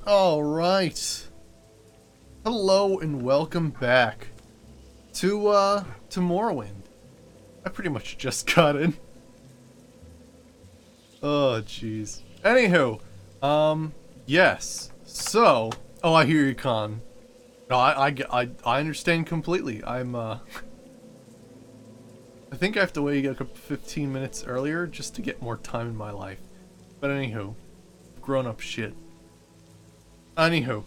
Alright. Hello and welcome back to Morrowind. I pretty much just got in. Oh, jeez. Anywho, yes. So, oh, I hear you, Con. No, I understand completely. I think I have to wake up 15 minutes earlier just to get more time in my life. But anywho, grown-up shit. Anywho,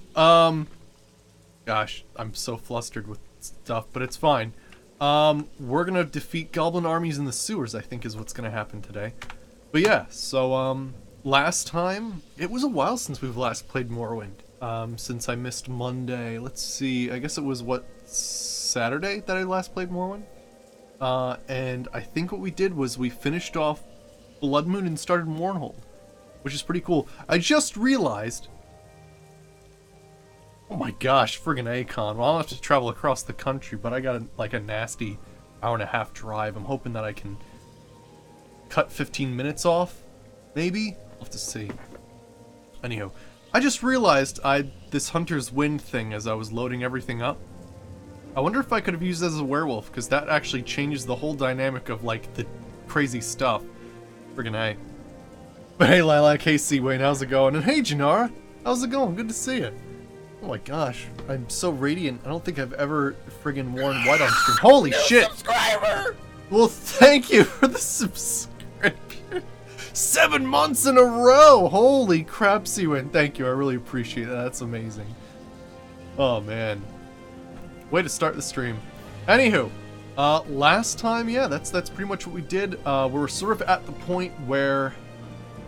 gosh, I'm so flustered with stuff, but it's fine. We're gonna defeat goblin armies in the sewers, I think is what's gonna happen today. But yeah, so, last time, it was a while since we've last played Morrowind. Since I missed Monday, let's see, I guess it was, what, Saturday that I last played Morrowind? And I think what we did was we finished off Blood Moon and started Mournhold, which is pretty cool. I just realized... Oh my gosh, friggin' Akon. Well, I'll have to travel across the country, but I got like a nasty hour-and-a-half drive. I'm hoping that I can cut 15 minutes off, maybe? I'll have to see. Anyhow, I just realized this Hunter's Wind thing as I was loading everything up. I wonder if I could have used it as a werewolf, because that actually changes the whole dynamic of, like, the crazy stuff. Friggin' A. But hey, Lilac, hey, Seawain, how's it going? And hey, Janara, how's it going? Good to see you. Oh my gosh, I'm so radiant. I don't think I've ever friggin' worn white on stream. Holy shit! Subscriber! Well, thank you for the subscription. 7 months in a row! Holy crap, Seawin. Thank you, I really appreciate that. That's amazing. Oh man. Way to start the stream. Anywho, last time, yeah, that's pretty much what we did. We're sort of at the point where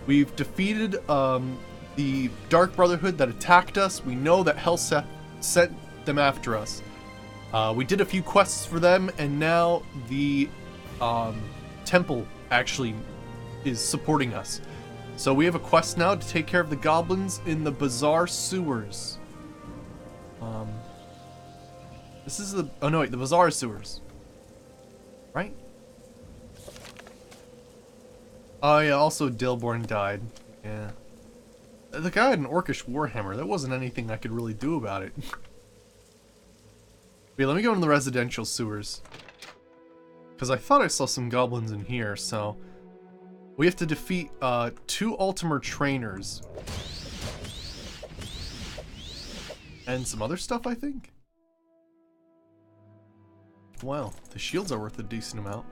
we've defeated, the Dark Brotherhood that attacked us. We know that Helseth sent them after us. We did a few quests for them, and now the temple actually is supporting us. So we have a quest now to take care of the goblins in the Bazaar sewers. This is the... Oh no, wait, the Bazaar sewers. Right? Oh yeah, also Dilborn died. Yeah. The guy had an orcish warhammer. That wasn't anything I could really do about it. Wait, let me go into the residential sewers. Because I thought I saw some goblins in here, so... We have to defeat 2 Ultimer trainers. And some other stuff, I think? Wow, the shields are worth a decent amount.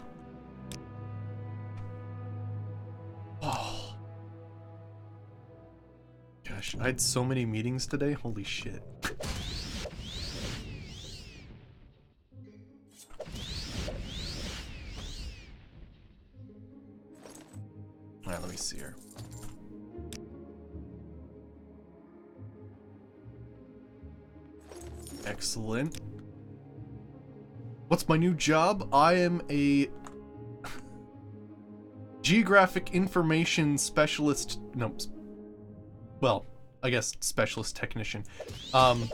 Oh. Gosh, I had so many meetings today, holy shit. Alright, let me see here. Excellent. What's my new job? I am a geographic information specialist. No, well, I guess specialist technician. Oh,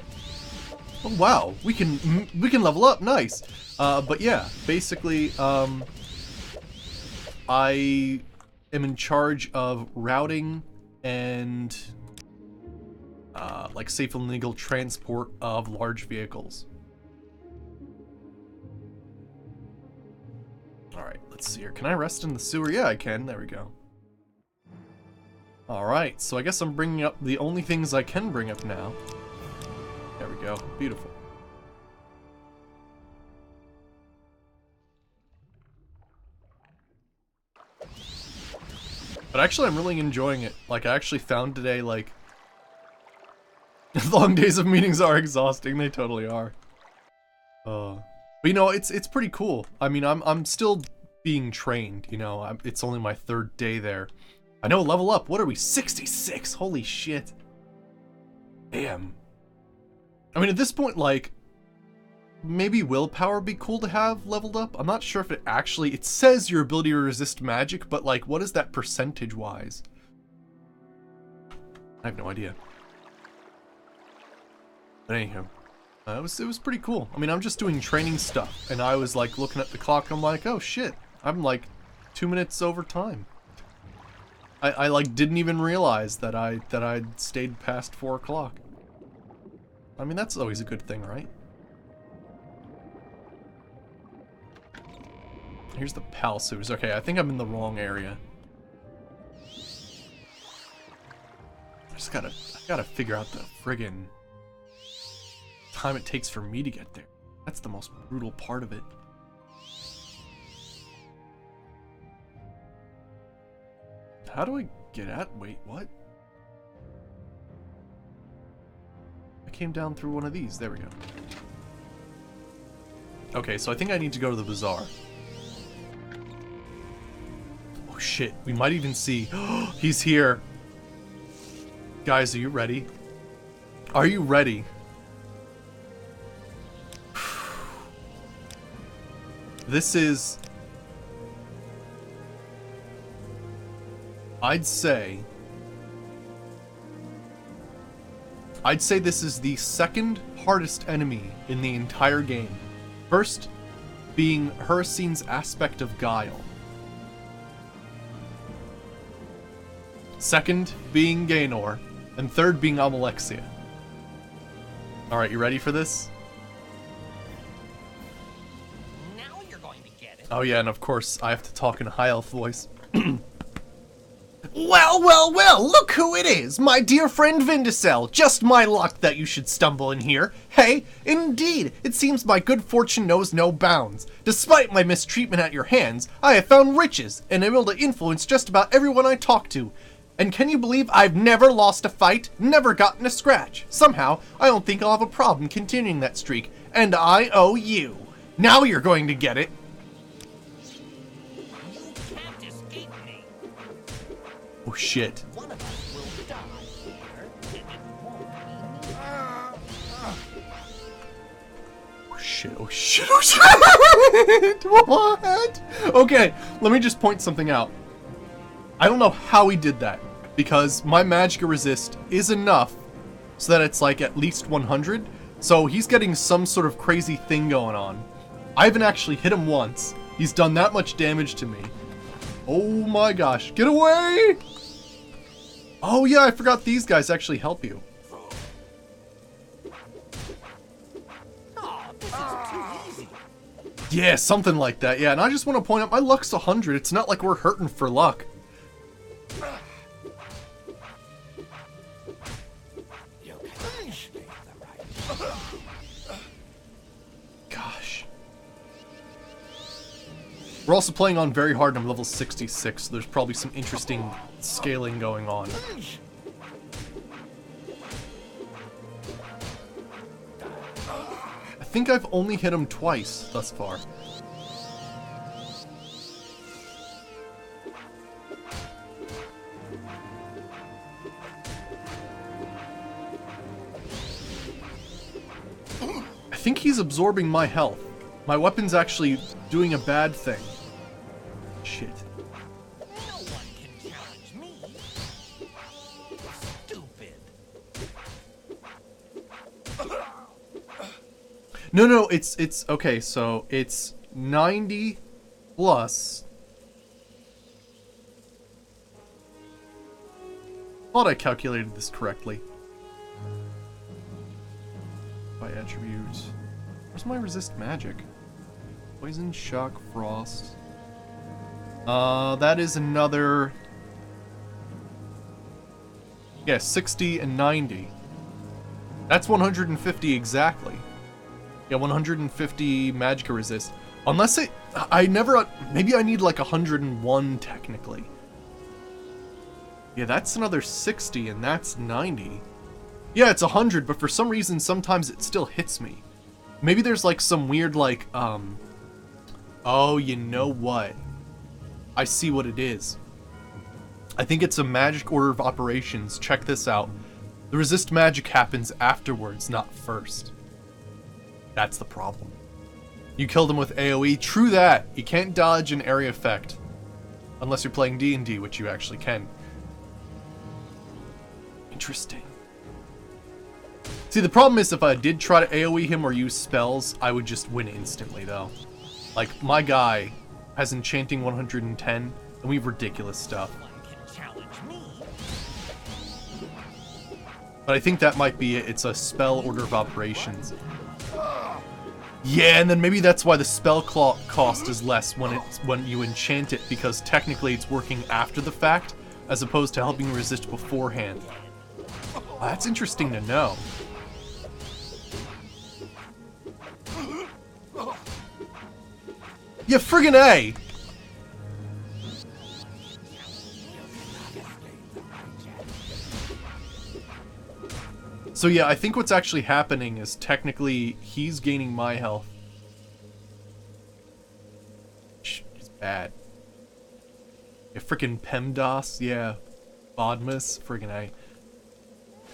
wow, we can level up. Nice. But yeah, basically, I am in charge of routing and like safe and legal transport of large vehicles. Alright, let's see here. Can I rest in the sewer? Yeah, I can. There we go. Alright, so I guess I'm bringing up the only things I can bring up now. There we go. Beautiful. But actually, I'm really enjoying it. Like, I actually found today, like... long days of meetings are exhausting. They totally are. But you know, it's pretty cool. I mean, I'm still being trained, you know. It's only my 3rd day there. I know, level up. What are we? 66. Holy shit. Damn. I mean, at this point, like, maybe willpower would be cool to have leveled up. I'm not sure if it actually... It says your ability to resist magic, but, like, what is that percentage-wise? I have no idea. But anyhow. It was pretty cool. I mean, I'm just doing training stuff, and I was like looking at the clock, I'm like, oh shit, I'm like 2 minutes over time. I like didn't even realize that I'd stayed past 4 o'clock. I mean, that's always a good thing, right? Here's the Palsers. Okay, I think I'm in the wrong area. I gotta figure out the friggin' time it takes for me to get there. That's the most brutal part of it. How do I get at? Wait, what? I came down through one of these. There we go. Okay, so I think I need to go to the bazaar. Oh shit, we might even see. He's here. Guys, are you ready? Are you ready? This is... I'd say this is the second hardest enemy in the entire game. First being Hurricane's aspect of guile. Second being Gaynor. And third being Amalexia. Alright, you ready for this? Now you're going to get it. Oh yeah, and of course I have to talk in a high elf voice. Well, well, well, look who it is, my dear friend Vindicel. Just my luck that you should stumble in here. Hey, indeed, it seems my good fortune knows no bounds. Despite my mistreatment at your hands, I have found riches and am able to influence just about everyone I talk to. And can you believe I've never lost a fight, never gotten a scratch? Somehow, I don't think I'll have a problem continuing that streak, and I owe you. Now you're going to get it. You can't escape me. Oh shit. One of us will die here, and it won't be me. Oh shit, oh shit, oh shit! What? Okay, let me just point something out. I don't know how he did that, because my Magicka resist is enough so that it's like at least 100, so he's getting some sort of crazy thing going on. I haven't actually hit him once. He's done that much damage to me. Oh my gosh, get away! Oh yeah, I forgot these guys actually help you. Oh, this is too easy. Yeah, something like that, yeah, and I just want to point out my luck's 100. It's not like we're hurting for luck. Gosh. We're also playing on very hard and I'm level 66, so there's probably some interesting scaling going on. I think I've only hit him twice thus far. I think he's absorbing my health. My weapon's actually doing a bad thing. Shit. No one can challenge me. Stupid. No, it's okay, so it's 90 plus. Thought I calculated this correctly. By attribute. Where's my resist magic? Poison, shock, frost. That is another... Yeah, 60 and 90. That's 150 exactly. Yeah, 150 Magicka resist. Unless it... I never... Maybe I need like 101 technically. Yeah, that's another 60 and that's 90. Yeah, it's 100, but for some reason sometimes it still hits me. Maybe there's like some weird like, oh, you know what? I see what it is. I think it's a magic order of operations. Check this out. The resist magic happens afterwards, not first. That's the problem. You killed him with AoE. True that. You can't dodge an area effect. Unless you're playing D&D, which you actually can. Interesting. See, the problem is if I did try to AoE him or use spells, I would just win instantly, though. Like, my guy has Enchanting 110, and we have ridiculous stuff. No one can challenge But I think that might be it. It's a spell order of operations. Yeah, and then maybe that's why the spell cost is less when you enchant it, because technically it's working after the fact, as opposed to helping resist beforehand. Oh, that's interesting to know. Yeah, friggin' A! So yeah, I think what's actually happening is technically he's gaining my health. He's bad. Yeah, frickin' PEMDAS, yeah. Bodmas, friggin' A.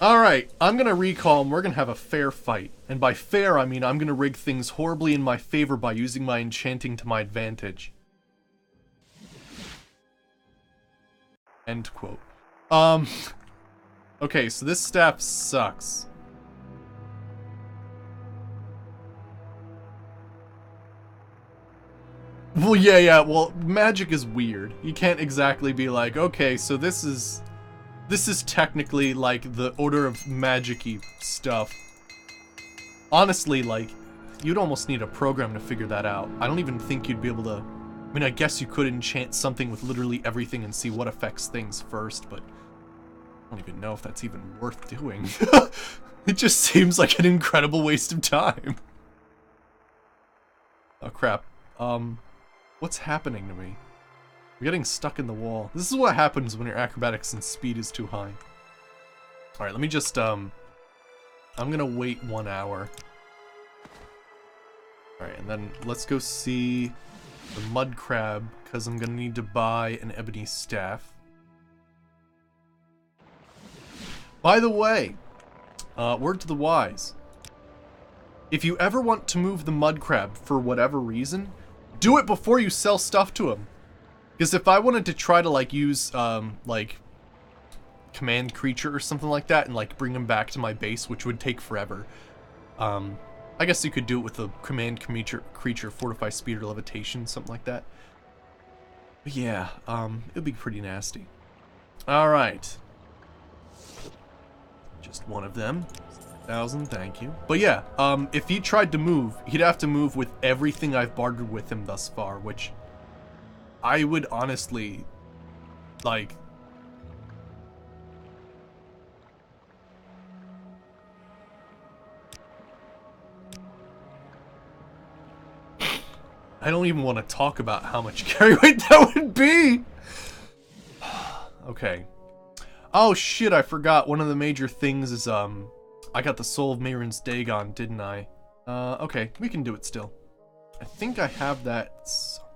Alright, I'm gonna recall and we're gonna have a fair fight. And by fair, I mean I'm gonna rig things horribly in my favor by using my enchanting to my advantage. End quote. Okay, so this staff sucks. Well, yeah, well, magic is weird. You can't exactly be like, okay, so this is technically, like, the order of magic-y stuff. Honestly, like, you'd almost need a program to figure that out. I don't even think you'd be able to... I mean, I guess you could enchant something with literally everything and see what affects things first, but... I don't even know if that's even worth doing. It just seems like an incredible waste of time. Oh, crap. What's happening to me? I'm getting stuck in the wall. This is what happens when your acrobatics and speed is too high. Alright, let me just, I'm gonna wait 1 hour. Alright, and then let's go see the mud crab, because I'm gonna need to buy an ebony staff. By the way, word to the wise. If you ever want to move the mud crab for whatever reason, do it before you sell stuff to him. Because if I wanted to try to, like, use, like, command creature or something like that and, like, bring him back to my base, which would take forever, I guess you could do it with a command creature, fortify speed or levitation, something like that. But yeah, it'd be pretty nasty. Alright. Just one of them. 1,000, thank you. But yeah, if he tried to move, he'd have to move with everything I've bartered with him thus far, which I would honestly, like... I don't even want to talk about how much carry weight that would be! Okay. Oh shit, I forgot. One of the major things is, I got the Soul of Mehrunes Dagon, didn't I? Okay, we can do it still. I think I have that somewhere.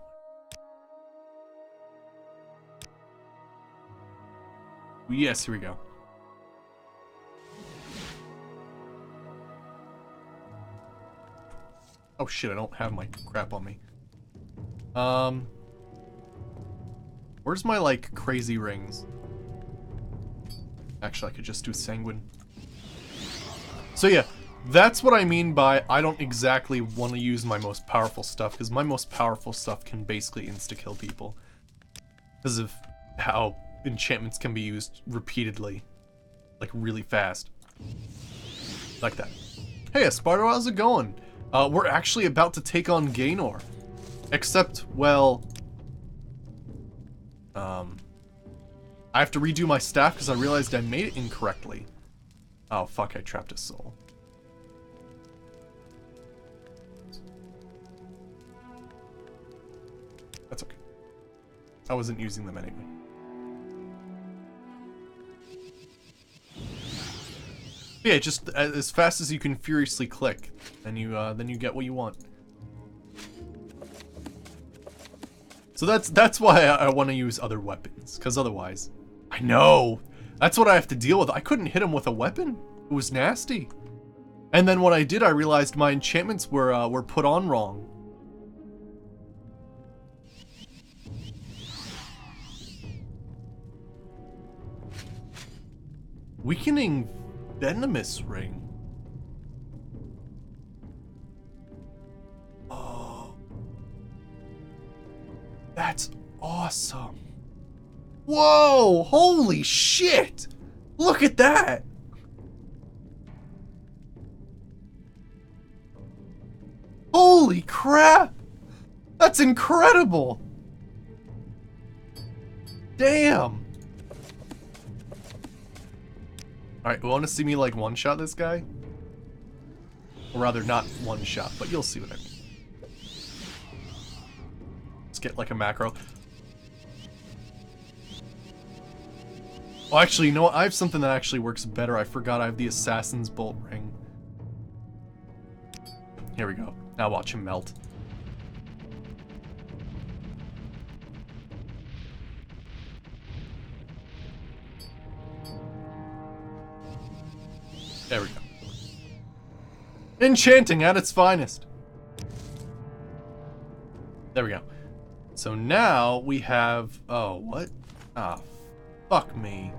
Yes, here we go. Oh shit, I don't have my crap on me. Where's my, like, crazy rings? Actually, I could just do Sanguine. So yeah, that's what I mean by I don't exactly want to use my most powerful stuff, because my most powerful stuff can basically insta-kill people. Because of how enchantments can be used repeatedly. Like, really fast. Like that. Hey, Esparto, how's it going? We're actually about to take on Gaynor. Except, well... I have to redo my staff because I realized I made it incorrectly. Oh, fuck, I trapped a soul. That's okay. I wasn't using them anyway. Yeah, just as fast as you can furiously click, and then you get what you want. So that's why I want to use other weapons, because otherwise, I know that's what I have to deal with. I couldn't hit him with a weapon; it was nasty. And then when I did, I realized my enchantments were put on wrong. Weakening Venomous Ring. Oh. That's awesome. Whoa, holy shit. Look at that. Holy crap! That's incredible! Damn! Alright, you wanna see me like one-shot this guy? Or rather, not one-shot, but you'll see what I mean. Let's get like a macro. Oh, actually, you know what? I have something that actually works better. I forgot I have the Assassin's Bolt Ring. Here we go. Now watch him melt. There we go. Enchanting at its finest. There we go. So now we have... Oh, what? Ah, fuck me.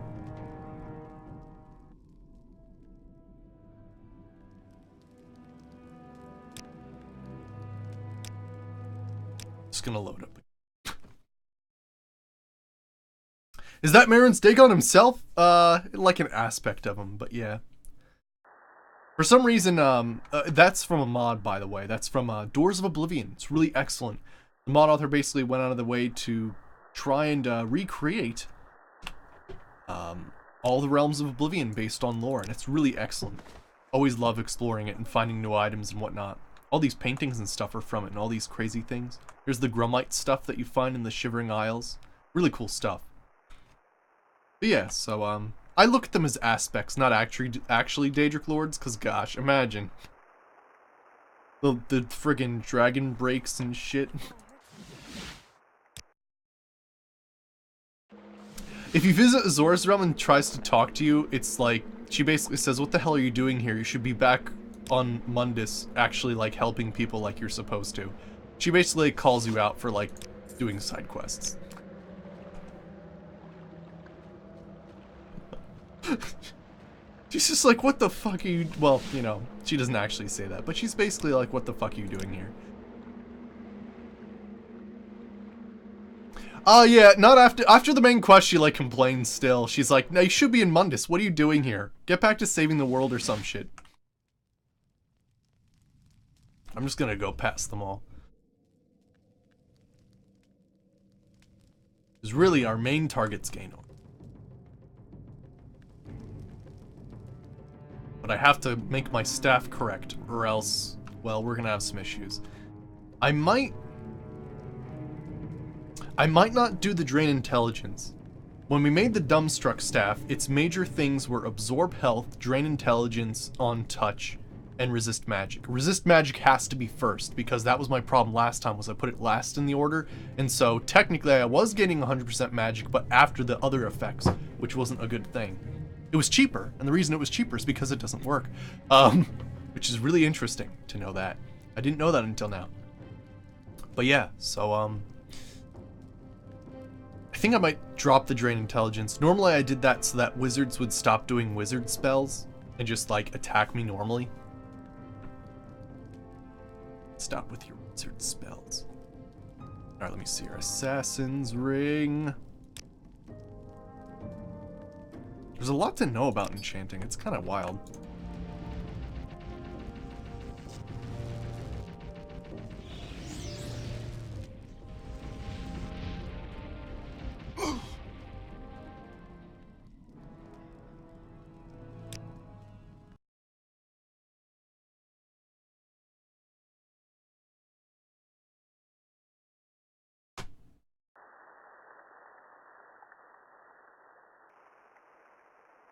Just gonna load up. Is that Marin's Dagon himself? Like an aspect of him, but yeah. For some reason, that's from a mod, by the way. That's from Doors of Oblivion. It's really excellent. The mod author basically went out of the way to try and recreate all the realms of Oblivion based on lore, and it's really excellent. Always love exploring it and finding new items and whatnot. All these paintings and stuff are from it, and all these crazy things. There's the Grummite stuff that you find in the Shivering Isles. Really cool stuff. But yeah, so I look at them as aspects, not actually Daedric Lords, because gosh, imagine. The friggin' dragon breaks and shit. If you visit Azor's Realm and tries to talk to you, it's like, she basically says, what the hell are you doing here? You should be back on Mundus, actually, like, helping people like you're supposed to. She basically calls you out for, like, doing side quests. She's just like, what the fuck are you... Well, you know, she doesn't actually say that, but she's basically like, what the fuck are you doing here? Oh, yeah, not after the main quest, she, like, complains still. She's like, no, you should be in Mundus. What are you doing here? Get back to saving the world or some shit. I'm just gonna go past them all. Because really, our main target's Gainor. But I have to make my staff correct, or else, well, we're gonna have some issues. I might not do the Drain Intelligence. When we made the Dumbstruck staff, its major things were Absorb Health, Drain Intelligence, On Touch, and Resist Magic. Resist Magic has to be first, because that was my problem last time, was I put it last in the order, and so technically I was getting 100% magic, but after the other effects, which wasn't a good thing. It was cheaper, and the reason it was cheaper is because it doesn't work. Which is really interesting to know that. I didn't know that until now. But yeah, so, I think I might drop the Drain Intelligence. Normally I did that so that wizards would stop doing wizard spells and just, like, attack me normally. Stop with your wizard spells. Alright, let me see here. Assassin's Ring. There's a lot to know about enchanting. It's kind of wild.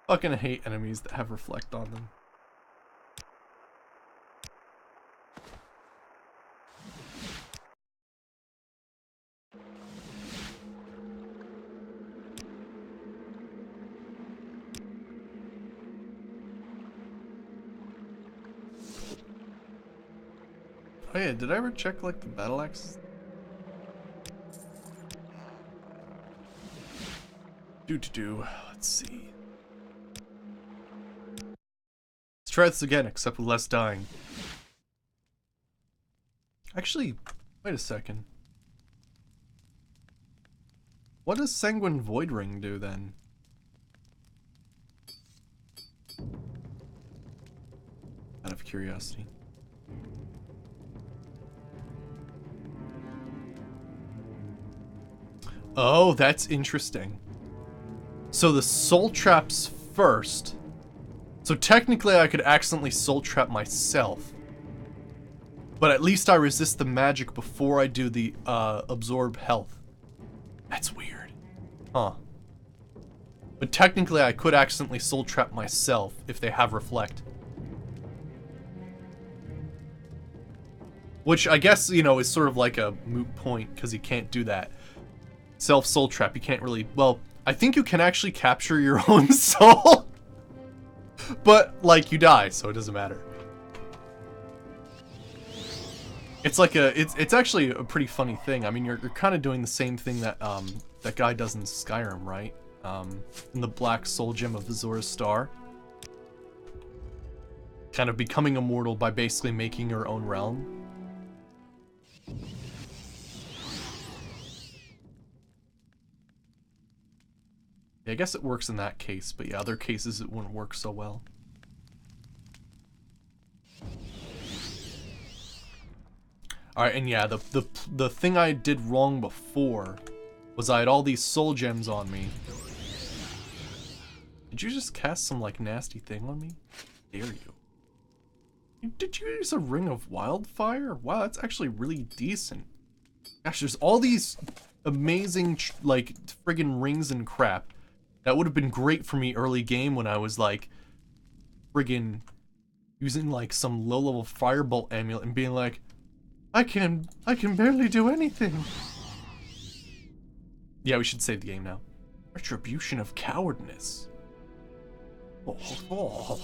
Fucking hate enemies that have reflect on them. Oh yeah, did I ever check like the battle axe? Let's see. Let's try this again, except with less dying. Actually, wait a second. What does Sanguine Void Ring do then? Out of curiosity. Oh, that's interesting. So the soul traps first. So technically I could accidentally soul trap myself. But at least I resist the magic before I do the absorb health. That's weird. Huh. But technically I could accidentally soul trap myself if they have reflect. Which I guess, you know, is sort of like a moot point because you can't do that. Self soul trap, you can't really, well, I think you can actually capture your own soul. But like you die, so it doesn't matter. It's like it's actually a pretty funny thing. I mean, you're kind of doing the same thing that that guy does in Skyrim, right? In the Black Soul Gem of Azura's Star. Kind of becoming immortal by basically making your own realm. Yeah, I guess it works in that case, but yeah, other cases it wouldn't work so well. Alright, and yeah, the thing I did wrong before was I had all these soul gems on me. Did you just cast some, like, nasty thing on me? Dare you? Did you use a Ring of Wildfire? Wow, that's actually really decent. Gosh, there's all these amazing, like, friggin' rings and crap. That would have been great for me early game when I was, like, friggin' using, like, some low-level Firebolt amulet and being like, I can barely do anything. Yeah, we should save the game now. Retribution of Cowardness. Oh.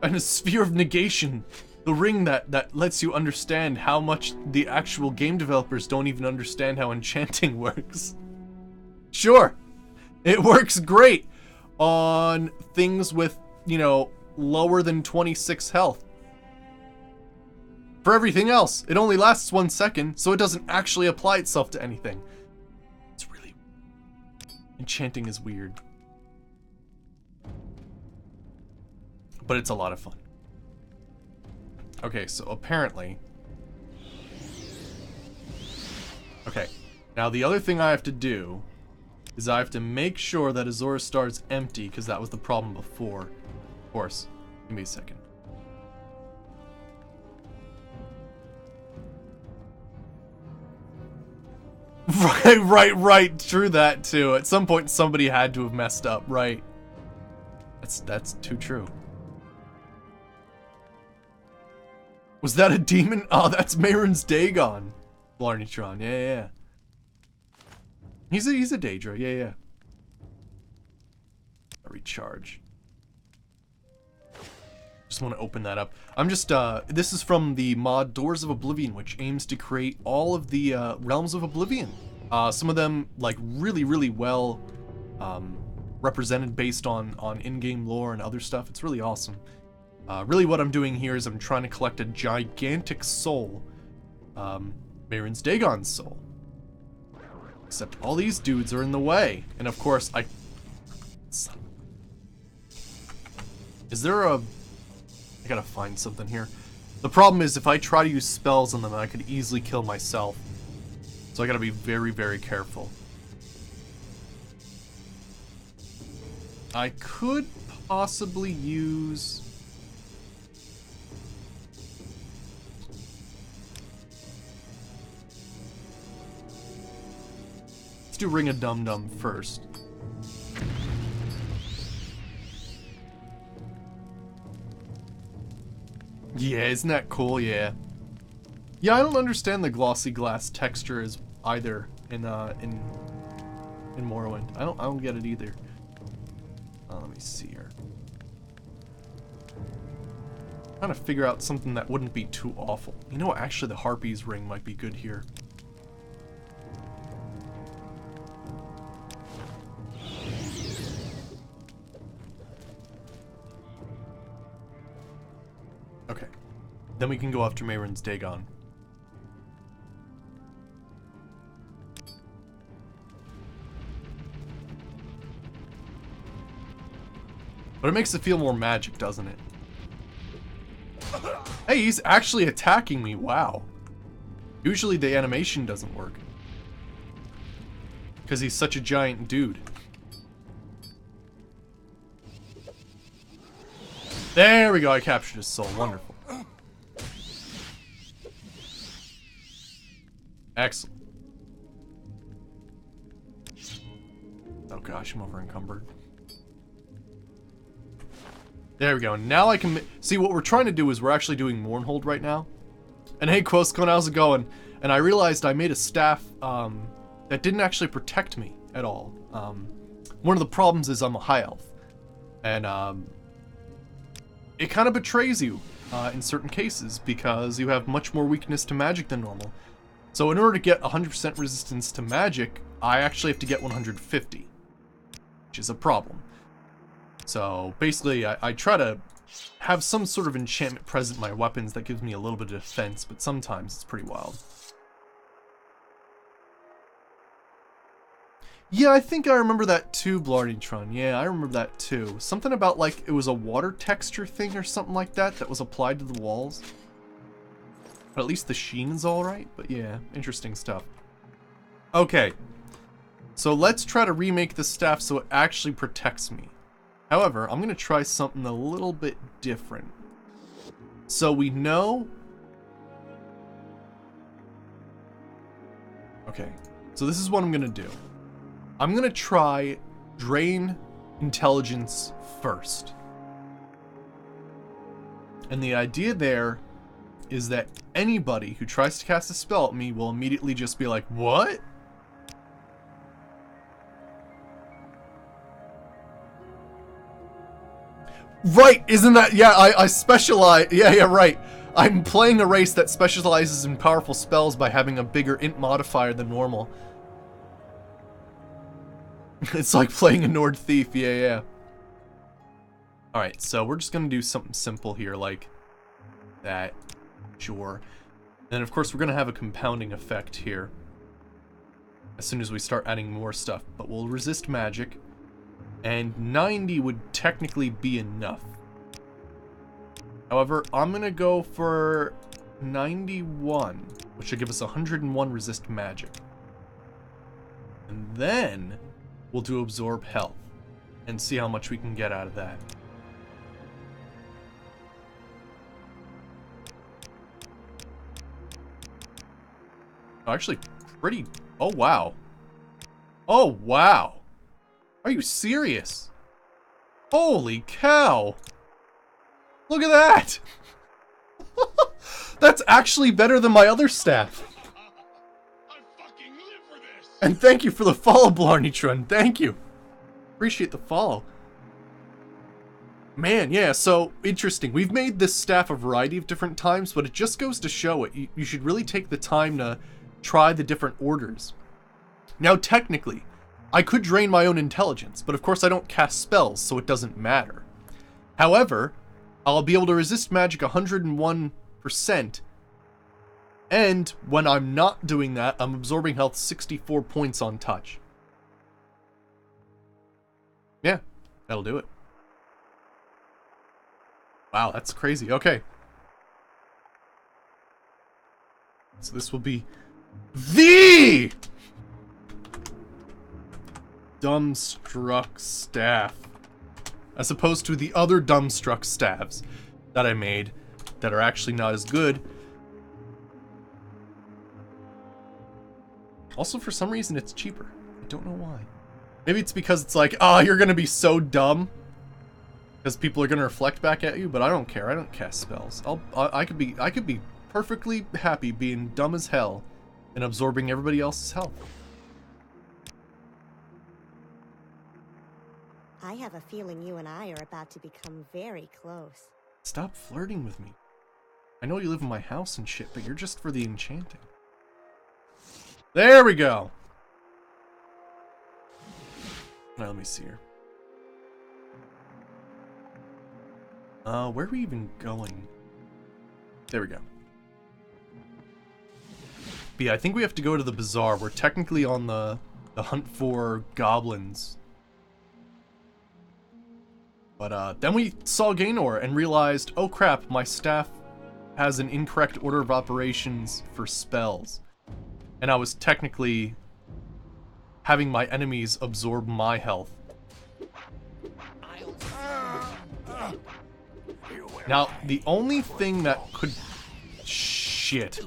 And a Sphere of Negation. The ring that lets you understand how much the actual game developers don't even understand how enchanting works. Sure, it works great on things with, you know, lower than 26 health. For everything else, it only lasts 1 second, so it doesn't actually apply itself to anything. It's really... Enchanting is weird. But it's a lot of fun. Okay, so apparently... Okay, now the other thing I have to do is I have to make sure that Azura's Star is empty, because that was the problem before. Of course. Give me a second. Right, true that too. At some point somebody had to have messed up, right? That's too true. Was that a demon? Oh, that's Mehrunes Dagon. Blarneytron, yeah. He's a Daedra, yeah. A recharge. Just want to open that up. I'm just, this is from the mod Doors of Oblivion, which aims to create all of the Realms of Oblivion. Some of them, like, really well represented based on in-game lore and other stuff. It's really awesome. Really what I'm doing here is I'm trying to collect a gigantic soul. Mehrunes Dagon's soul. Except all these dudes are in the way. And of course, Is there a... I gotta find something here. The problem is if I try to use spells on them, I could easily kill myself. So I gotta be very careful. I could possibly use... Let's do Ring of Dum Dum first. Yeah, isn't that cool? Yeah. Yeah, I don't understand the glossy glass texture as either in Morrowind. I don't get it either. Let me see here. Trying to figure out something that wouldn't be too awful. You know what? Actually, the Harpy's ring might be good here. Okay. Then we can go after Mehrunes Dagon. But it makes it feel more magic, doesn't it? Hey, he's actually attacking me. Wow. Usually the animation doesn't work. Because he's such a giant dude. There we go, I captured his soul. Wonderful. Excellent. Oh gosh, I'm over encumbered. There we go. Now I can see what we're trying to do is we're actually doing Mournhold right now. And hey, Quoscon, how's it going? And I realized I made a staff that didn't actually protect me at all. One of the problems is I'm a high elf, and it kind of betrays you in certain cases because you have much more weakness to magic than normal. So in order to get 100% resistance to magic, I actually have to get 150, which is a problem. So basically, I try to have some sort of enchantment present in my weapons that gives me a little bit of defense, but sometimes it's pretty wild. Yeah, I think I remember that too, Blarneytron. Yeah, I remember that too. Something about like it was a water texture thing or something like that that was applied to the walls. But at least the sheen's alright, but yeah, interesting stuff. Okay, so let's try to remake the staff so it actually protects me. However, I'm going to try something a little bit different. So we know... Okay, so this is what I'm going to do. I'm going to try Drain Intelligence first. And the idea there is that anybody who tries to cast a spell at me will immediately just be like, what? Right, isn't that... Yeah, I specialize... Yeah, right. I'm playing a race that specializes in powerful spells by having a bigger int modifier than normal. It's like playing a Nord Thief, yeah. Alright, so we're just gonna do something simple here, like that. Sure. And of course we're gonna have a compounding effect here as soon as we start adding more stuff, but we'll resist magic. And 90 would technically be enough. However, I'm going to go for 91, which should give us 101 resist magic. And then we'll do absorb health and see how much we can get out of that. Oh, actually, pretty... Oh, wow. Oh, wow. Are you serious? Holy cow! Look at that! That's actually better than my other staff. I fucking live for this. And thank you for the follow, Blarneytron. Thank you. Appreciate the follow. Man, yeah, so interesting. We've made this staff a variety of different times, but it just goes to show it. You should really take the time to try the different orders. Now, technically, I could drain my own intelligence, but of course I don't cast spells, so it doesn't matter. However, I'll be able to resist magic 101%, and when I'm not doing that, I'm absorbing health 64 points on touch. Yeah, that'll do it. Wow, that's crazy. Okay. So this will be the Dumbstruck staff, as opposed to the other Dumbstruck staffs that I made that are actually not as good. Also, for some reason, it's cheaper. I don't know why. Maybe it's because it's like, oh, you're gonna be so dumb, because people are gonna reflect back at you. But I don't care. I don't cast spells. I could be perfectly happy being dumb as hell and absorbing everybody else's health. I have a feeling you and I are about to become very close. Stop flirting with me. I know you live in my house and shit, but you're just for the enchanting. There we go. Now let me see here. Where are we even going? There we go. But yeah, I think we have to go to the bazaar. We're technically on the hunt for goblins. But then we saw Gaynor and realized, oh crap, my staff has an incorrect order of operations for spells. And I was technically having my enemies absorb my health. Now, the only thing that could... Shit.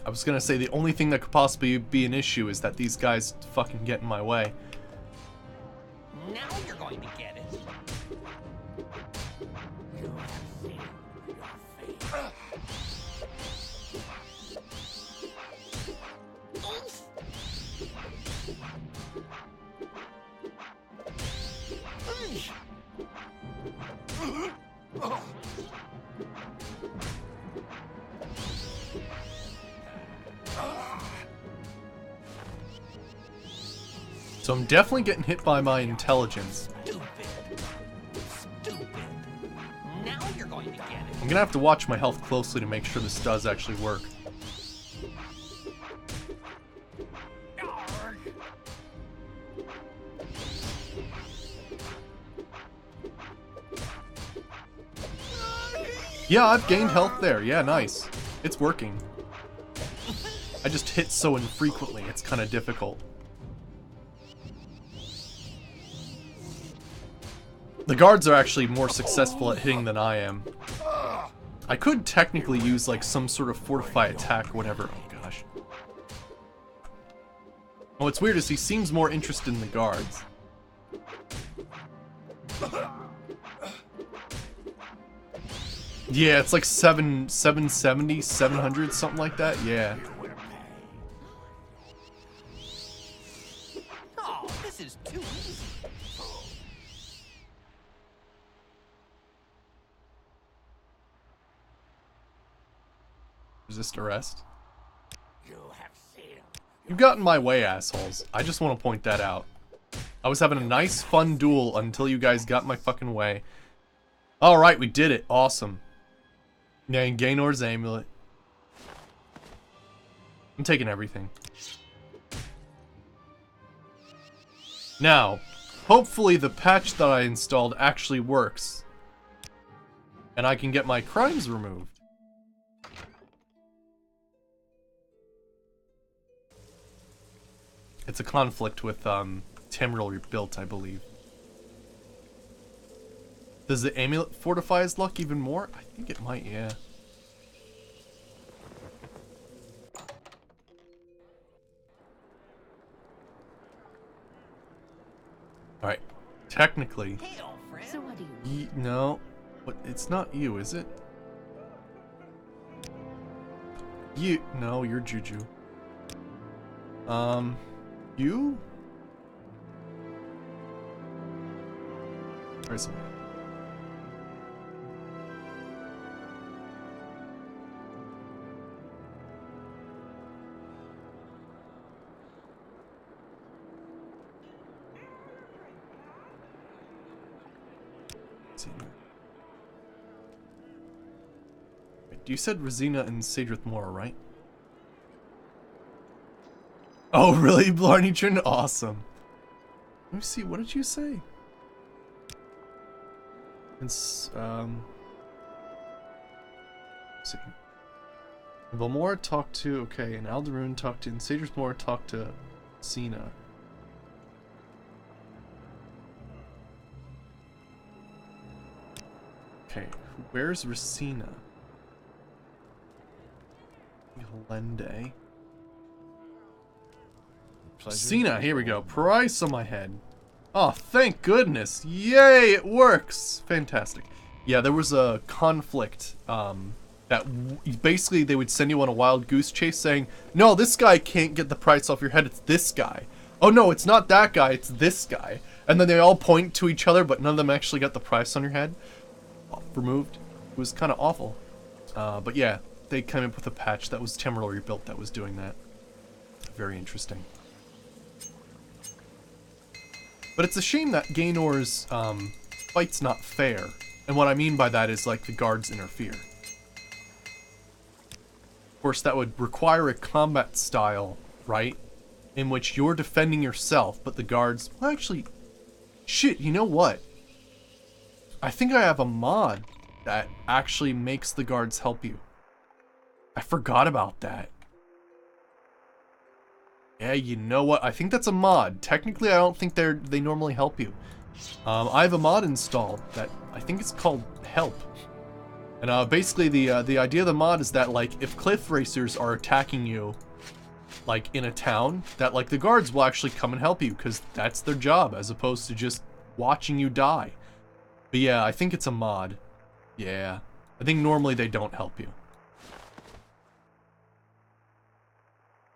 I was gonna say the only thing that could possibly be an issue is that these guys fucking get in my way. Now you're going to get it. You have seen your fate. So I'm definitely getting hit by my intelligence. Stupid. Now you're going to get it. I'm gonna have to watch my health closely to make sure this does actually work. Yeah, I've gained health there. Yeah, nice. It's working. I just hit so infrequently, it's kind of difficult. The guards are actually more successful at hitting than I am. I could technically use like some sort of fortify attack or whatever. Oh gosh. Oh, what's weird is he seems more interested in the guards. Yeah, it's like 770, 700, something like that. Yeah. Oh, this is too easy. Resist arrest. You have seen. You got in my way, assholes. I just want to point that out. I was having a nice, fun duel until you guys got in my fucking way. Alright, we did it. Awesome. Yeah, and Gaynor's amulet. I'm taking everything. Now, hopefully the patch that I installed actually works. And I can get my crimes removed. It's a conflict with Tamriel Rebuilt, I believe. Does the amulet fortify his luck even more? I think it might, yeah. Alright. Technically. Hey, old friend. So what do you No. What? It's not you, is it? You? No, you're Juju. You? Where's it? You said Rosina and Cedric Mora, right? Oh, really, Blarneytron? Awesome. Let me see, what did you say? It's, see. Valmora talked to, okay, and Aldaroon talked to, and Cedric Mora talked to Cena. Okay, where's Rosina? Lende. Cena, here we go. Price on my head. Oh, thank goodness. Yay, it works. Fantastic. Yeah, there was a conflict basically they would send you on a wild goose chase saying, no, this guy can't get the price off your head, it's this guy. Oh no, it's not that guy, it's this guy. And then they all point to each other, but none of them actually got the price on your head removed. It was kind of awful. But yeah, they came up with a patch that was Tamriel Rebuilt that was doing that. Very interesting. But it's a shame that Gaynor's fight's not fair. And what I mean by that is, like, the guards interfere. Of course, that would require a combat style, right? In which you're defending yourself, but the guards... Well, actually... Shit, you know what? I think I have a mod that actually makes the guards help you. I forgot about that. Yeah, you know what? I think that's a mod. Technically, I don't think they normally help you. I have a mod installed that I think it's called Help. And basically the idea of the mod is that, like, if cliff racers are attacking you, like, in a town, that, like, the guards will actually come and help you, because that's their job, as opposed to just watching you die. But yeah, I think it's a mod. Yeah. I think normally they don't help you.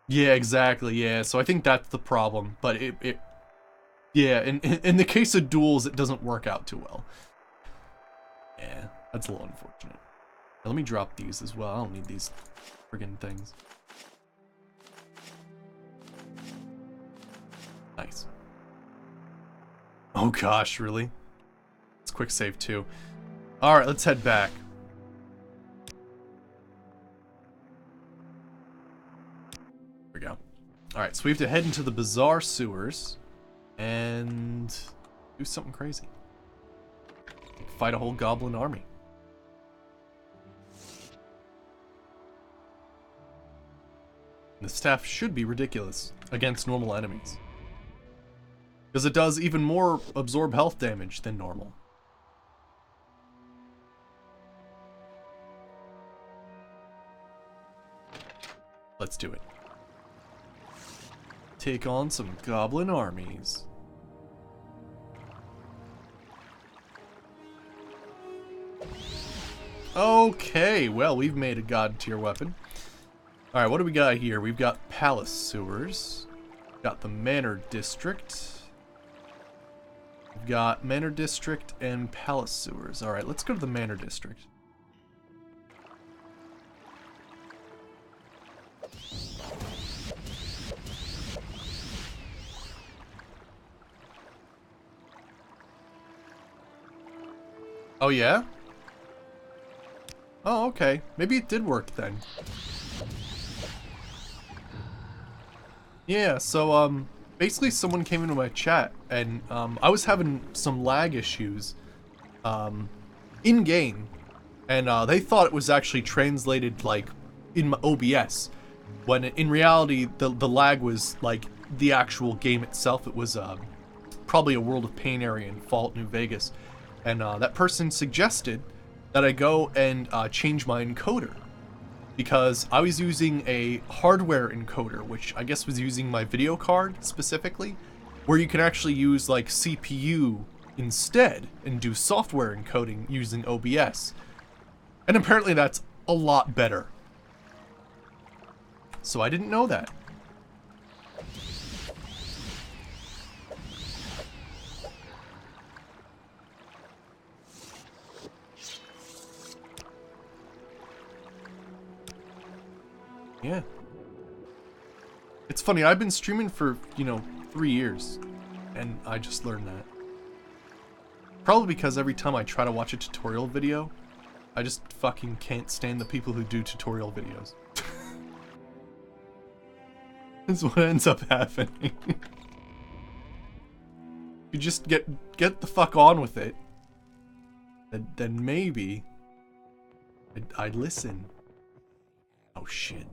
Yeah, exactly, yeah. So I think that's the problem. But yeah, in the case of duels, it doesn't work out too well. Yeah, that's a little unfortunate. Now, let me drop these as well. I don't need these friggin' things. Nice. Oh gosh, really? It's quick save too. Alright, let's head back. There we go. Alright, so we have to head into the bizarre sewers and do something crazy. Fight a whole goblin army. The staff should be ridiculous against normal enemies, because it does even more absorb health damage than normal. Let's do it. Take on some goblin armies. Okay, well, we've made a god tier weapon. Alright, what do we got here? We've got palace sewers. We've got the manor district. We've got manor district and palace sewers. Alright, let's go to the manor district. Oh yeah? Oh, okay. Maybe it did work then. Yeah, so, basically someone came into my chat, and, I was having some lag issues, in-game, and, they thought it was actually translated, like, in my OBS, when in reality, the lag was, like, the actual game itself. It was, probably a World of Pain area in Fallout New Vegas, and, that person suggested that I go and, change my encoder, because I was using a hardware encoder, which I guess was using my video card specifically, where you can actually use like CPU instead and do software encoding using OBS. And apparently that's a lot better. So I didn't know that. Yeah. It's funny, I've been streaming for, 3 years, and I just learned that. Probably because every time I try to watch a tutorial video, I just fucking can't stand the people who do tutorial videos. That's what ends up happening. You just get the fuck on with it, then maybe I'd listen. Oh shit.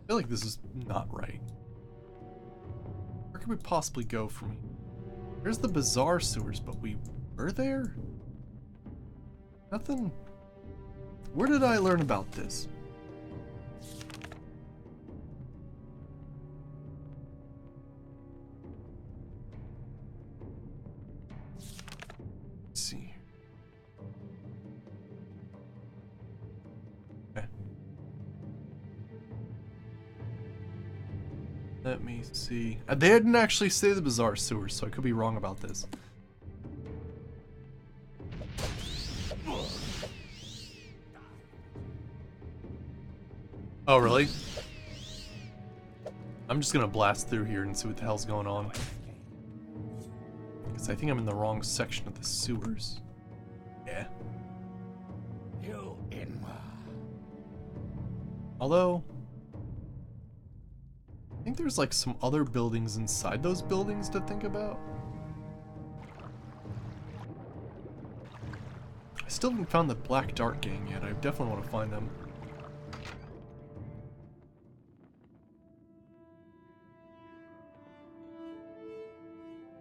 I feel like this is not right. Where could we possibly go from here? There's the bizarre sewers, but we were there? Nothing. Where did I learn about this? Let's see. Okay. Let me see. They didn't actually say the bizarre sewers, so I could be wrong about this. Oh, really? I'm just gonna blast through here and see what the hell's going on. Because I think I'm in the wrong section of the sewers. Yeah. Although, I think there's like some other buildings inside those buildings to think about. I still haven't found the Black Dart Gang yet. I definitely want to find them.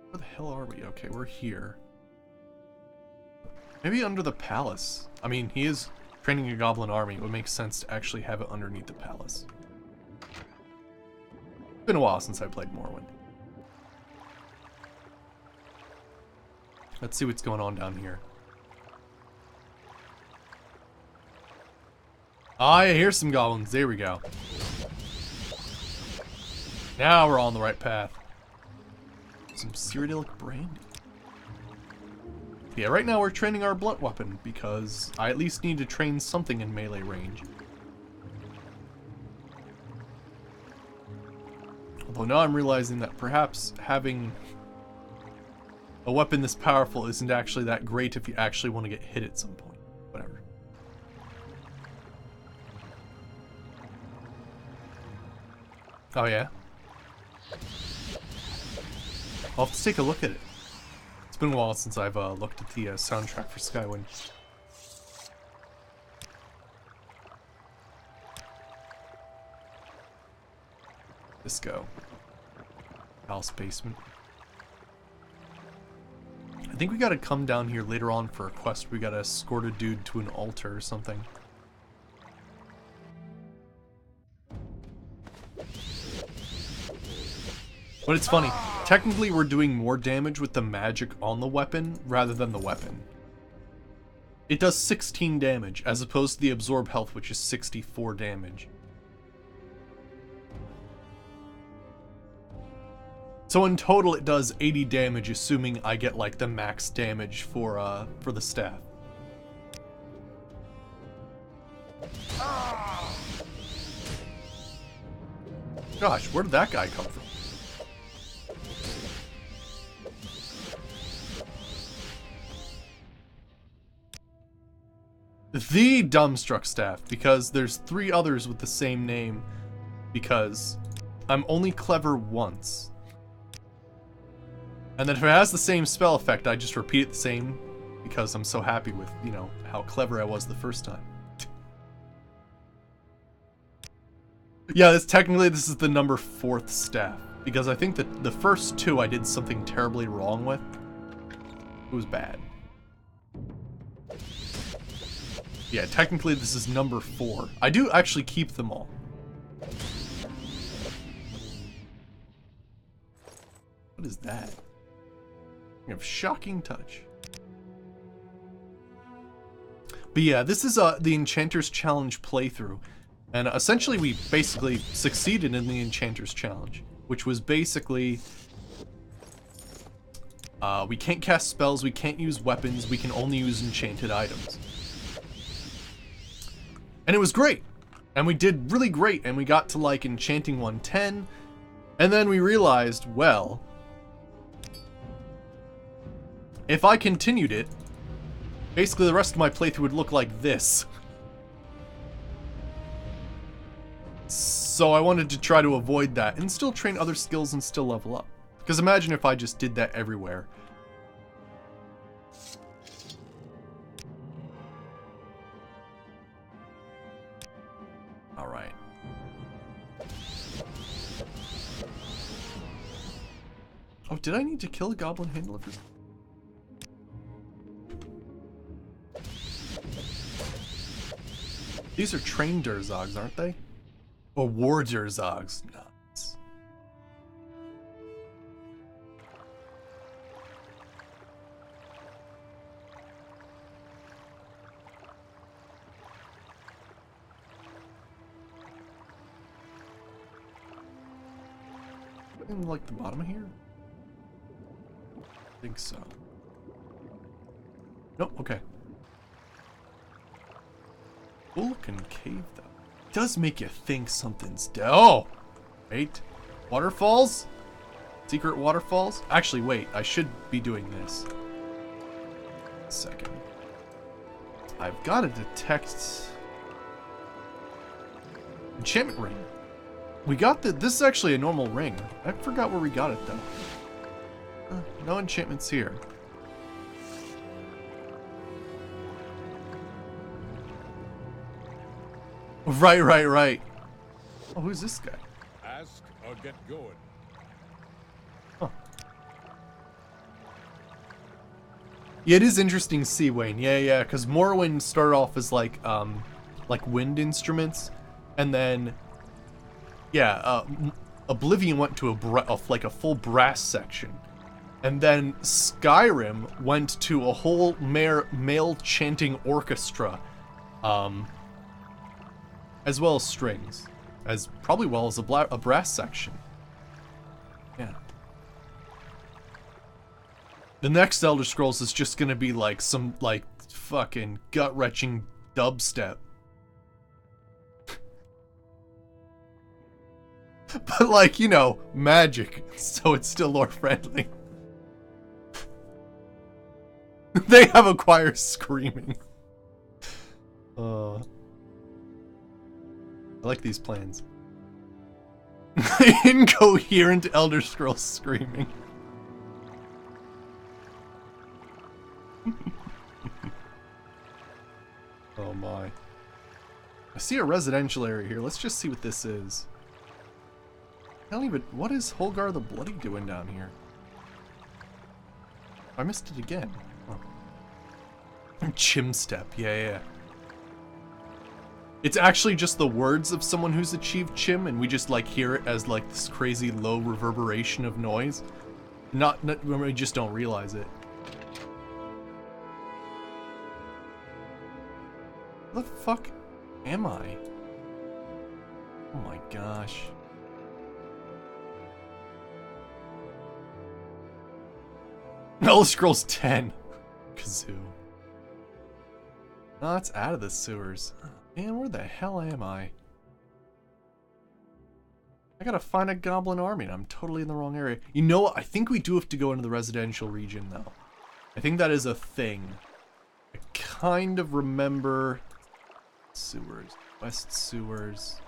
Where the hell are we? Okay, we're here. Maybe under the palace. I mean, he is training a goblin army. It would make sense to actually have it underneath the palace. It's been a while since I played Morrowind. Let's see what's going on down here. Ah, yeah, here's some goblins. There we go. Now we're on the right path. Some Cyrodiilic brandy. Yeah, right now we're training our blunt weapon because I at least need to train something in melee range. Although now I'm realizing that perhaps having a weapon this powerful isn't actually that great if you actually want to get hit at some point. Whatever. Oh yeah? I'll have to take a look at it. It's been a while since I've looked at the soundtrack for Skywind. Disco. House basement. I think we gotta come down here later on for a quest. We gotta escort a dude to an altar or something. But it's funny. Technically, we're doing more damage with the magic on the weapon rather than the weapon. It does 16 damage as opposed to the absorb health, which is 64 damage. So in total, it does 80 damage, assuming I get like the max damage for the staff. Gosh, where did that guy come from? The Dumbstruck Staff, because there's 3 others with the same name, because I'm only clever once. And then if it has the same spell effect, I just repeat it the same, because I'm so happy with, you know, how clever I was the first time. Yeah, technically this is the number 4th staff, because I think that the first 2 I did something terribly wrong with. It was bad. Yeah, technically this is number 4. I do actually keep them all. What is that? You have Shocking Touch. But yeah, this is the Enchanter's Challenge playthrough. And essentially we basically succeeded in the Enchanter's Challenge. Which was basically... we can't cast spells, we can't use weapons, we can only use enchanted items. And it was great. And we did really great. And we got to like Enchanting 110. And then we realized, well, if I continued it, basically the rest of my playthrough would look like this. So I wanted to try to avoid that and still train other skills and still level up. Because imagine if I just did that everywhere. Alright. Oh, did I need to kill a goblin handler for... These are trained Durzogs, aren't they? Or war Durzogs. Nuts. In like the bottom of here? I think so. Nope, okay. Cool looking cave though. It does make you think something's dead. Oh! Wait. Waterfalls? Secret waterfalls? Actually, wait. I should be doing this. A second. I've got to detect... Enchantment ring. We got this is actually a normal ring. I forgot where we got it though. No enchantments here. Right. Oh, who's this guy? Ask or get going. Huh. Yeah, it is interesting to see, Wayne. Yeah, because Morrowind started off as like wind instruments, and then Oblivion went to a full brass section, and then Skyrim went to a whole male chanting orchestra, as well as strings, as a brass section. Yeah. The next Elder Scrolls is just gonna be like some fucking gut-wrenching dubstep. But like, you know, magic, so it's still lore friendly. They have a choir screaming. I like these plans. Incoherent Elder Scrolls screaming. Oh my. I see a residential area here. Let's just see what this is. What is Holgar the Bloody doing down here? I missed it again. Oh. Chimstep, yeah. It's actually just the words of someone who's achieved Chim, and we just like hear it as like this crazy low reverberation of noise. We just don't realize it. Where the fuck am I? Oh my gosh. Elder Scrolls 10. Kazoo. No, it's out of the sewers. Man, where the hell am I? I gotta find a goblin army and I'm totally in the wrong area. You know what? I think we do have to go into the residential region though. I think that is a thing. I kind of remember... Sewers. West sewers.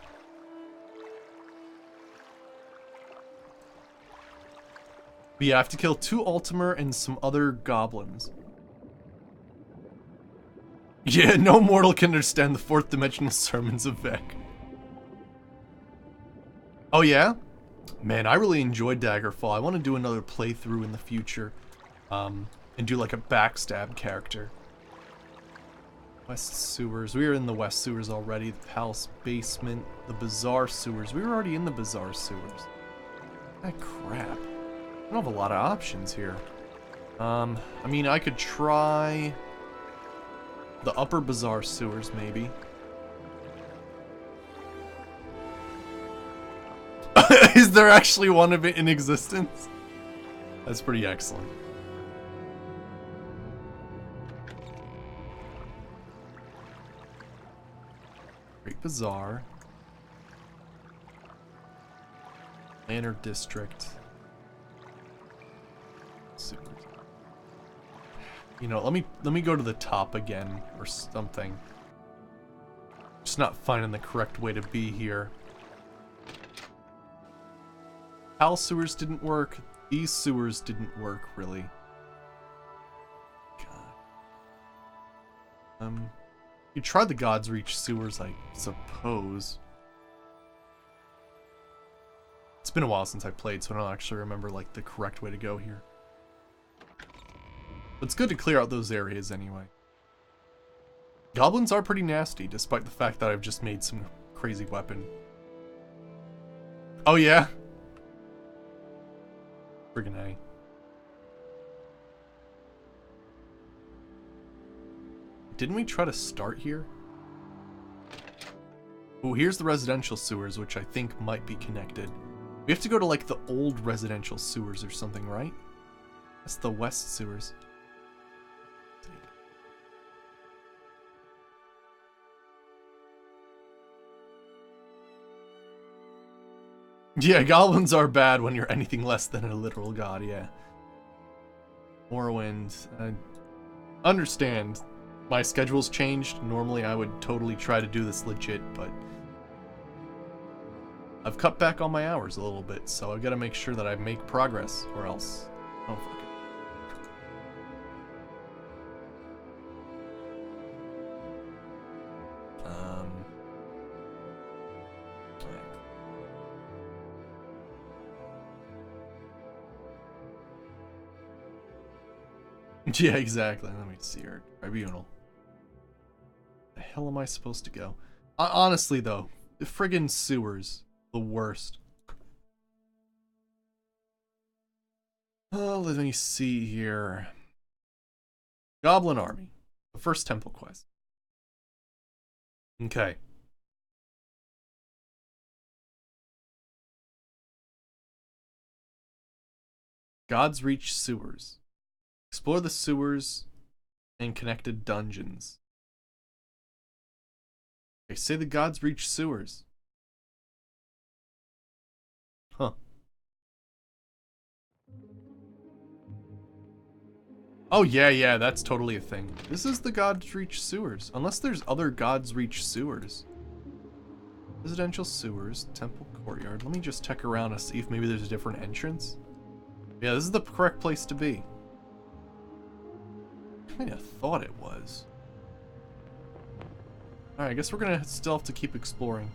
But yeah, I have to kill 2 Ultimer and some other goblins. Yeah, no mortal can understand the 4th dimensional sermons of Vec. Oh yeah? Man, I really enjoyed Daggerfall. I want to do another playthrough in the future. And do like a backstab character. West sewers. We were in the west sewers already. The palace basement. The bazaar sewers. We were already in the bazaar sewers. Ah, crap. I don't have a lot of options here. I mean, I could try the upper bazaar sewers, maybe. Is there actually one of it in existence? That's pretty excellent. Great Bazaar. Manor District. Sewers. You know, let me go to the top again or something. Just not finding the correct way to be here. Pal sewers didn't work. These sewers didn't work really. God. You tried the God's Reach sewers, I suppose. It's been a while since I played, so I don't actually remember like the correct way to go here. But it's good to clear out those areas anyway. Goblins are pretty nasty, despite the fact that I've just made some crazy weapon. Oh yeah? Friggin' A. Didn't we try to start here? Oh, here's the residential sewers, which I think might be connected. We have to go to like the old residential sewers or something, right? That's the west sewers. Yeah, goblins are bad when you're anything less than a literal god, yeah. Morrowind. Understand. My schedule's changed. Normally I would totally try to do this legit, but I've cut back on my hours a little bit, so I've got to make sure that I make progress, or else... Oh, fuck it. Yeah, exactly. Let me see here. Tribunal. The hell am I supposed to go? Honestly, though, the friggin' sewers. The worst. Let me see here. Goblin Army. The first temple quest. Okay. God's Reach sewers. Explore the sewers and connected dungeons. Okay, say the God's Reach sewers. Huh. Oh, yeah, that's totally a thing. This is the God's Reach sewers. Unless there's other God's Reach sewers. Residential sewers, temple courtyard. Let me just check around and see if maybe there's a different entrance. Yeah, this is the correct place to be. I kinda thought it was. Alright, I guess we're gonna still have to keep exploring.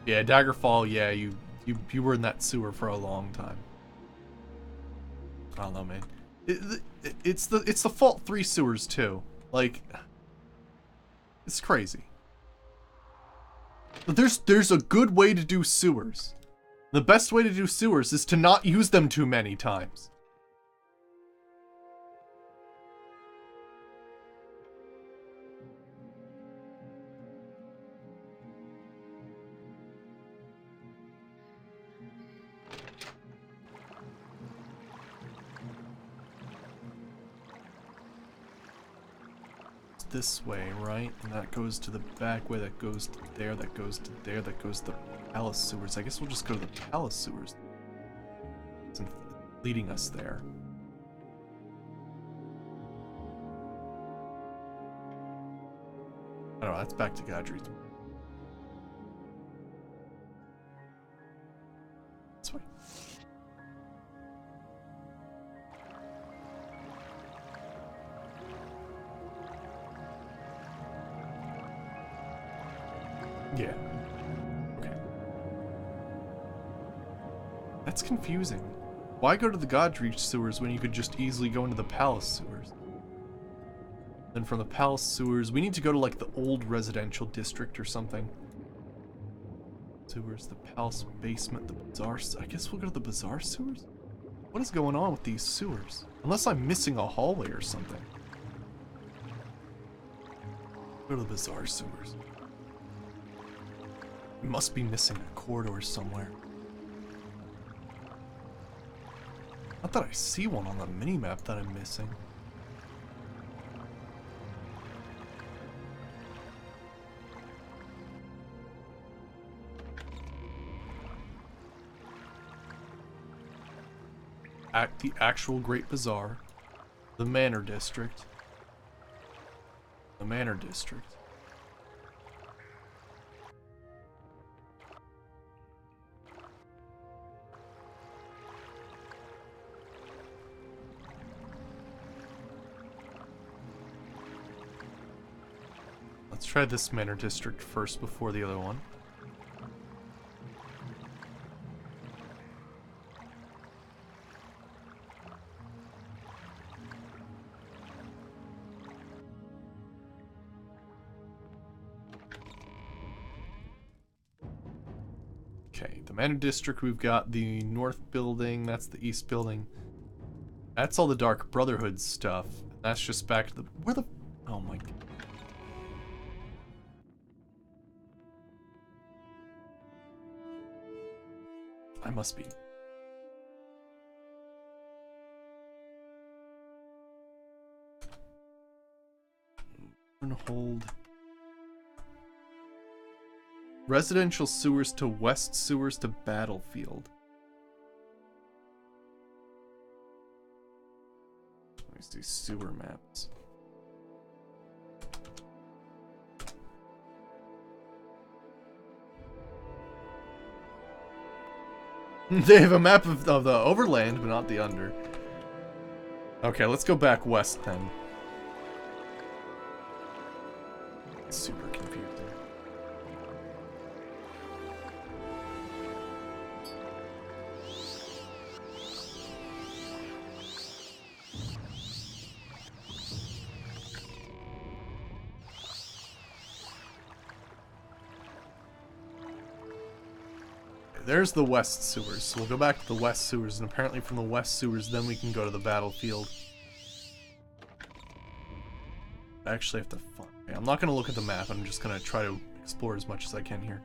Yeah, Daggerfall, yeah, you were in that sewer for a long time. I don't know, man. It's the Fault 3 sewers too. Like, it's crazy. But there's a good way to do sewers. The best way to do sewers is to not use them too many times. This way, right? And that goes to the back way, that goes to there, that goes to there, that goes to the palace sewers. I guess we'll just go to the palace sewers. It's leading us there. I don't know, that's back to Godry's. This way. Yeah. Okay. That's confusing. Why go to the Godreach sewers when you could just easily go into the palace sewers? Then from the palace sewers, we need to go to like the old residential district or something. Sewers, the palace basement, the bazaar. I guess we'll go to the bazaar sewers? What is going on with these sewers? Unless I'm missing a hallway or something. Go to the bazaar sewers. We must be missing a corridor somewhere. Not that I see one on the minimap that I'm missing. The actual Great Bazaar. The Manor District. The Manor District. Let's try this Manor District first before the other one. Okay, the Manor District, we've got the North Building, that's the East Building. That's all the Dark Brotherhood stuff. That's just back to the... Where the... Oh my god. I must be. I'm gonna hold residential sewers to west sewers to battlefield. Let me see sewer maps. They have a map of the overland, but not the under. Okay, let's go back west then. Super confusing. There's the west sewers, so we'll go back to the west sewers, and apparently from the west sewers, then we can go to the battlefield. I actually have to find... Okay, I'm not going to look at the map, I'm just going to try to explore as much as I can here.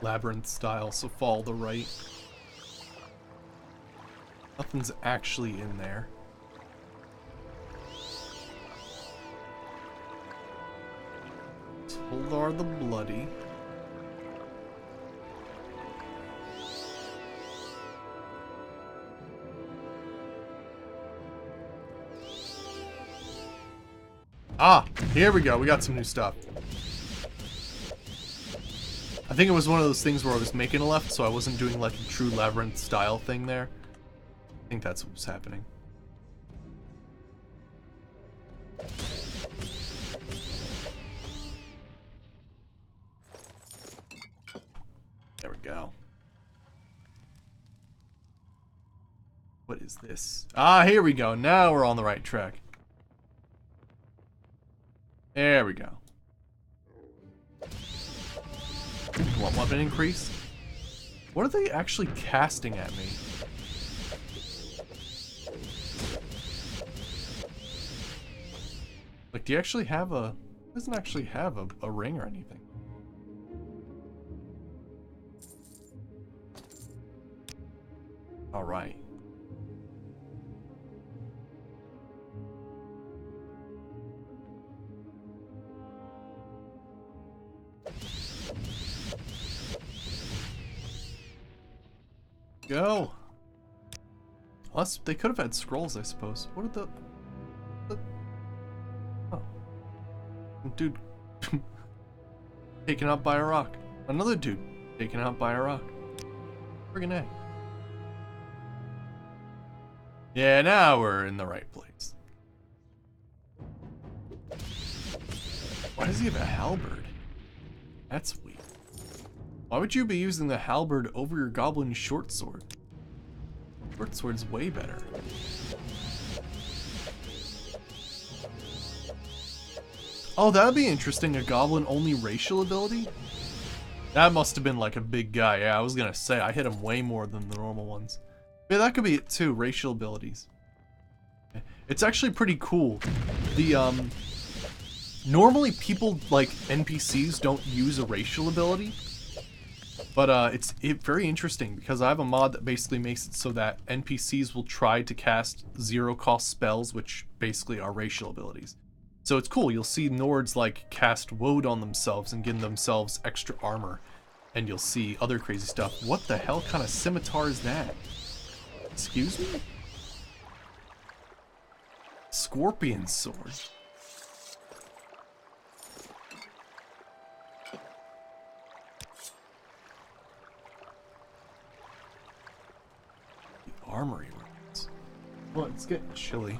Labyrinth style, so follow the right. Nothing's actually in there. Toldar the Bloody. Ah, here we go. We got some new stuff. I think it was one of those things where I was making a left, so I wasn't doing like a true labyrinth style thing there. I think that's what was happening. There we go. What is this? Ah, here we go. Now we're on the right track. There we go. Want weapon increase? What are they actually casting at me? Like, do you actually have a... It doesn't actually have a ring or anything. Alright. Go. Unless they could have had scrolls, I suppose. What did the oh. Dude taken out by a rock. Another dude taken out by a rock. Friggin' A. Yeah, now we're in the right place. Why does he have a halberd? That's weird. Why would you be using the halberd over your goblin short sword? Short sword's way better. Oh, that'd be interesting. A goblin only racial ability? That must have been like a big guy. Yeah, I was gonna say, I hit him way more than the normal ones. Yeah, that could be it too, racial abilities. It's actually pretty cool. The, normally people, like, NPCs don't use a racial ability. But it's very interesting because I have a mod that basically makes it so that NPCs will try to cast zero-cost spells, which basically are racial abilities. So it's cool. You'll see Nords like cast Woad on themselves and give themselves extra armor, and you'll see other crazy stuff. What the hell kind of scimitar is that? Excuse me? Scorpion sword. Armory weapons. Well, it's getting chilly.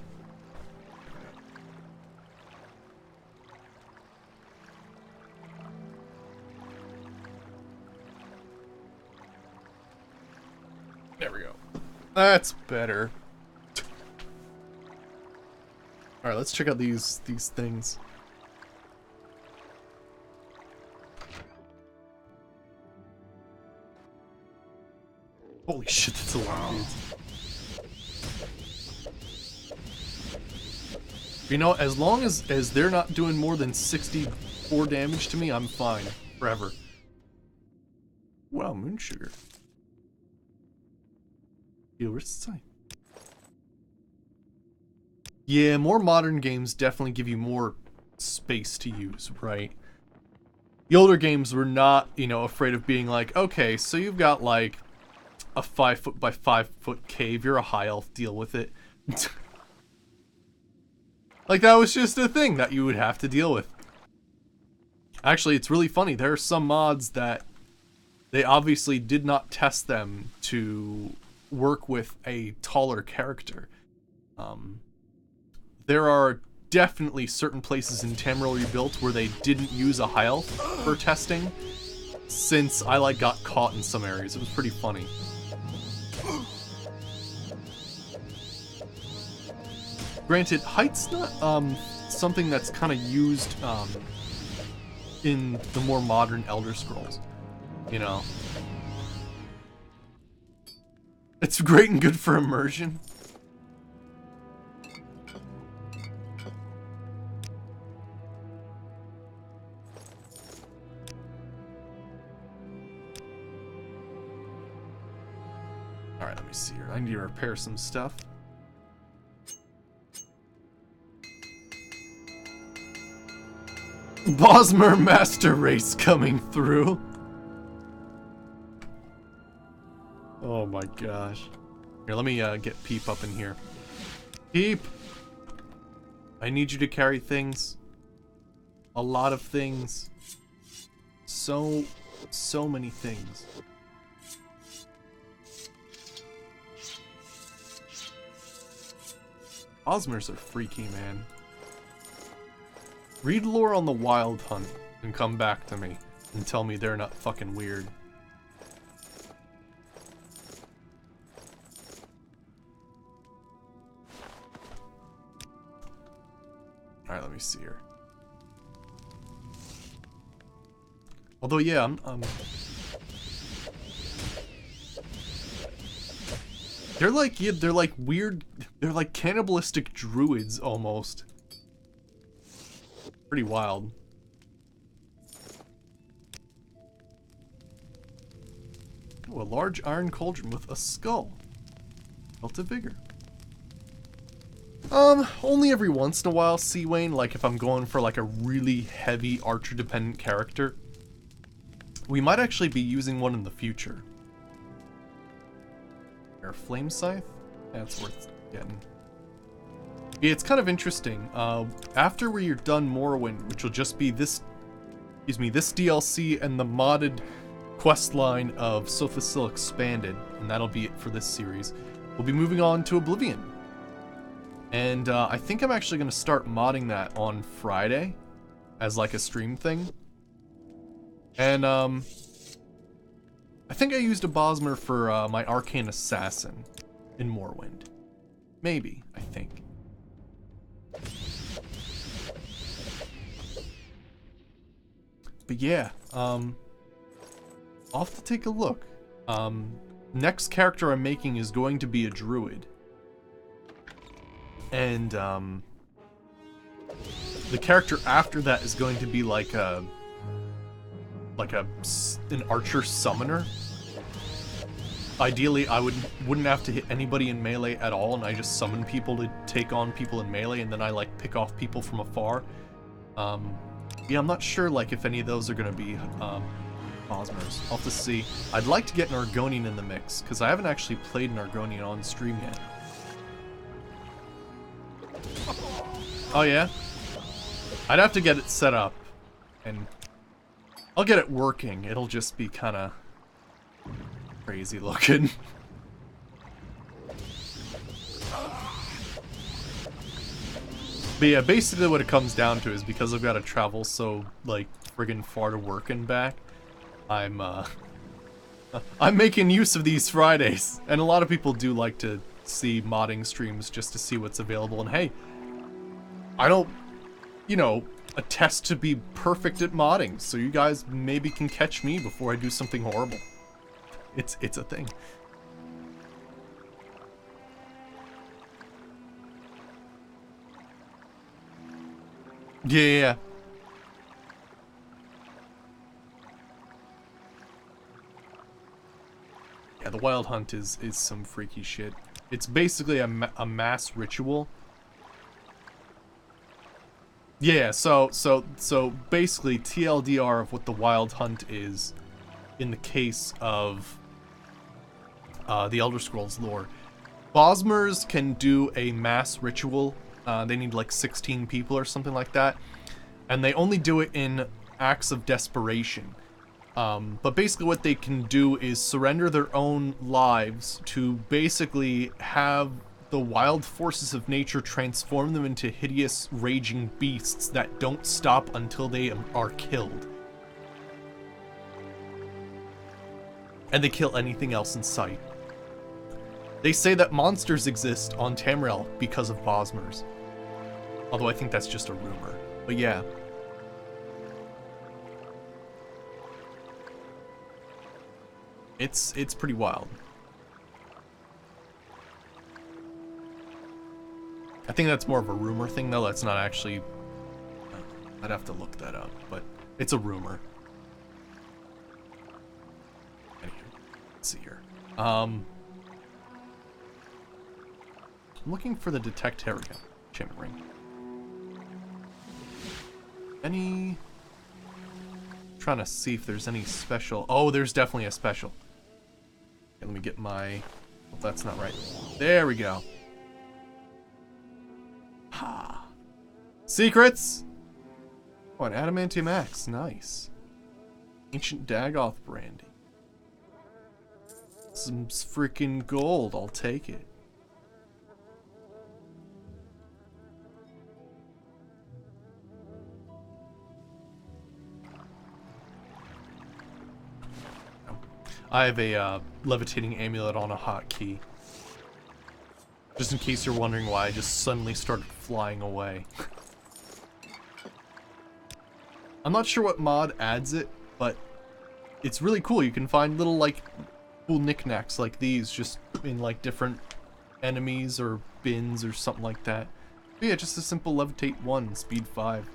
There we go. That's better. Alright, let's check out these things. Holy shit, that's a lot of dudes. You know, as long as they're not doing more than 64 damage to me, I'm fine. Forever. Wow, moon sugar. Yo, where's the sign? Yeah, more modern games definitely give you more space to use, right? The older games were not, you know, afraid of being like, okay, so you've got like a 5 foot by 5 foot cave, you're a high elf, deal with it. Like, that was just a thing that you would have to deal with. Actually, it's really funny. There are some mods that they obviously did not test them to work with a taller character. There are definitely certain places in Tamriel Rebuilt where they didn't use a high elf for testing, since I like got caught in some areas. It was pretty funny. Granted, height's not something that's kind of used in the more modern Elder Scrolls, you know. It's great and good for immersion. Alright, let me see here. I need to repair some stuff. Bosmer Master Race coming through. Oh my gosh. Here, let me get Peep up in here. Peep! I need you to carry things. A lot of things. So many things. Osmers are freaky, man. Read lore on the Wild Hunt and come back to me and tell me they're not fucking weird. Alright, let me see here. Although, yeah, I'm they're like, yeah, they're like weird, they're like cannibalistic druids almost. Pretty wild. Oh, a large iron cauldron with a skull. Cult of Vigor. Only every once in a while, Seawain, like if I'm going for like a really heavy archer-dependent character. We might actually be using one in the future. Or a flame scythe? That's worth getting. Yeah, it's kind of interesting. After we're done Morrowind, which will just be this, this DLC and the modded quest line of Sophisil Expanded, and that'll be it for this series. We'll be moving on to Oblivion. And I think I'm actually going to start modding that on Friday as like a stream thing. And I think I used a Bosmer for my Arcane Assassin in Morrowind. Maybe, I think. But yeah, I'll have to take a look. Next character I'm making is going to be a druid. And the character after that is going to be like an archer summoner. Ideally, I wouldn't have to hit anybody in melee at all, and I just summon people to take on people in melee, and then I like pick off people from afar. Yeah, I'm not sure like if any of those are gonna be Bosmers. I'll have to see. I'd like to get an Argonian in the mix, because I haven't actually played an Argonian on stream yet. Oh yeah? I'd have to get it set up, and I'll get it working. It'll just be kinda crazy looking. But yeah, basically what it comes down to is because I've got to travel so, like, friggin' far to work and back, I'm making use of these Fridays. And a lot of people do like to see modding streams just to see what's available. And hey, I don't, you know, attest to be perfect at modding, so you guys maybe can catch me before I do something horrible. It's a thing. Yeah. Yeah, the Wild Hunt is some freaky shit. It's basically a mass ritual. Yeah, so basically TLDR of what the Wild Hunt is in the case of the Elder Scrolls lore. Bosmers can do a mass ritual. They need like 16 people or something like that. And they only do it in acts of desperation. But basically what they can do is surrender their own lives to basically have the wild forces of nature transform them into hideous, raging beasts that don't stop until they are killed. And they kill anything else in sight. They say that monsters exist on Tamriel because of Bosmers. Although I think that's just a rumor. But yeah. It's pretty wild. I think that's more of a rumor thing though. That's not actually... I'd have to look that up, but it's a rumor. Anywho, let's see here. I'm looking for the detect area. Enchantment ring. Any... Trying to see if there's any special... Oh, there's definitely a special. Okay, let me get my... Oh, that's not right. There we go. Ha. Secrets! Oh, an adamantium axe. Nice. Ancient Dagoth brandy. Some freaking gold. I'll take it. I have a levitating amulet on a hotkey. Just in case you're wondering why I just suddenly started flying away. I'm not sure what mod adds it, but it's really cool. You can find little, like, cool knickknacks like these just in, like, different enemies or bins or something like that. But yeah, just a simple levitate 1, speed 5.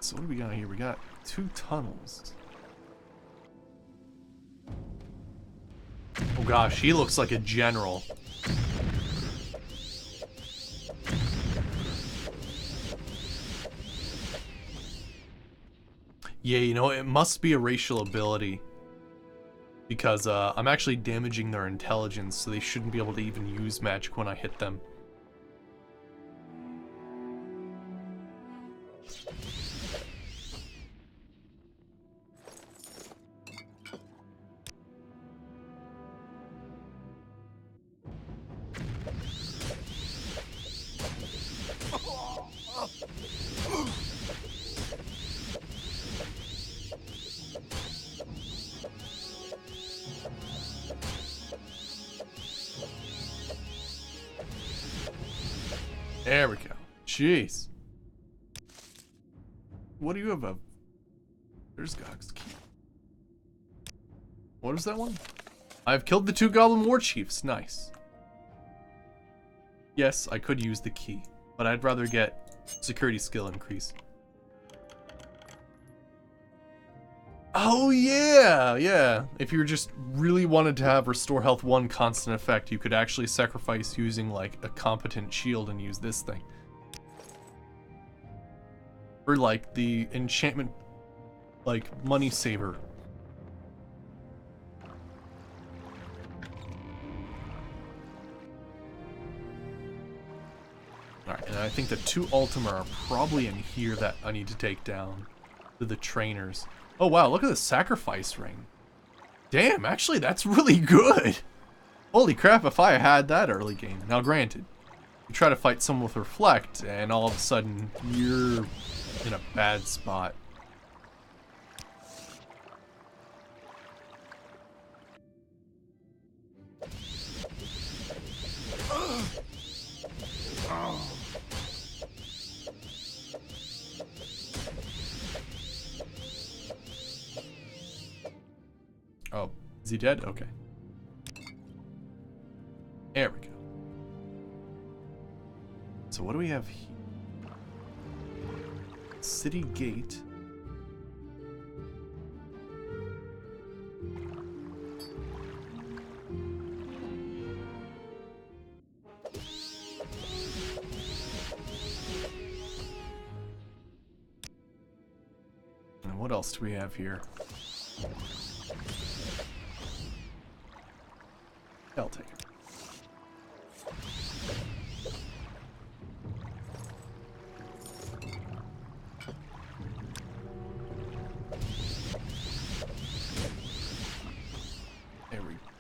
So what do we got here? We got 2 tunnels. Oh gosh, he looks like a general. Yeah, you know, it must be a racial ability. Because I'm actually damaging their intelligence, so they shouldn't be able to even use magic when I hit them. There we go. Jeez. What do you have a... There's Gog's key. What is that one? I've killed the 2 goblin war chiefs. Nice. Yes, I could use the key, but I'd rather get security skill increase. Oh yeah, yeah. If you just really wanted to have Restore Health 1 constant effect, you could actually sacrifice using like a competent shield and use this thing. Or like the enchantment, like money saver. Alright, and I think the 2 Ultima are probably in here that I need to take down. To the trainers. Oh wow, look at the sacrifice ring. Damn, actually that's really good. Holy crap, if I had that early game. Now granted, you try to fight someone with Reflect and all of a sudden you're in a bad spot. Oh, is he dead? Okay. There we go. So what do we have here? City gate. And what else do we have here? I'll take it.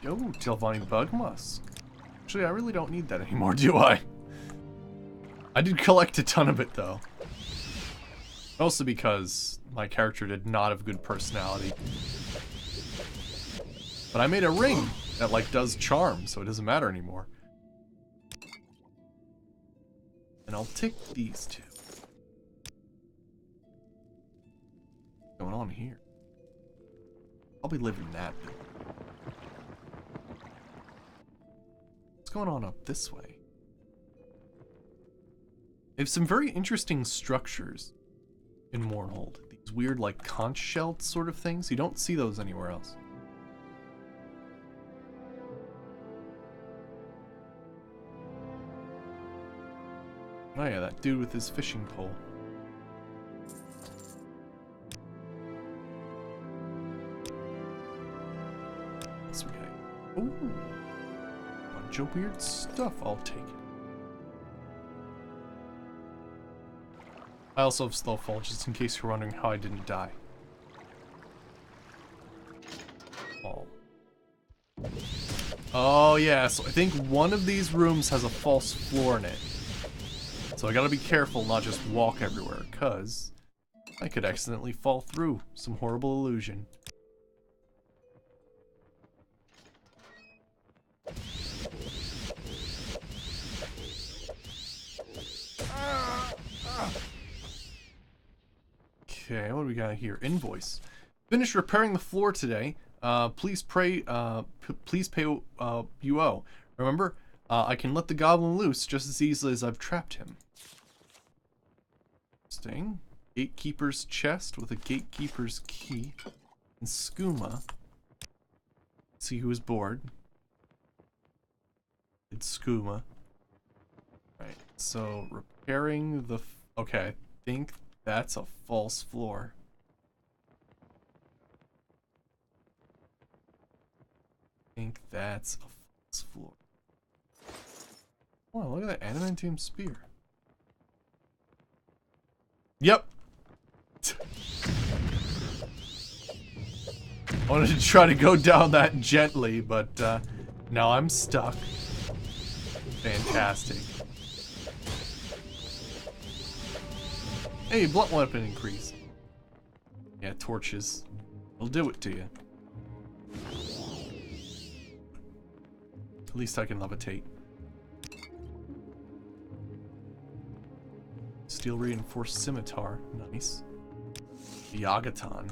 Oh, Tilvani Bug Musk. Actually, I really don't need that anymore, do I? I did collect a ton of it, though. Mostly because my character did not have good personality. But I made a ring that, like, does charm, so it doesn't matter anymore. And I'll take these two. What's going on here? I'll be living that bit. What's going on up this way? They have some very interesting structures in Mournhold. These weird, like, conch shell sort of things. You don't see those anywhere else. Oh yeah, that dude with his fishing pole. What's we got? Ooh, bunch of weird stuff. I'll take it. I also have slow fall, just in case you're wondering how I didn't die. Oh yeah, so I think one of these rooms has a false floor in it. So I gotta be careful, not just walk everywhere, cause I could accidentally fall through some horrible illusion. Okay, what do we got here? Invoice. Finished repairing the floor today. Please pay you owe. Remember, I can let the goblin loose just as easily as I've trapped him. Interesting. Gatekeeper's chest with a gatekeeper's key. And skooma. Let's see who is bored. It's skooma. Right, so repairing the... okay, I think that's a false floor. I think that's a false floor. Oh, look at that adamantium spear. Yep. I wanted to try to go down that gently, but now I'm stuck. Fantastic. Hey, blunt weapon increase. Yeah, torches. It'll do it to you. At least I can levitate. Steel reinforced scimitar. Nice. Yagaton.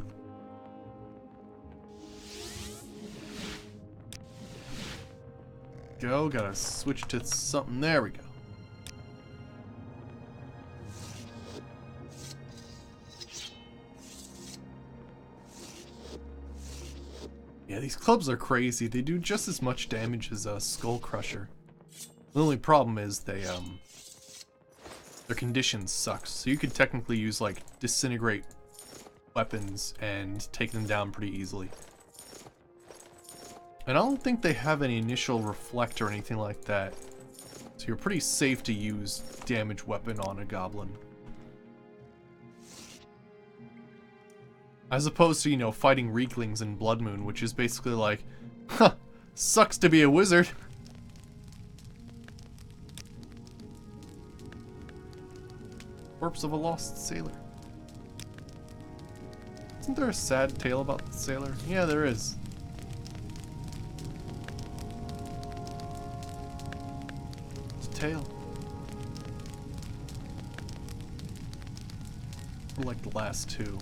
Go, gotta switch to something. There we go. Yeah, these clubs are crazy. They do just as much damage as a Skull Crusher. The only problem is they, their condition sucks. So you could technically use, like, disintegrate weapons and take them down pretty easily. And I don't think they have any initial reflect or anything like that. So you're pretty safe to use damage weapon on a goblin. As opposed to, you know, fighting Reeklings in Blood Moon, which is basically like, huh, sucks to be a wizard. Corpse of a lost sailor. Isn't there a sad tale about the sailor? Yeah, there is. It's a tale. Or like the last two.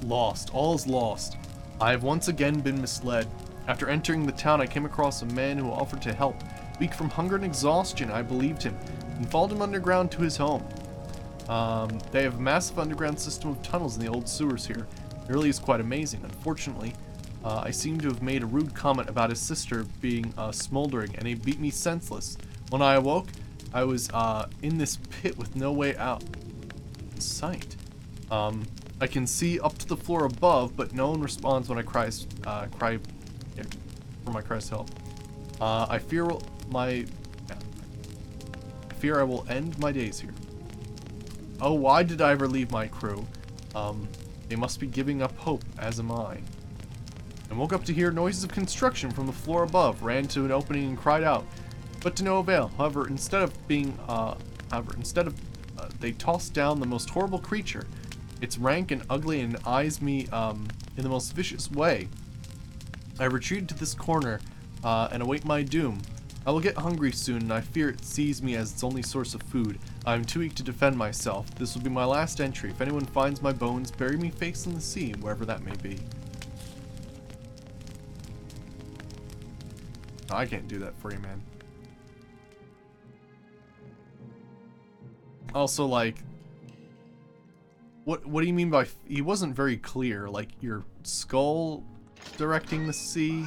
Lost. All is lost. I have once again been misled. After entering the town, I came across a man who offered to help. Weak from hunger and exhaustion, I believed him, and followed him underground to his home. They have a massive underground system of tunnels in the old sewers here. It really is quite amazing. Unfortunately, I seem to have made a rude comment about his sister being smoldering, and he beat me senseless. When I awoke, I was in this pit with no way out. In sight. I can see up to the floor above, but no one responds when I cry for my cries to help. I fear I will end my days here. Oh, why did I ever leave my crew? They must be giving up hope, as am I. and woke up to hear noises of construction from the floor above, ran to an opening and cried out, but to no avail. However, they tossed down the most horrible creature. It's rank and ugly and eyes me in the most vicious way. I retreated to this corner and await my doom. I will get hungry soon, and I fear it sees me as its only source of food. I am too weak to defend myself. This will be my last entry. If anyone finds my bones, bury me face in the sea, wherever that may be. I can't do that for you, man. Also, like, what do you mean by he wasn't very clear? Like your skull directing the sea?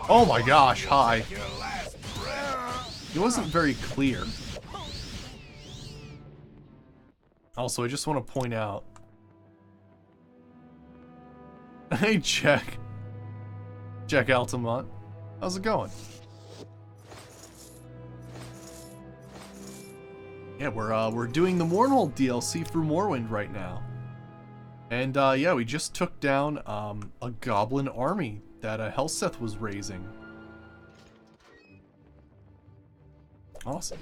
Oh my gosh, hi. He wasn't very clear. Also, I just want to point out. Hey, Jack Altamont. How's it going? Yeah, we're doing the Morrowind DLC for Morrowind right now. And yeah, we just took down a goblin army that Helseth was raising. Awesome.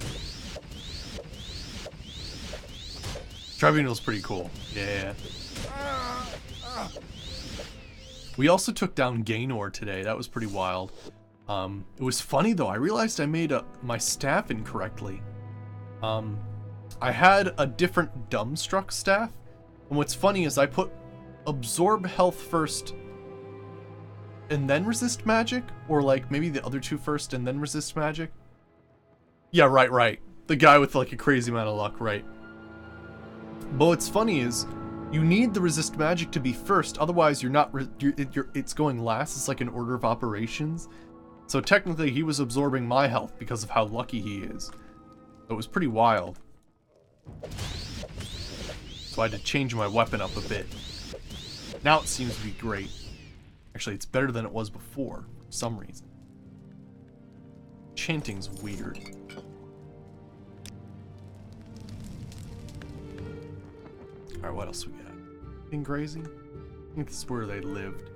Tribunal's pretty cool. Yeah. We also took down Gaynor today. That was pretty wild. It was funny though. I realized I made my staff incorrectly. I had a different dumbstruck staff, and what's funny is I put absorb health first and then resist magic, or like maybe the other two first and then resist magic. Yeah, right. The guy with like a crazy amount of luck, right. But what's funny is you need the resist magic to be first, otherwise you're not it's going last. It's like an order of operations. So technically he was absorbing my health because of how lucky he is. It was pretty wild. So I had to change my weapon up a bit. Now it seems to be great. Actually, it's better than it was before, for some reason. Chanting's weird. Alright, what else we got? Anything crazy? I think this is where they lived.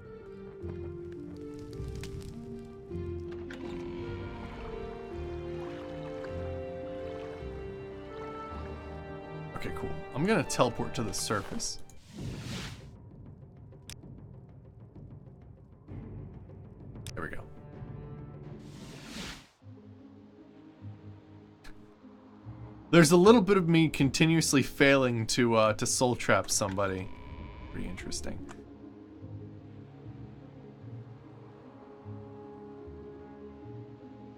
Okay, cool. I'm gonna teleport to the surface. There we go. There's a little bit of me continuously failing to soul trap somebody. Pretty interesting.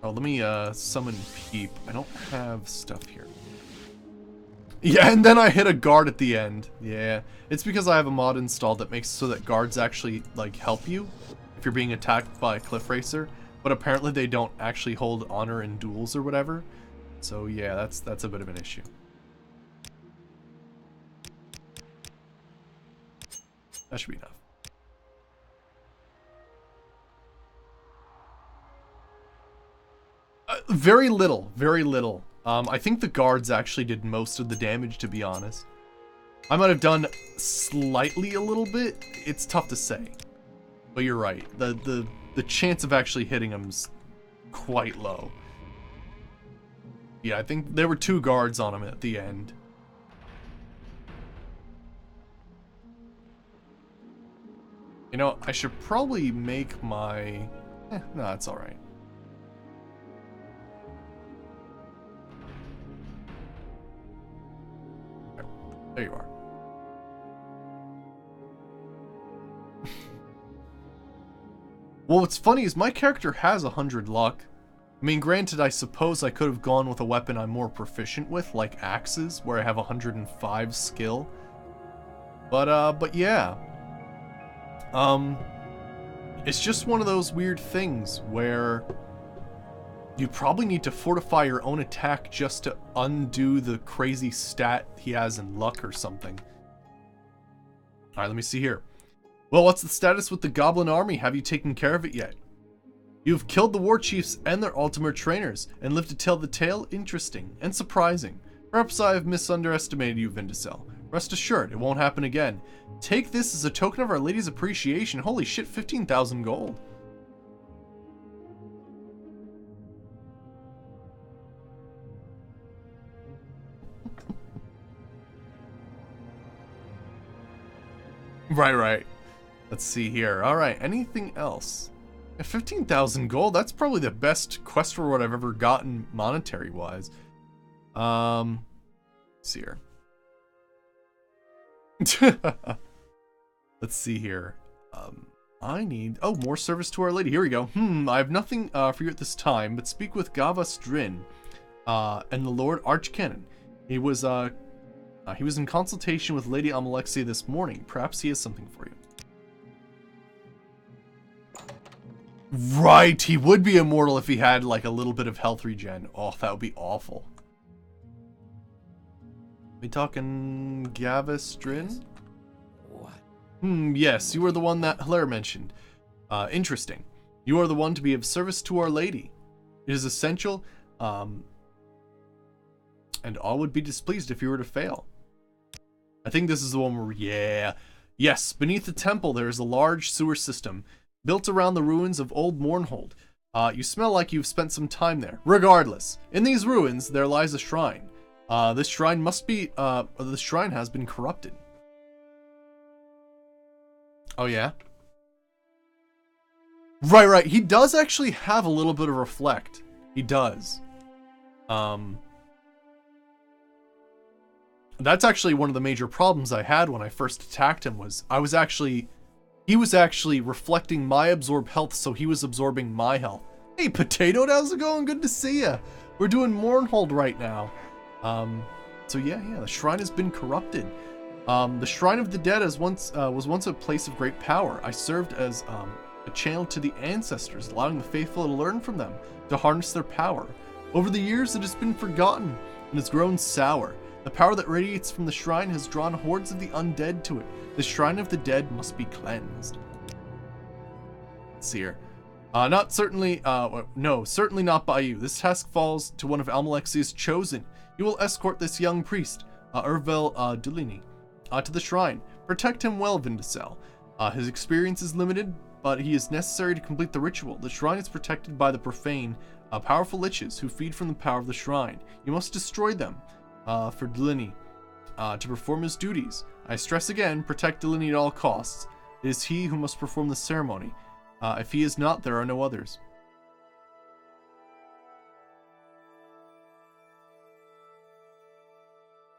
Oh, let me summon Peep. I don't have stuff here. Yeah, and then I hit a guard at the end. Yeah, it's because I have a mod installed that makes it so that guards actually like help you if you're being attacked by a cliff racer, but apparently they don't actually hold honor in duels or whatever. So yeah, that's a bit of an issue. That should be enough. Very little, very little. I think the guards actually did most of the damage, to be honest. I might have done slightly a little bit. It's tough to say. But you're right. The chance of actually hitting him's quite low. Yeah, I think there were 2 guards on him at the end. You know, I should probably make my... no, that's alright. There you are. Well, what's funny is my character has 100 luck. I mean, granted, I suppose I could have gone with a weapon I'm more proficient with, like axes, where I have 105 skill. But yeah. It's just one of those weird things where you probably need to fortify your own attack just to undo the crazy stat he has in luck or something. Alright, let me see here. Well, what's the status with the goblin army? Have you taken care of it yet? You've killed the war chiefs and their ultimate trainers, and lived to tell the tale. Interesting and surprising. Perhaps I have misunderestimated you, Vindicel. Rest assured, it won't happen again. Take this as a token of Our Lady's appreciation. Holy shit, 15,000 gold. Right. Let's see here. Alright, anything else? At 15,000 gold, that's probably the best quest reward I've ever gotten monetary-wise. Let's see here. Let's see here. I need... Oh, more service to Our Lady. Here we go. I have nothing for you at this time, but speak with Gavas Drin and the Lord Archcanon. He was in consultation with Lady Amalexia this morning. Perhaps he has something for you. Right, he would be immortal if he had like a little bit of health regen. Oh, that would be awful. We talking Gavas Drin? What? Yes, you are the one that Hilaire mentioned. Interesting. You are the one to be of service to Our Lady. It is essential, and all would be displeased if you were to fail. I think this is the one where, yeah. Yes, beneath the temple there is a large sewer system, built around the ruins of old Mournhold. You smell like you've spent some time there. Regardless, in these ruins there lies a shrine. This shrine must be, the shrine has been corrupted. Oh yeah? Right. He does actually have a little bit of reflect. He does. That's actually one of the major problems I had when I first attacked him was he was actually reflecting my absorb health, so he was absorbing my health. Hey, Potato, how's it going? Good to see ya. We're doing Mournhold right now. So yeah, the shrine has been corrupted. The Shrine of the Dead was once a place of great power. I served as a channel to the ancestors, allowing the faithful to learn from them, to harness their power. Over the years, it has been forgotten and has grown sour. The power that radiates from the shrine has drawn hordes of the undead to it. The Shrine of the Dead must be cleansed. Let's see here. Certainly not by you. This task falls to one of Almalexia's chosen. You will escort this young priest, Urvel Dulini, to the shrine. Protect him well, Vindicel. His experience is limited, but he is necessary to complete the ritual. The shrine is protected by the profane, powerful liches who feed from the power of the shrine. You must destroy them for Dulini to perform his duties. I stress again, protect Dulini at all costs. It is he who must perform the ceremony. If he is not, there are no others.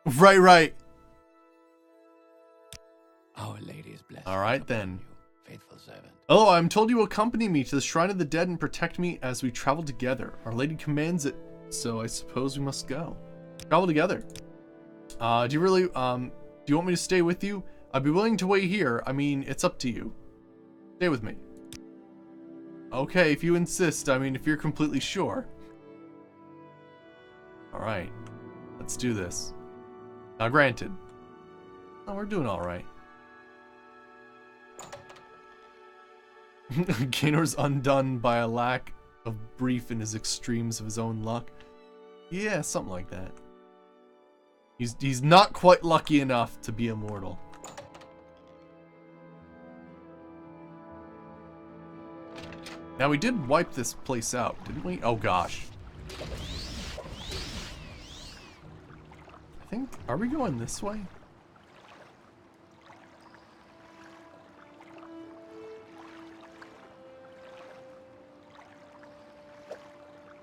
Right. Our Lady's blessing. All right then. You, faithful servant. Oh, I'm told you will accompany me to the Shrine of the Dead and protect me as we travel together. Our Lady commands it, so I suppose we must go. Travel together. Do you want me to stay with you? I'd be willing to wait here. I mean, it's up to you. Stay with me. Okay, if you insist. I mean, if you're completely sure. Alright. Let's do this. Now, granted. Oh, we're doing alright. Gainor's undone by a lack of brief in his extremes of his own luck. Yeah, something like that. He's not quite lucky enough to be immortal. Now we did wipe this place out, didn't we? Oh gosh. I think, are we going this way?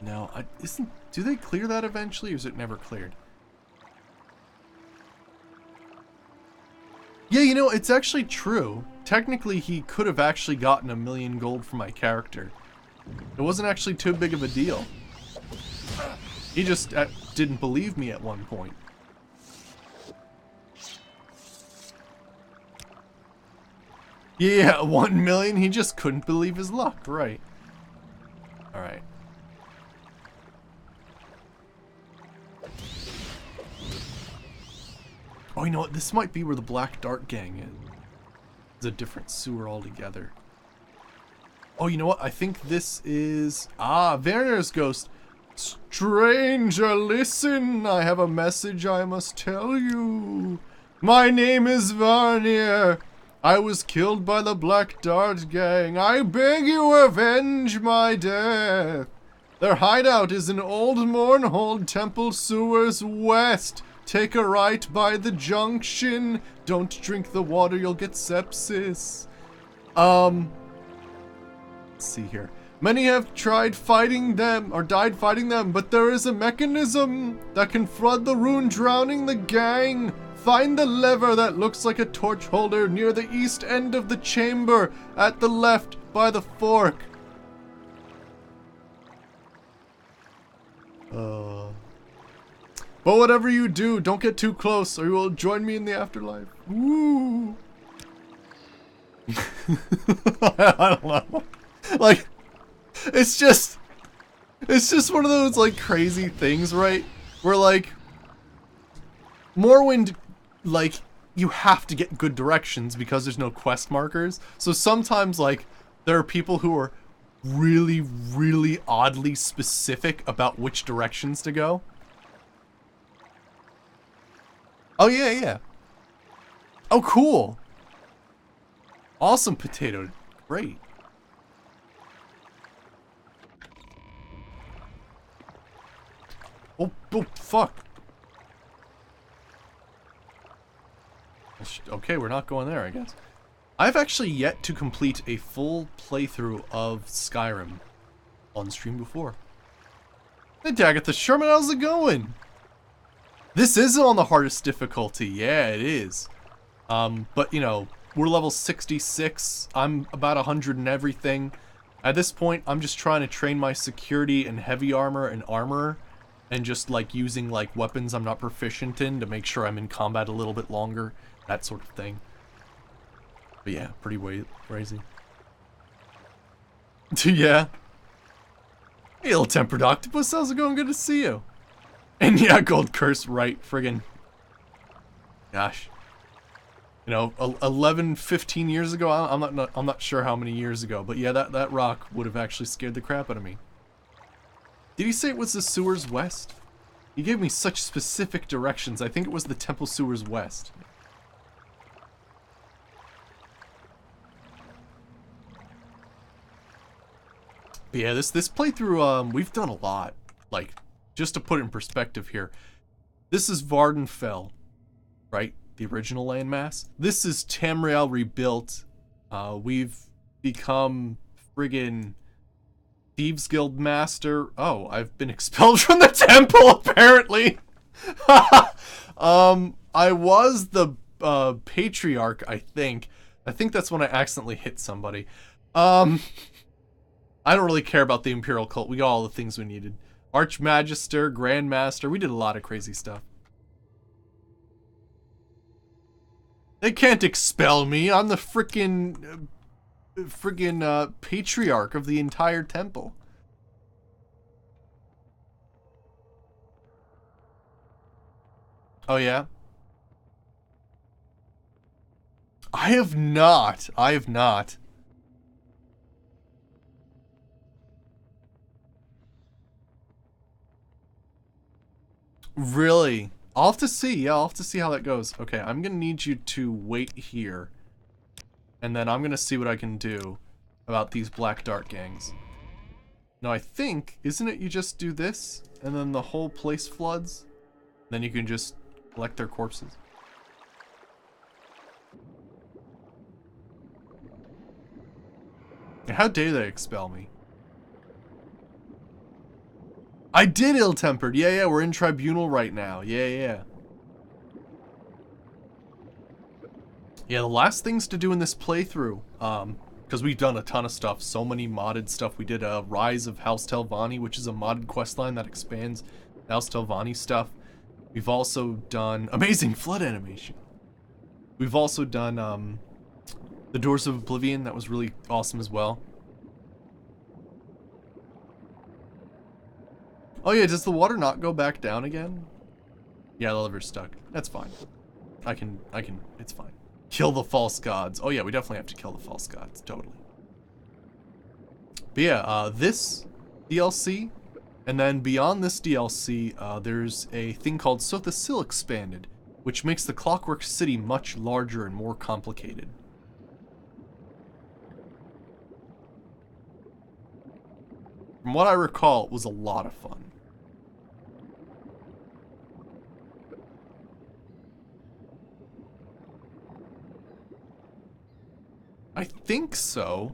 No, do they clear that eventually, or is it never cleared? Yeah, you know, it's actually true. Technically, he could have actually gotten 1,000,000 gold from my character. It wasn't actually too big of a deal. He just didn't believe me at one point. Yeah, 1,000,000, he just couldn't believe his luck, right. Alright. Oh, you know what? This might be where the Black Dart Gang is. It's a different sewer altogether. Oh, you know what? I think this is... Ah, Werner's ghost. Stranger, listen! I have a message I must tell you. My name is Varnir. I was killed by the Black Dart gang. I beg you avenge my death. Their hideout is in Old Mournhold Temple Sewers West. Take a right by the junction. Don't drink the water, you'll get sepsis. Let's see here. Many have tried fighting them, or died fighting them, but there is a mechanism that can flood the rune, drowning the gang. Find the lever that looks like a torch holder near the east end of the chamber, at the left by the fork. But whatever you do, don't get too close, or you will join me in the afterlife. Woo! I don't know. Like, it's just one of those, like, crazy things, right? Where, like, Morrowind, like, you have to get good directions because there's no quest markers. So sometimes, like, there are people who are really, really oddly specific about which directions to go. Oh, yeah, yeah. Oh, cool. Awesome potato. Great. Oh, fuck. Okay, we're not going there, I guess. I've actually yet to complete a full playthrough of Skyrim on stream before. Hey, Dagatha Sherman, how's it going? This is on the hardest difficulty. Yeah, it is. But, you know, we're level 66. I'm about 100 and everything. At this point, I'm just trying to train my security and heavy armor and armor, and just, like, using, like, weapons I'm not proficient in to make sure I'm in combat a little bit longer. That sort of thing. But yeah, pretty crazy. Yeah. Hey, ill-tempered octopus, how's it going? Good to see you. And yeah, Gold Curse, right, friggin'. Gosh. You know, 11, 15 years ago, I'm not sure how many years ago, but yeah, that rock would have actually scared the crap out of me. Did he say it was the sewers west? He gave me such specific directions. I think it was the Temple Sewers West. But yeah, this playthrough, we've done a lot. Like, just to put it in perspective here, this is Vardenfell, right? The original landmass. This is Tamriel rebuilt. We've become friggin' Thieves Guild Master. Oh, I've been expelled from the temple, apparently. I was the Patriarch, I think. I think that's when I accidentally hit somebody. I don't really care about the Imperial Cult. We got all the things we needed. Archmagister, Grandmaster. We did a lot of crazy stuff. They can't expel me. I'm the frickin' Patriarch of the entire temple. Oh, yeah? I have not. I have not. Really? I'll have to see. Yeah, I'll have to see how that goes. Okay, I'm gonna need you to wait here. And then I'm gonna see what I can do about these Black Dart gangs. Now I think, isn't it you just do this, and then the whole place floods? Then you can just collect their corpses. And how dare they expel me? I did ill-tempered. Yeah, we're in tribunal right now. Yeah. Yeah, the last things to do in this playthrough, because we've done a ton of stuff, so many modded stuff. We did a Rise of House Telvanni, which is a modded questline that expands House Telvanni stuff. We've also done amazing flood animation. We've also done the Doors of Oblivion. That was really awesome as well. Oh yeah, does the water not go back down again? Yeah, the lever's stuck. That's fine. I can, it's fine. Kill the false gods. Oh yeah, we definitely have to kill the false gods, totally. But yeah, this DLC, and then beyond this DLC, there's a thing called Sotha Sil Expanded. which makes the Clockwork City much larger and more complicated. From what I recall, it was a lot of fun. I think so.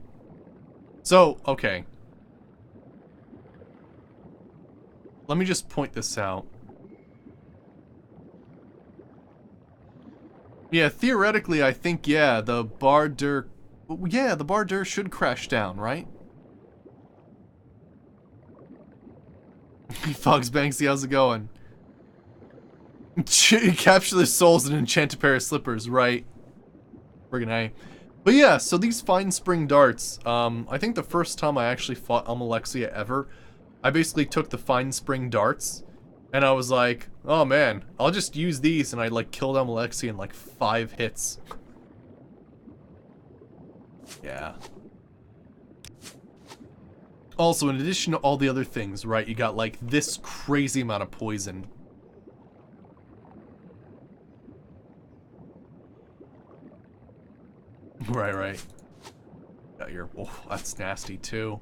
So, okay. Let me just point this out. Yeah, theoretically, I think, yeah, the Bar der... Yeah, the Bar der should crash down, right? Fox Banksy, how's it going? Capture the souls in Enchanter pair of slippers, right? Friggin' A. But yeah, so these fine spring darts, I think the first time I actually fought Almalexia ever, I basically took the fine spring darts, and I was like, oh man, I'll just use these, and I like killed Almalexia in like 5 hits. Yeah. Also, in addition to all the other things, right, you got like this crazy amount of poison. Right. Got your... Oh, that's nasty too.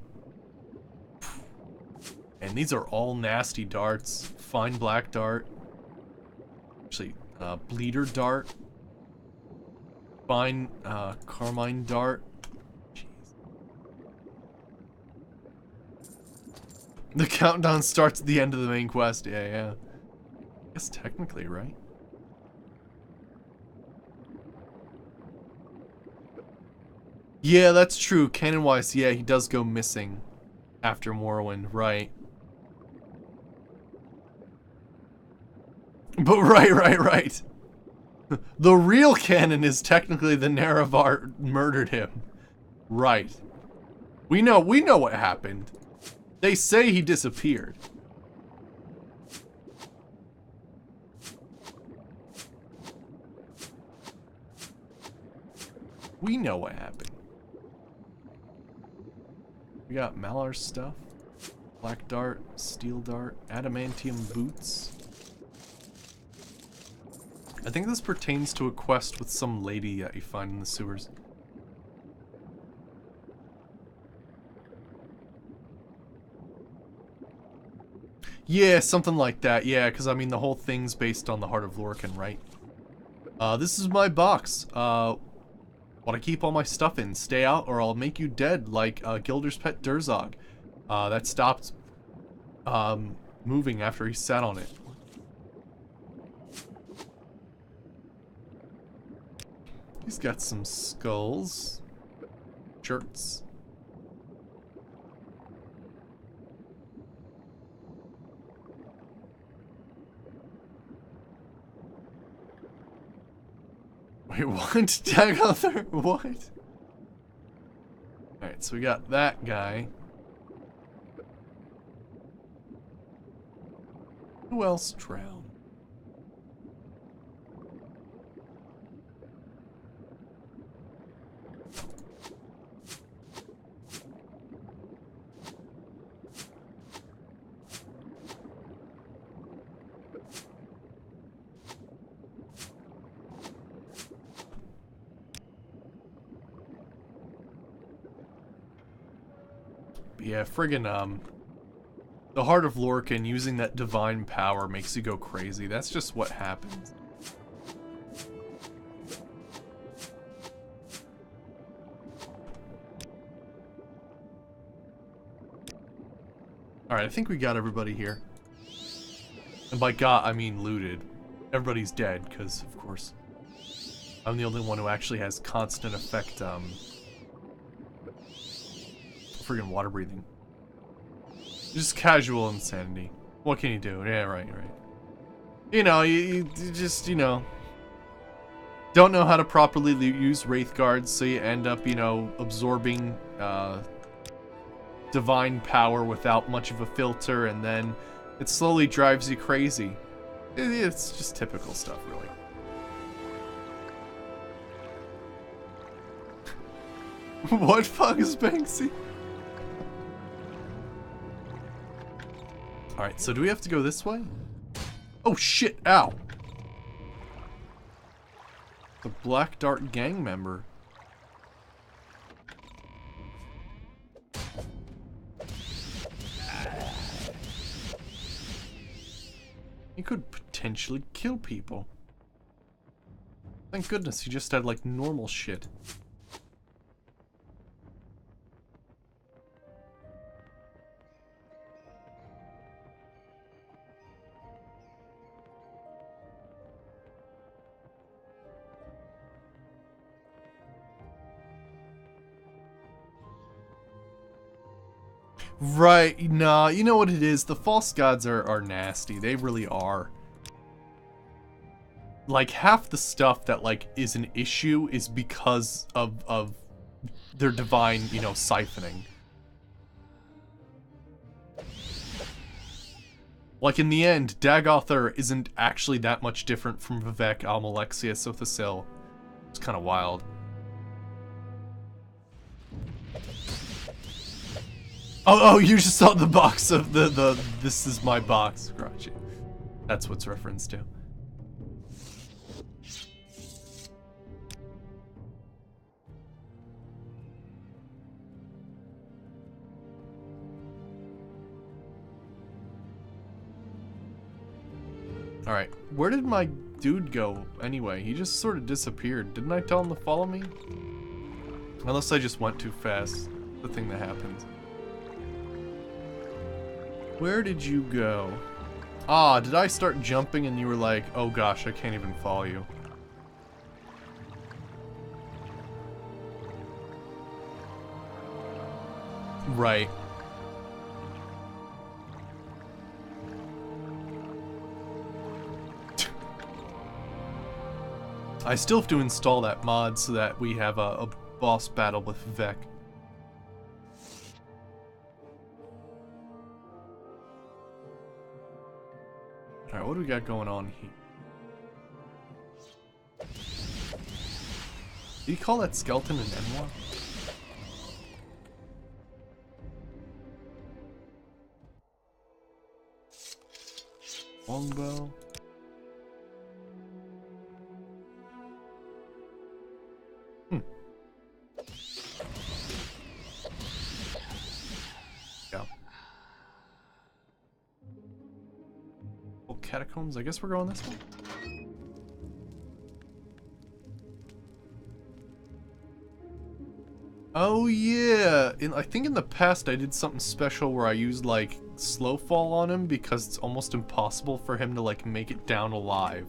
And these are all nasty darts. Fine black dart. Actually, bleeder dart. Fine carmine dart. Jeez. The countdown starts at the end of the main quest. Yeah. I guess technically, right? Yeah, that's true. Canon-wise, yeah, he does go missing after Morrowind, right. But right. The real canon is technically the Nerevar murdered him. Right. We know what happened. They say he disappeared. We know what happened. We got Malar stuff. Black dart, steel dart, adamantium boots. I think this pertains to a quest with some lady that you find in the sewers. Yeah, something like that. Yeah, because I mean the whole thing's based on the Heart of Lorcan, right? This is my box. What I keep all my stuff in. Stay out or I'll make you dead, like Gilder's pet Durzog. That stopped moving after he sat on it. He's got some skulls. Shirts. Wait, what? Dagather? What? Alright, so we got that guy. Who else drowned? Yeah, friggin', the Heart of Lorcan, using that divine power makes you go crazy. That's just what happens. Alright, I think we got everybody here. And by got, I mean looted. Everybody's dead, because, of course, I'm the only one who actually has constant effect, friggin' water breathing. Just casual insanity. What can you do? Yeah, right. You know, you just, you know, don't know how to properly use Wraith Guards, so you end up, you know, absorbing divine power without much of a filter, and then it slowly drives you crazy. It's just typical stuff, really. What fuck is Banksy? Alright, so do we have to go this way? Oh shit, ow. The Black Dart gang member. He could potentially kill people. Thank goodness he just had like normal shit. Right, nah, you know what it is? The false gods are nasty. They really are. Like, half the stuff that, like, is an issue is because of their divine, you know, siphoning. Like, in the end, Dagothar isn't actually that much different from Vivek, Almalexia, Sothasil. It's kind of wild. Oh, you just saw the box of the this is my box. Gotcha. That's what's referenced to. Alright, where did my dude go anyway? He just sort of disappeared. Didn't I tell him to follow me? Unless I just went too fast. The thing that happens. Where did you go? Ah, did I start jumping and you were like, oh gosh, I can't even follow you. Right. I still have to install that mod so that we have a boss battle with Vivek. Alright, what do we got going on here? Did you call that skeleton an Enwa? Longbow. Yeah. Well, catacombs. I guess we're going this way. Oh yeah, I think in the past I did something special where I used like slow fall on him because it's almost impossible for him to like make it down alive.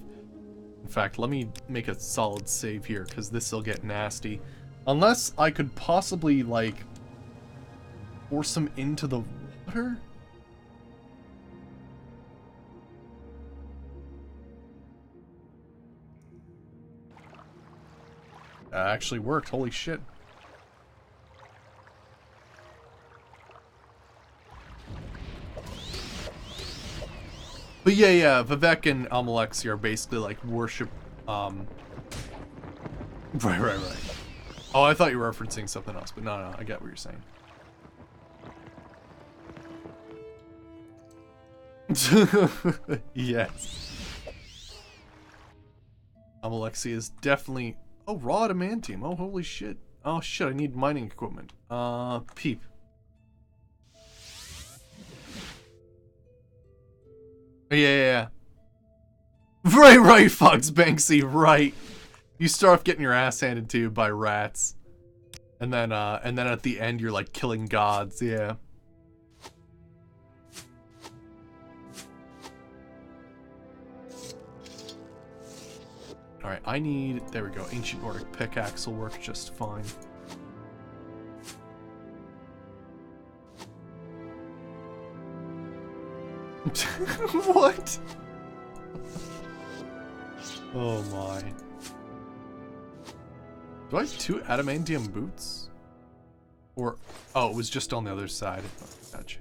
In fact, let me make a solid save here because this will get nasty. Unless I could possibly like force him into the water? That actually worked, holy shit. But yeah, Vivek and Almalexia are basically like worship, Right. Oh, I thought you were referencing something else, but no, I get what you're saying. Yes. Almalexia is definitely... Oh, raw adamantium. Oh, holy shit. Oh shit, I need mining equipment. Peep. Yeah. Right, Fox Banksy, right. You start off getting your ass handed to you by rats. And then at the end you're like killing gods, yeah. Alright, I need, there we go, Ancient Nordic Pickaxe will work just fine. What? Oh my. Do I have 2 adamantium boots? Or, oh, it was just on the other side. Oh, gotcha.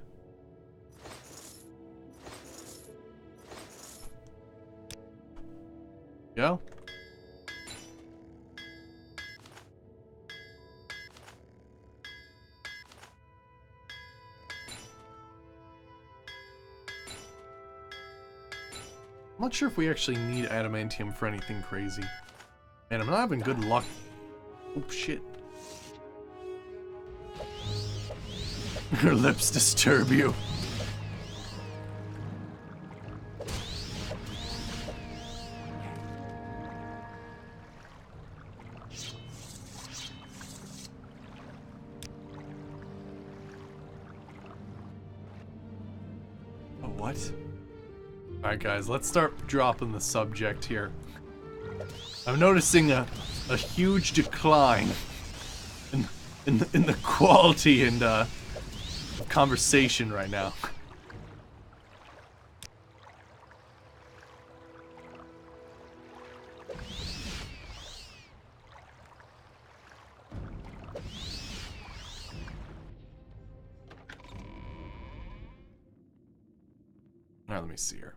Yeah? I'm not sure if we actually need adamantium for anything crazy. Man, I'm not having good luck. Oh, shit. Her lips disturb you. Oh, what? Alright, guys, let's start dropping the subject here. I'm noticing a huge decline in the quality and conversation right now. Now let me see here.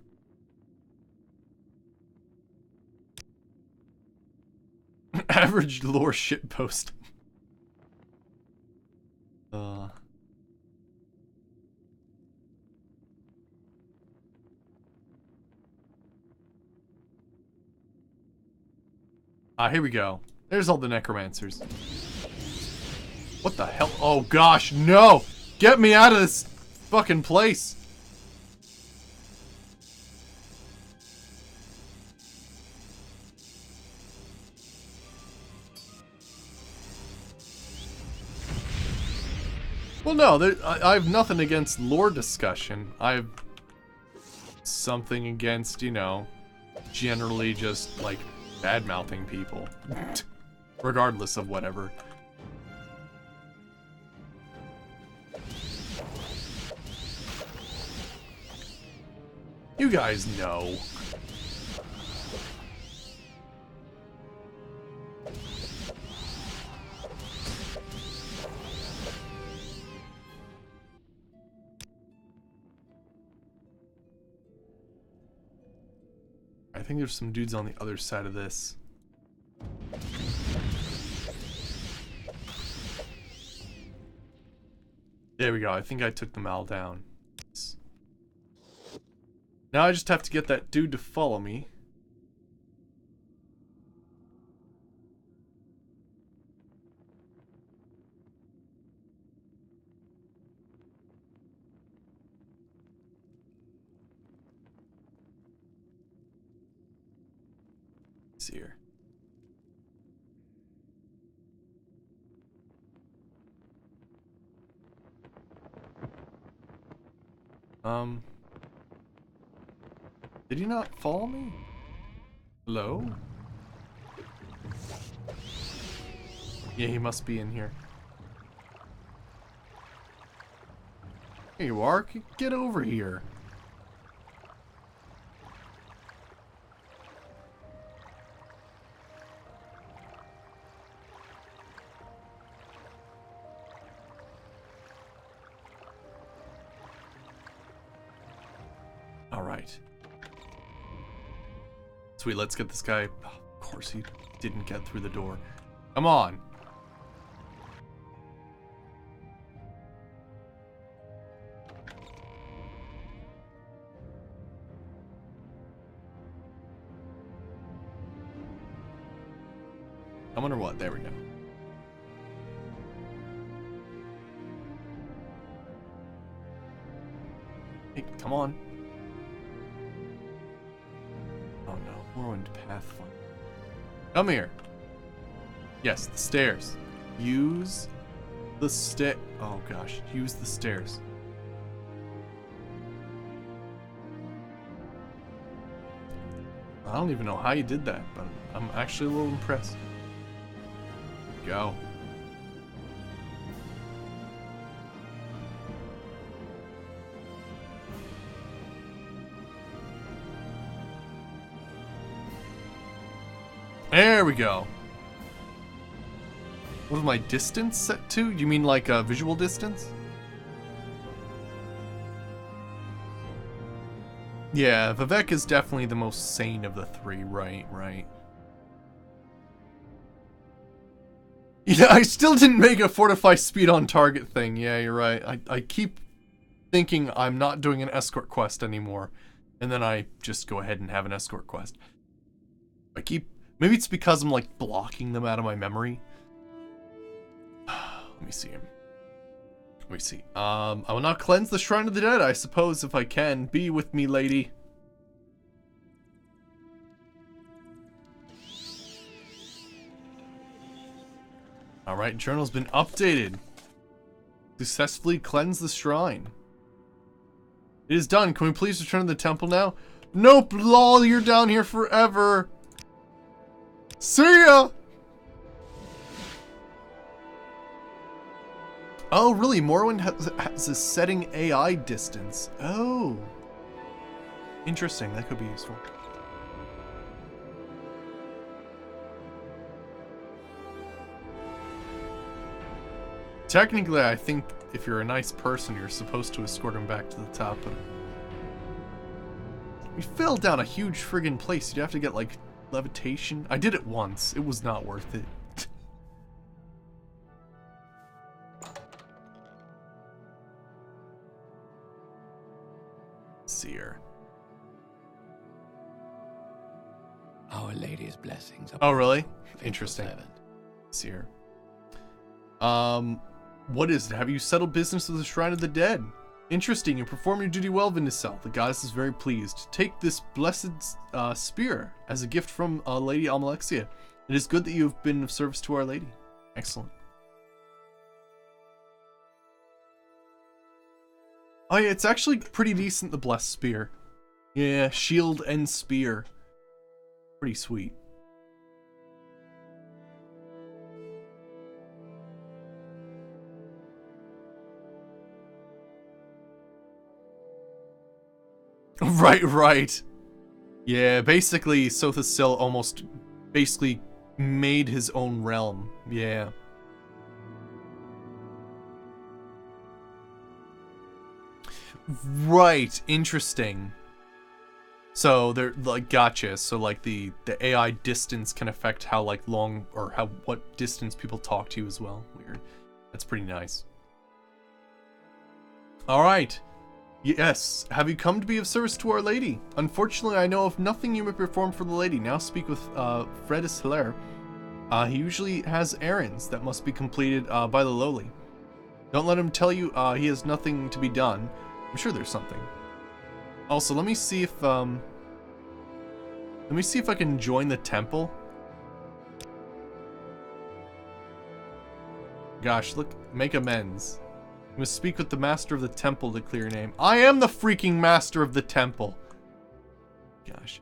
Average lore shitpost. Here we go. There's all the necromancers. What the hell? Oh gosh, no! Get me out of this fucking place! Well, no, I have nothing against lore discussion. I have something against, you know, generally just, like, bad-mouthing people. Regardless of whatever. You guys know. I think there's some dudes on the other side of this. There we go. I think I took them all down. Now I just have to get that dude to follow me. See here. Did he not follow me? Hello? Yeah, he must be in here. Here you are. Get over here. Alright. Sweet, let's get this guy. Oh, of course he didn't get through the door. Come on. Come on or what? There we go. Hey, come on. Oh no, Morrowind Pathfinder. Come here. Yes, the stairs. Use the oh gosh, use the stairs. I don't even know how you did that, but I'm actually a little impressed. Go. There we go. What was my distance set to? You mean like a visual distance? Yeah, Vivek is definitely the most sane of the three, right. Yeah, I still didn't make a fortify speed on target thing. Yeah, you're right. I keep thinking I'm not doing an escort quest anymore. And then I just go ahead and have an escort quest. I keep Maybe it's because I'm like blocking them out of my memory. Let me see him. Let me see. I will not cleanse the Shrine of the Dead, I suppose, if I can. Be with me, lady. Alright, journal's been updated. Successfully cleanse the shrine. It is done. Can we please return to the temple now? Nope, lol, you're down here forever. See ya! Oh, really? Morrowind has a setting AI distance. Oh. Interesting. That could be useful. Technically, I think if you're a nice person, you're supposed to escort him back to the top, but we fell down a huge friggin' place. You'd have to get, like, levitation. I did it once. It was not worth it. See her. Our Lady's blessings. Oh, really? Interesting. See her. What is it? Have you settled business with the Shrine of the Dead? Interesting. You perform your duty well, Vindicel. The goddess is very pleased. Take this blessed spear as a gift from Lady Almalexia. It is good that you have been of service to Our Lady. Excellent. Oh yeah, it's actually pretty decent, the blessed spear. Yeah, shield and spear. Pretty sweet. Right. Yeah, basically, Sothasil almost basically made his own realm. Yeah. Right, interesting. So they're like, gotcha. So like the AI distance can affect how like long or what distance people talk to you as well. Weird. That's pretty nice. All right. Yes. Have you come to be of service to Our Lady? Unfortunately, I know of nothing you may perform for the lady. Now speak with Fredis Hilaire. He usually has errands that must be completed by the lowly. Don't let him tell you he has nothing to be done. I'm sure there's something. Also, let me see if I can join the temple. Gosh, look, make amends. You must speak with the master of the temple to clear your name. I am the freaking master of the temple. Gosh.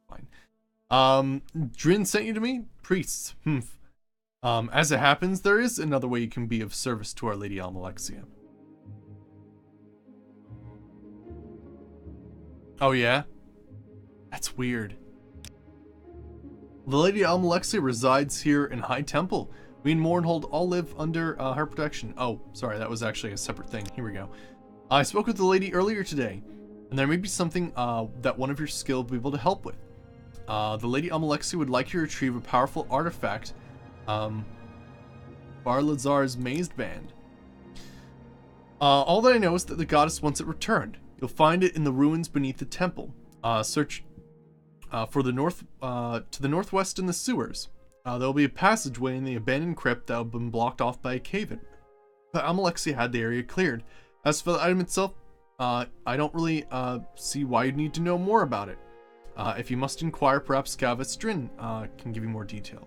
Fine. Drin sent you to me? Priests. As it happens, there is another way you can be of service to Our Lady Almalexia. Oh yeah? That's weird. The Lady Almalexia resides here in High Temple. We in Mournhold all live under her protection. Oh, sorry, that was actually a separate thing. Here we go. I spoke with the lady earlier today, and there may be something that one of your skill will be able to help with. The Lady Almalexia would like you to retrieve a powerful artifact, Barlazar's Mazed Band. All that I know is that the goddess wants it returned. You'll find it in the ruins beneath the temple. Search for the to the northwest in the sewers. There will be a passageway in the abandoned crypt that will have been blocked off by a cave-in. But Almalexia had the area cleared. As for the item itself, I don't really see why you'd need to know more about it. If you must inquire, perhaps Gavis Drin can give you more details.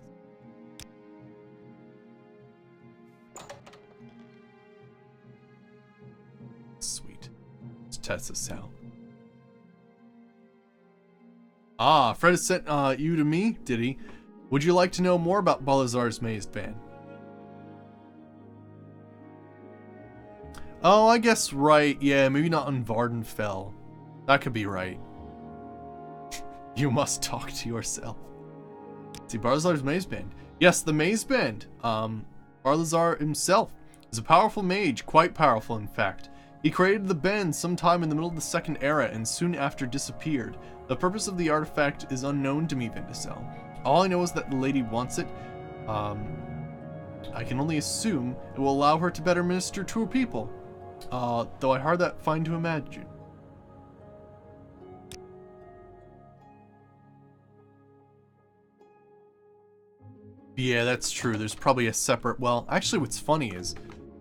Sweet. Let's test this out. Ah, Fred has sent you to me, did he? Would you like to know more about Balazar's Mazed Band? Oh, I guess right. Yeah, maybe not on Vardenfell. That could be right. You must talk to yourself. See, Balazar's Mazed Band. Yes, the Mazed Band. Balazar himself is a powerful mage, quite powerful in fact. He created the band sometime in the middle of the Second Era and soon after disappeared. The purpose of the artifact is unknown to me, Vindicel. All I know is that the lady wants it. I can only assume it will allow her to better minister to her people. Though I hard that find to imagine. Yeah, that's true. There's probably a separate... Well, actually what's funny is,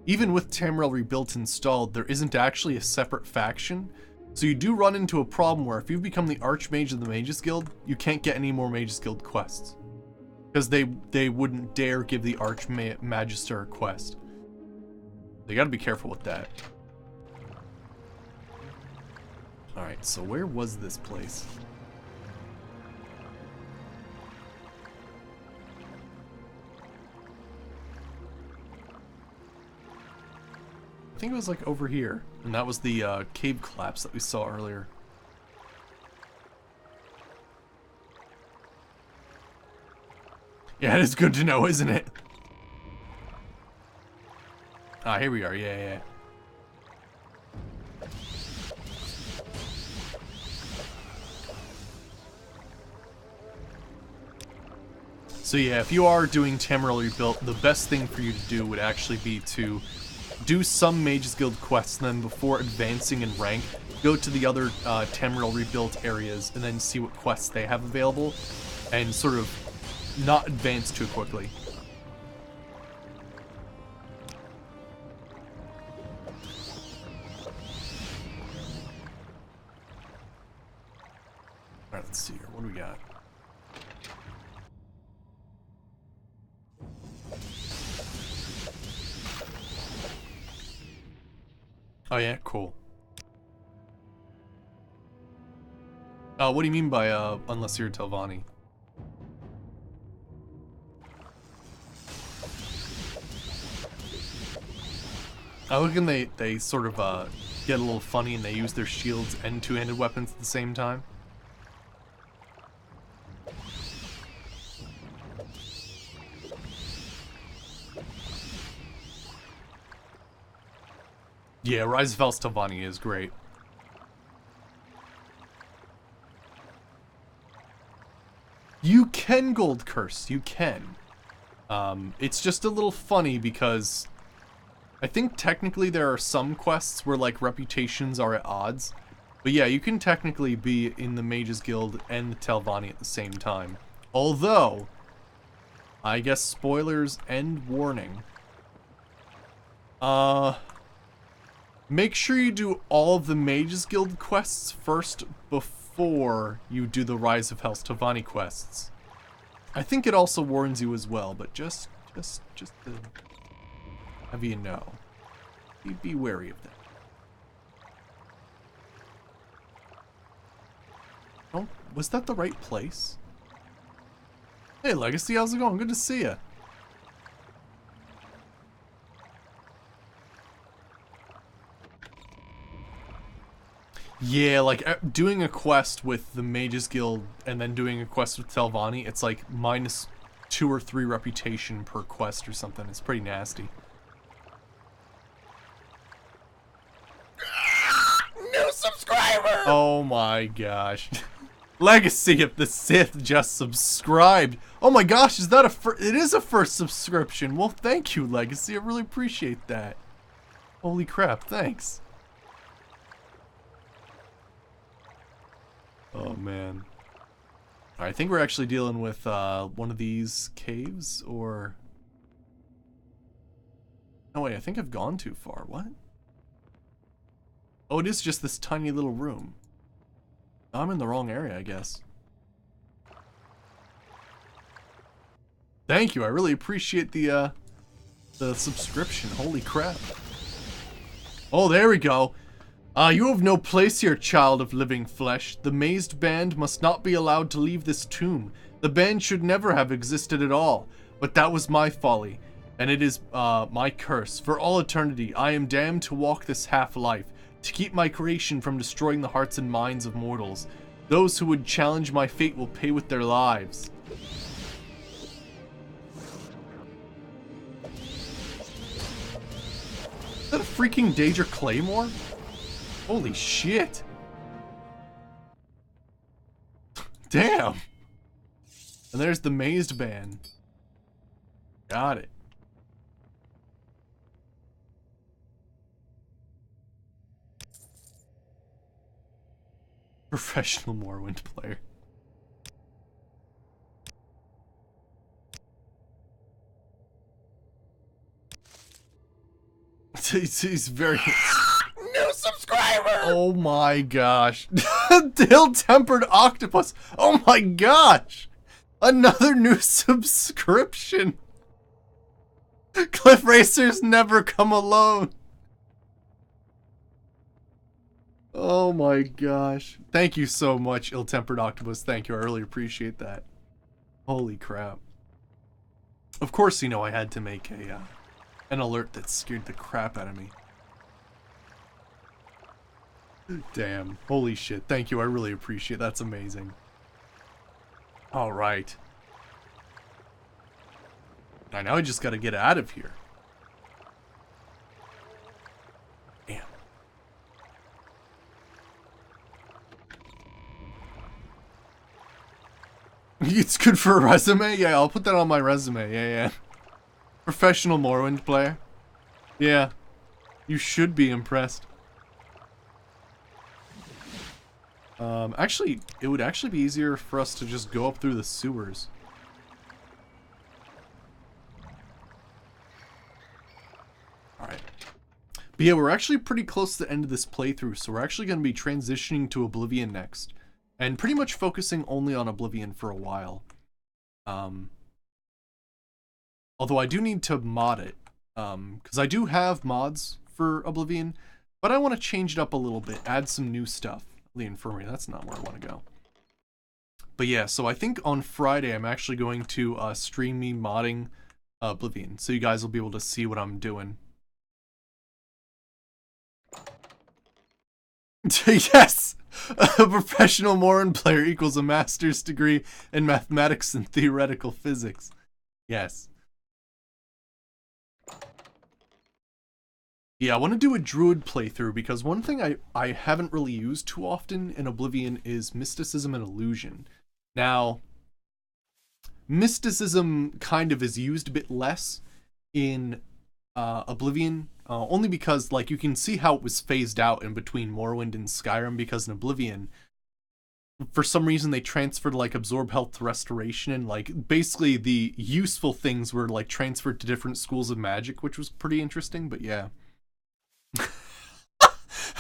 even with Tamriel Rebuilt installed, there isn't actually a separate faction. So you do run into a problem where if you've become the Archmage of the Mages Guild, you can't get any more Mages Guild quests. Because they wouldn't dare give the Archmagister a quest. You gotta be careful with that. Alright, so where was this place? I think it was like over here, and that was the cave collapse that we saw earlier. Yeah, it is good to know, isn't it? Ah, here we are, yeah. So yeah, if you are doing Tamriel Rebuilt, the best thing for you to do would actually be to do some Mages Guild quests, and then before advancing in rank, go to the other Tamriel Rebuilt areas, and then see what quests they have available, and sort of not advance too quickly. Alright, let's see here. What do we got? Oh yeah, cool. What do you mean by, unless you're Telvanni? I reckon they sort of, get a little funny and they use their shields and two-handed weapons at the same time. Yeah, Rise of Hell's Telvanni is great. You can Gold Curse, you can. It's just a little funny because I think technically there are some quests where like reputations are at odds. But yeah, you can technically be in the Mages Guild and the Telvanni at the same time. Although, I guess spoilers and warning. Make sure you do all of the Mages Guild quests first before you do the Rise of Hell's Telvanni quests. I think it also warns you as well, but just to have you know. Be wary of that. Oh, was that the right place? Hey Legacy, how's it going? Good to see ya. Yeah, like doing a quest with the Mages Guild and then doing a quest with Telvanni, it's like -2 or 3 reputation per quest or something. It's pretty nasty. New subscriber! Oh my gosh. Legacy of the Sith just subscribed. Oh my gosh, is that it is a first subscription. Well, thank you, Legacy. I really appreciate that. Holy crap, thanks. Oh man. Alright, I think we're actually dealing with one of these caves, or... Oh wait, I think I've gone too far. What? Oh, it is just this tiny little room. I'm in the wrong area, I guess. Thank you, I really appreciate the subscription. Holy crap. Oh, there we go. You have no place here, child of living flesh. The mazed band must not be allowed to leave this tomb. The band should never have existed at all. But that was my folly, and it is my curse. For all eternity, I am damned to walk this half-life, to keep my creation from destroying the hearts and minds of mortals. Those who would challenge my fate will pay with their lives. Is that a freaking Daedra Claymore? Holy shit. Damn. And there's the mazed band. Got it. Professional Morrowind player. He's very... New subscriber! Oh my gosh. Ill-tempered octopus. Oh my gosh. Another new subscription. Cliff Racers never come alone. Oh my gosh. Thank you so much, Ill-tempered octopus. Thank you. I really appreciate that. Holy crap. Of course, you know, I had to make a an alert that scared the crap out of me. Damn. Holy shit. Thank you. I really appreciate it. That's amazing. Alright. Now I just gotta get out of here. Damn. It's good for a resume? Yeah, I'll put that on my resume. Yeah. Professional Morrowind player. Yeah. You should be impressed. Actually, it would actually be easier for us to just go up through the sewers. Alright. But yeah, we're actually pretty close to the end of this playthrough, so we're actually going to be transitioning to Oblivion next. And pretty much focusing only on Oblivion for a while. Although I do need to mod it. Because I do have mods for Oblivion, but I want to change it up a little bit, add some new stuff. The infirmary, that's not where I want to go. But yeah, so I think on Friday I'm actually going to stream me modding Oblivion, so you guys will be able to see what I'm doing. Yes! A professional Morrowind player equals a master's degree in mathematics and theoretical physics. Yes. Yeah, I want to do a druid playthrough because one thing I haven't really used too often in Oblivion is mysticism and illusion. Now, mysticism kind of is used a bit less in Oblivion, only because, like, you can see how it was phased out in between Morrowind and Skyrim, because in Oblivion, for some reason they transferred, like, absorb health to restoration, and, like, basically the useful things were, like, transferred to different schools of magic, which was pretty interesting, but yeah.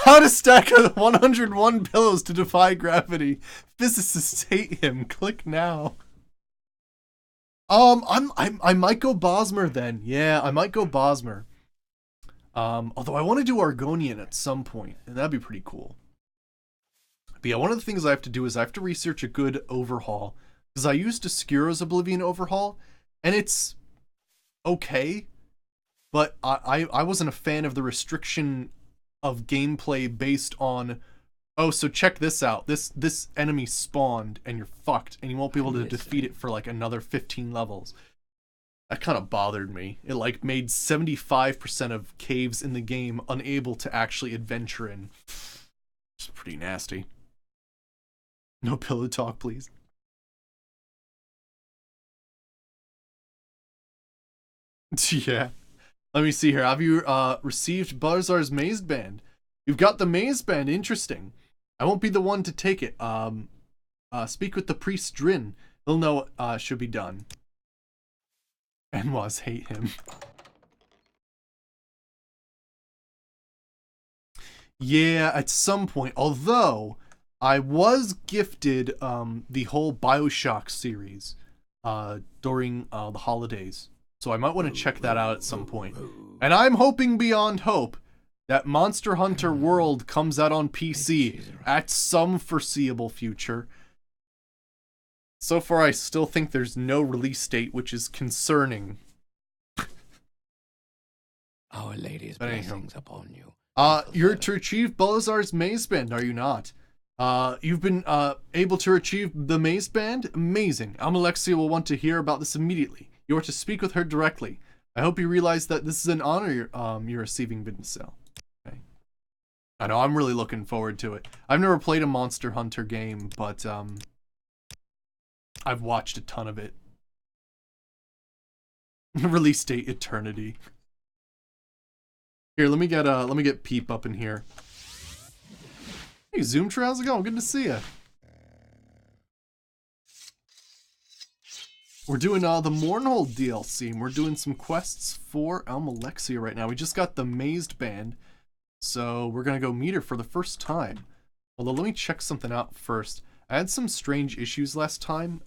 How to stack 101 pillows to defy gravity. Physicists hate him. Click now. I might go Bosmer then. Yeah, I might go Bosmer. Although I want to do Argonian at some point, and that'd be pretty cool. But yeah, one of the things I have to do is I have to research a good overhaul, because I used Oscuro's Oblivion overhaul, and it's okay. But I wasn't a fan of the restriction of gameplay based on, oh, so check this out. This enemy spawned and you're fucked and you won't be able to defeat it for like another 15 levels. That kind of bothered me. It like made 75% of caves in the game unable to actually adventure in. It's pretty nasty. No pillow talk, please. Yeah. Let me see here. Have you received Barzar's Maze Band? You've got the Maze Band. Interesting. I won't be the one to take it. Speak with the priest Drin. He'll know what should be done. Enwas hate him. Yeah, at some point. Although, I was gifted the whole BioShock series during the holidays. So I might want to check that out at some point. And I'm hoping beyond hope that Monster Hunter World comes out on PC at some foreseeable future. So far, I still think there's no release date, which is concerning. Our Lady's blessings upon you. You're to achieve Balazar's Maze Band, are you not? You've been able to achieve the Maze Band? Amazing. Alexia will want to hear about this immediately. You are to speak with her directly. I hope you realize that this is an honor you're receiving, Vincel. Okay. I know, I'm really looking forward to it. I've never played a Monster Hunter game, but I've watched a ton of it. Release date eternity. Here, let me get Peep up in here. Hey, Zoomtra, how's it going? Good to see you. We're doing the Mournhold DLC, and we're doing some quests for Almalexia right now. We just got the Mazed Band, so we're gonna go meet her for the first time. Although, let me check something out first. I had some strange issues last time,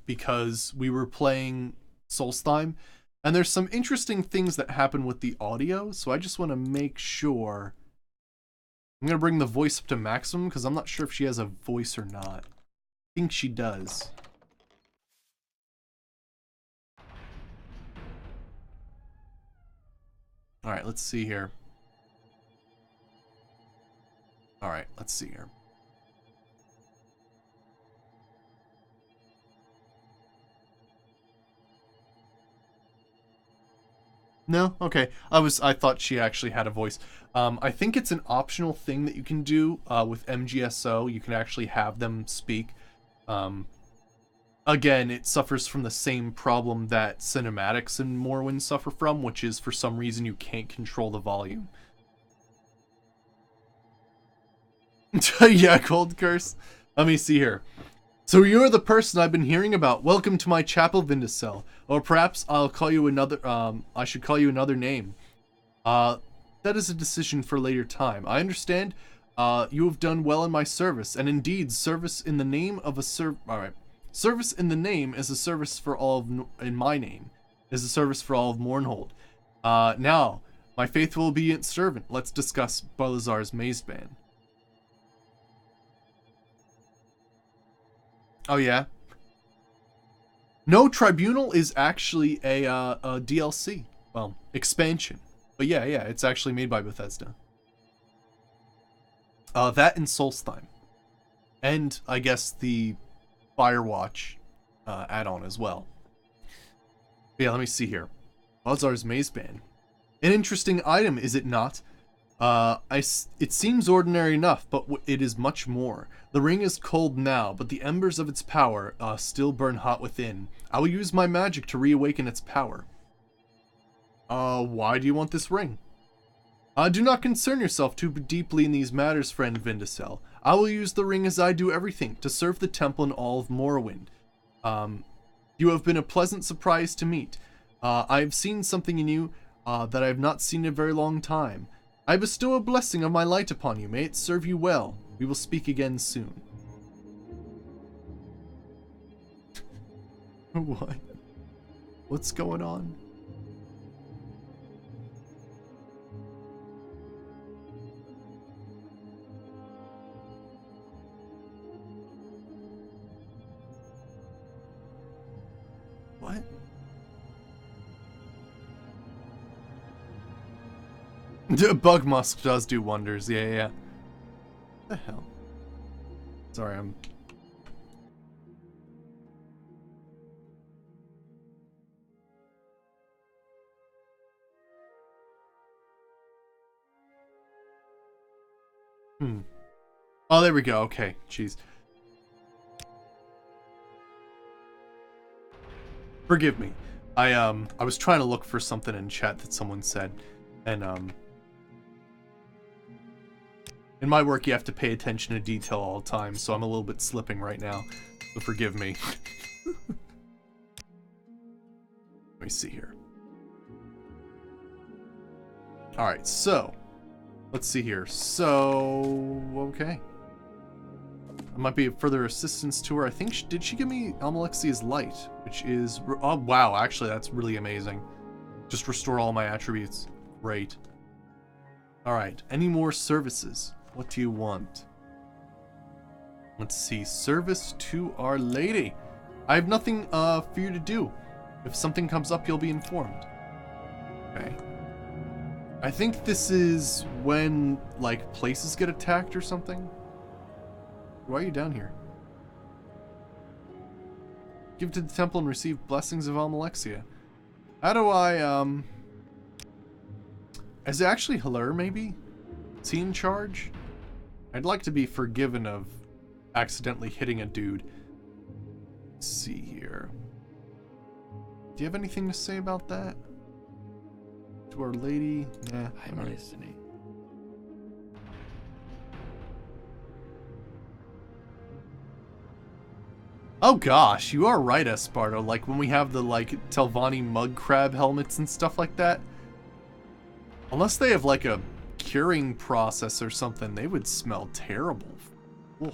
because we were playing Solstheim, and there's some interesting things that happen with the audio, so I just want to make sure. I'm gonna bring the voice up to maximum, because I'm not sure if she has a voice or not. I think she does. Alright, let's see here. Alright, let's see here. No? Okay. I thought she actually had a voice. I think it's an optional thing that you can do with MGSO. You can actually have them speak. Again, it suffers from the same problem that cinematics in Morrowind suffer from, which is for some reason you can't control the volume. Yeah, Cold Curse. Let me see here. So you're the person I've been hearing about. Welcome to my chapel, Vindicel. Or perhaps I'll call you another, I should call you another name. That is a decision for later time. I understand, you have done well in my service, and indeed, service in the name of a alright. Service in the name is a service for all of, in my name, is a service for all of Mournhold. Now, my faithful obedient servant, let's discuss Balazar's Mazed Band. Oh yeah? No, Tribunal is actually a DLC. Well, expansion. But yeah, it's actually made by Bethesda. That and Solstheim. And, I guess, the Firewatch add-on as well. But yeah, let me see here. Balazar's Mazed Band. An interesting item, is it not? It seems ordinary enough, but it is much more. The ring is cold now, but the embers of its power still burn hot within. I will use my magic to reawaken its power. Why do you want this ring? Do not concern yourself too deeply in these matters, friend Vindicel. I will use the ring as I do everything, to serve the temple and all of Morrowind. You have been a pleasant surprise to meet. I have seen something in you that I have not seen in a very long time. I bestow a blessing of my light upon you. May it serve you well. We will speak again soon. What? What's going on? What? Bug musk does do wonders. Yeah. What the hell? Sorry, I'm... Oh, there we go. Okay, jeez. Forgive me. I was trying to look for something in chat that someone said, and in my work you have to pay attention to detail all the time, so I'm a little bit slipping right now, so forgive me. Let me see here. Alright, so let's see here. So okay. I might be of further assistance to her. I think did she give me Almalexia's light, which is, oh wow, actually that's really amazing. Just restore all my attributes. Great. Alright, any more services? What do you want? Let's see, service to Our Lady. I have nothing for you to do. If something comes up, you'll be informed. Okay. I think this is when, like, places get attacked or something. Why are you down here? Give to the temple and receive blessings of Almalexia. How do I, is it actually Hilaire, maybe? Is he in charge? I'd like to be forgiven of accidentally hitting a dude. Let's see here. Do you have anything to say about that? To Our Lady? Nah. I'm listening. Oh gosh, you are right, Esparto. Like when we have the like Telvanni mud crab helmets and stuff like that. Unless they have like a curing process or something, they would smell terrible. Ugh.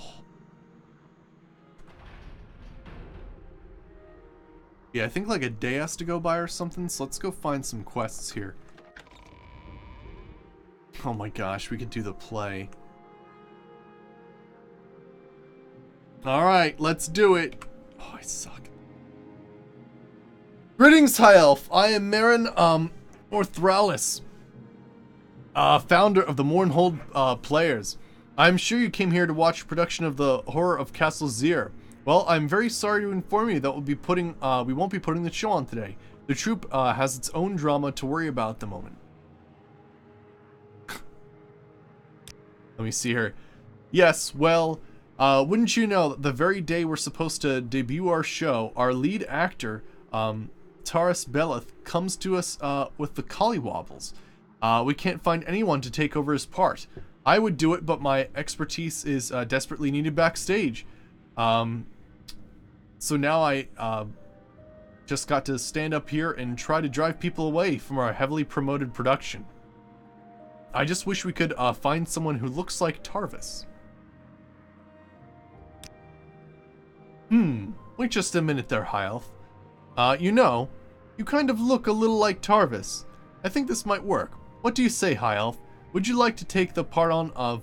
Yeah, I think like a day has to go by or something, so let's go find some quests here. Oh my gosh, we could do the play. Alright, let's do it. Oh, I suck. Greetings, High Elf. I am Marin, Orthralis, founder of the Mournhold, Players. I'm sure you came here to watch a production of the Horror of Castle Zier. Well, I'm very sorry to inform you that we won't be putting the show on today. The troupe, has its own drama to worry about at the moment. Let me see here. Yes, well, wouldn't you know that the very day we're supposed to debut our show, our lead actor, Taras Beleth, comes to us with the collywobbles. We can't find anyone to take over his part. I would do it, but my expertise is desperately needed backstage. So now I just got to stand up here and try to drive people away from our heavily promoted production. I just wish we could find someone who looks like Tarvis. Wait just a minute there, High Elf. You know, you kind of look a little like Tarvis. I think this might work. What do you say, High Elf? Would you like to take the part on of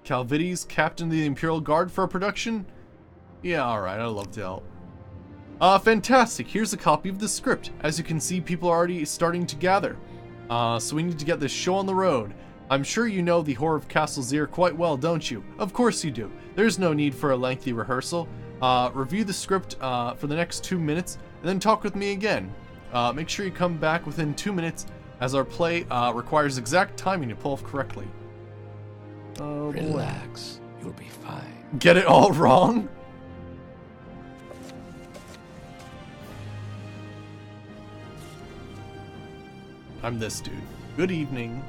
Calvides, Captain of the Imperial Guard, for a production? Yeah, alright, I'd love to help. Fantastic. Here's a copy of the script. As you can see, people are already starting to gather. So we need to get this show on the road. I'm sure you know the Horror of Castle Zier quite well, don't you? Of course you do. There's no need for a lengthy rehearsal. Review the script for the next 2 minutes, and then talk with me again. Make sure you come back within 2 minutes, as our play requires exact timing to pull off correctly. Oh, relax, you'll be fine. Get it all wrong? I'm this dude. Good evening.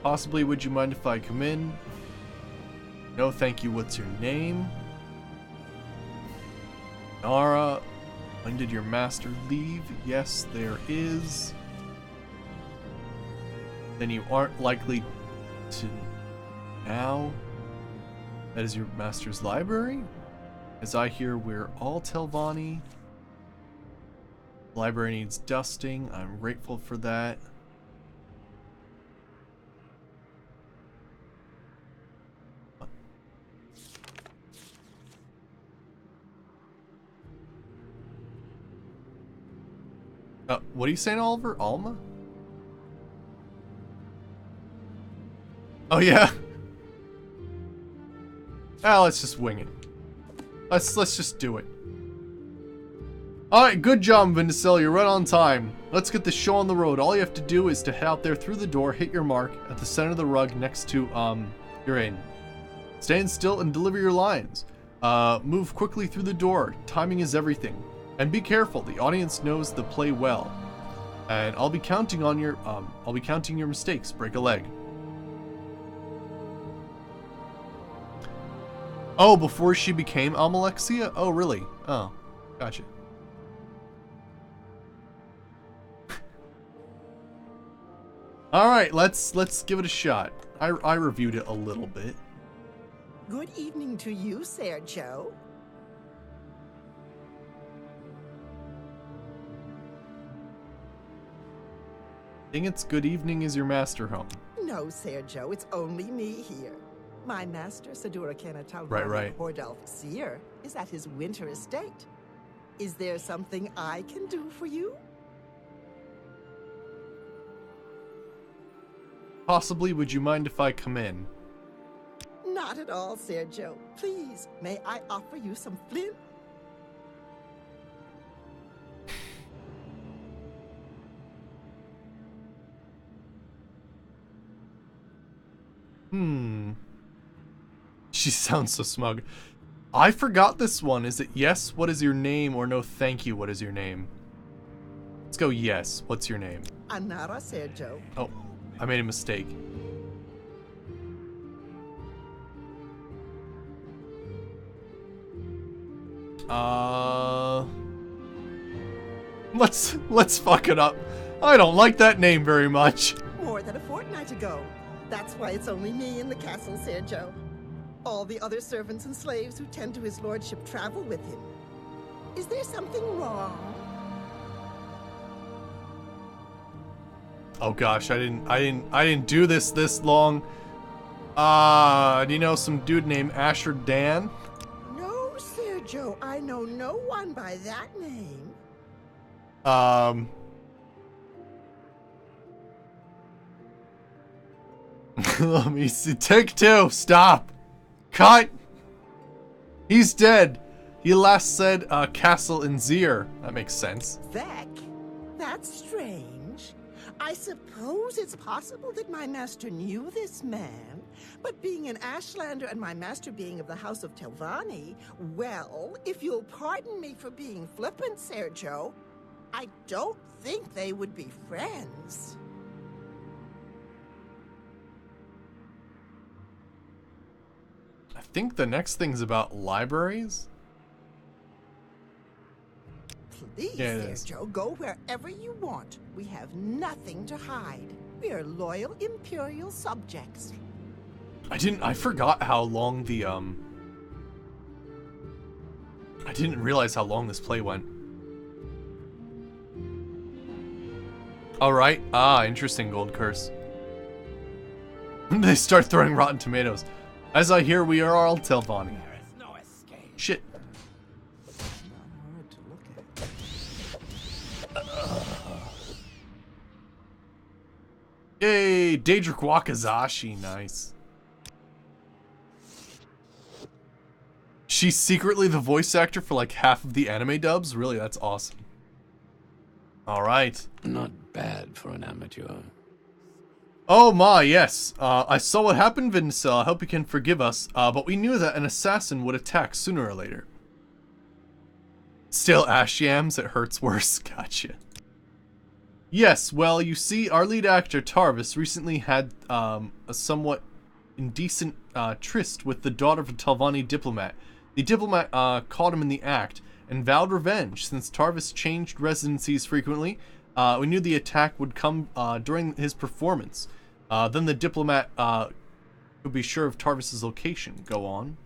Possibly, would you mind if I come in? No, thank you. What's your name? Nara. When did your master leave? Yes, there is. Then you aren't likely to now. That is your master's library? As I hear, we're all Telvanni. The library needs dusting. I'm grateful for that. What are you saying, Oliver? Alma? Oh yeah. Ah, let's just wing it. Let's just do it. Alright, good job, Vindicel. You're right on time. Let's get the show on the road. All you have to do is to head out there through the door, hit your mark at the center of the rug next to your aim. Stand still and deliver your lines. Move quickly through the door. Timing is everything. And be careful. The audience knows the play well. And I'll be counting on your mistakes. Break a leg. Oh, before she became Almalexia? Oh, really? Oh, gotcha. Alright, let's give it a shot. I reviewed it a little bit. Good evening to you, Sergio. I think it's good evening is your master home. No, Sergio, it's only me here. My master, Sadura Kenatal Right. Hordalf Zier, is at his winter estate. Is there something I can do for you? Possibly, would you mind if I come in? Not at all, Sergio. Please, may I offer you some flint? She sounds so smug. I forgot this one. Is it yes, what is your name, or no, thank you, what is your name? Let's go yes, what's your name? Anara, Sergio. Oh, I made a mistake. Let's fuck it up. I don't like that name very much. More than a fortnight ago. That's why it's only me in the castle, Sergio. All the other servants and slaves who tend to his lordship travel with him. Is there something wrong? Oh gosh, I didn't do this long. Do you know some dude named Asher Dan? No, Sergio. I know no one by that name. Let me see. Take two. Stop. Cut. He's dead. He last said castle in Zier. That makes sense. Vec? That's strange. I suppose it's possible that my master knew this man, but being an Ashlander and my master being of the House of Telvanni, well, if you'll pardon me for being flippant, Sergio, I don't think they would be friends. I think the next thing's about libraries. Please, Yeah, it is. Sergio, go wherever you want. We have nothing to hide. We are loyal Imperial subjects. I forgot how long the I didn't realize how long this play went. Alright. Interesting, Gold Curse. They start throwing rotten tomatoes. As I hear, we are all Telvanni. There is no escape. Shit. Hard to look at. Yay, Daedric Wakazashi, nice. She's secretly the voice actor for like half of the anime dubs? Really, that's awesome. Alright. Not bad for an amateur. Oh my, yes. I saw what happened, Vincel. I hope you can forgive us. But we knew that an assassin would attack sooner or later. Still ash yams, it hurts worse. Gotcha. Yes, well, you see, our lead actor, Tarvis, recently had a somewhat indecent tryst with the daughter of a Telvanni diplomat. The diplomat caught him in the act and vowed revenge. Since Tarvis changed residencies frequently, we knew the attack would come during his performance. Then the diplomat could be sure of Tarvis's location. Go on.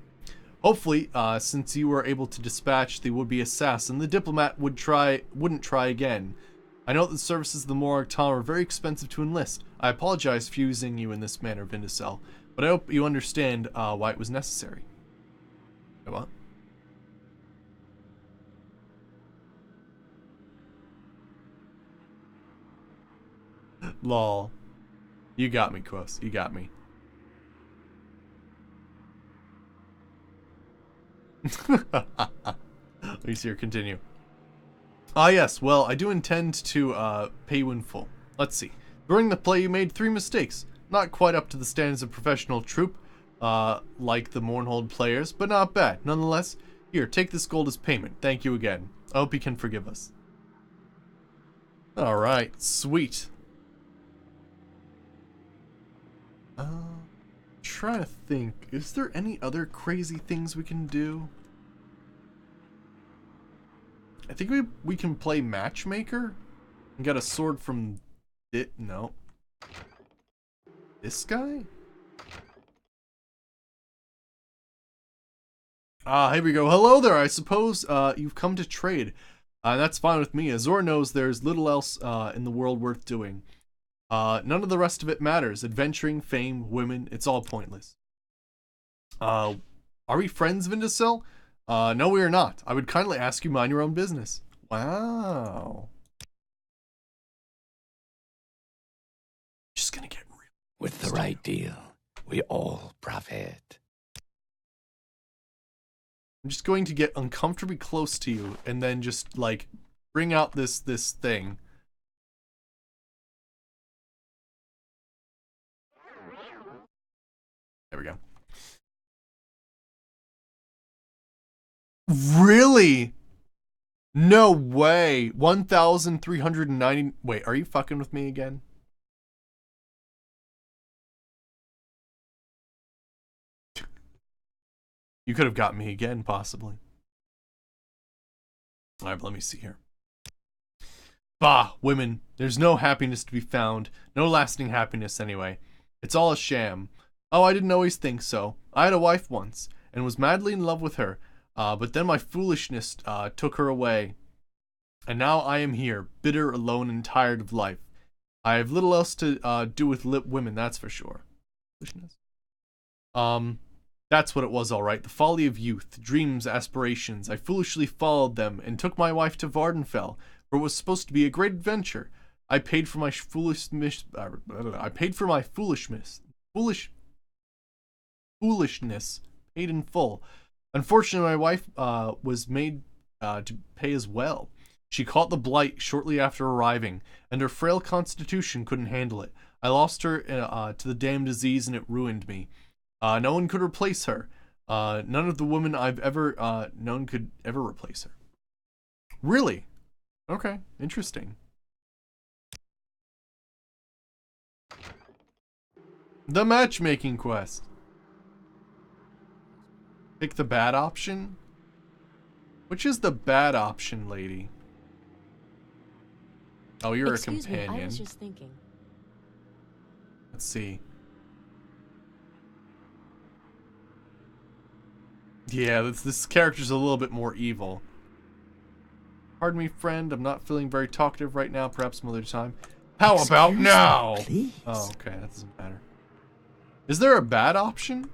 Hopefully, since you were able to dispatch the would-be assassin, the diplomat wouldn't try again. I know that the services of the Morag Tom are very expensive to enlist. I apologize for using you in this manner, Vindicel, but I hope you understand why it was necessary. Go on. Lol. You got me, Quos. You got me. Let me see her continue. Ah yes, well, I do intend to pay you in full. Let's see. During the play you made 3 mistakes. Not quite up to the standards of professional troupe, like the Mournhold players, but not bad. Nonetheless, here, take this gold as payment. Thank you again. I hope you can forgive us. Alright, sweet. Trying to think, is there any other crazy things we can do? I think we can play matchmaker and get a sword from it. No, this guy. Here we go. Hello there. I suppose you've come to trade. That's fine with me. Azor knows there's little else in the world worth doing. None of the rest of it matters. Adventuring, fame, women, it's all pointless. Are we friends, Vindicel? No, we are not. I would kindly ask you mind your own business. Wow. Just gonna get real. With the right deal, we all profit. I'm just going to get uncomfortably close to you and then just like bring out this thing. There we go. Really? No way. 1,390. Wait, are you fucking with me again? You could have got me again, possibly. Alright, but let me see here. Bah, women. There's no happiness to be found. No lasting happiness, anyway. It's all a sham. Oh, I didn't always think so. I had a wife once, and was madly in love with her. But then my foolishness took her away. And now I am here, bitter, alone, and tired of life. I have little else to do with women, that's for sure. Foolishness. That's what it was, all right. The folly of youth, dreams, aspirations. I foolishly followed them and took my wife to Vardenfell, where it was supposed to be a great adventure. I paid for my foolishness, paid in full. Unfortunately, my wife was made to pay as well. She caught the blight shortly after arriving, and her frail constitution couldn't handle it. I lost her to the damned disease, and it ruined me. No one could replace her. None of the women I've ever known could ever replace her. Really? Okay, interesting. The matchmaking quest. Pick the bad option? Which is the bad option, lady? Oh, you're Excuse a companion. Me, I was just thinking. Let's see. Yeah, this character's a little bit more evil. Pardon me, friend. I'm not feeling very talkative right now. Perhaps some other time. How about now? Please. Oh, okay. That doesn't matter. Is there a bad option?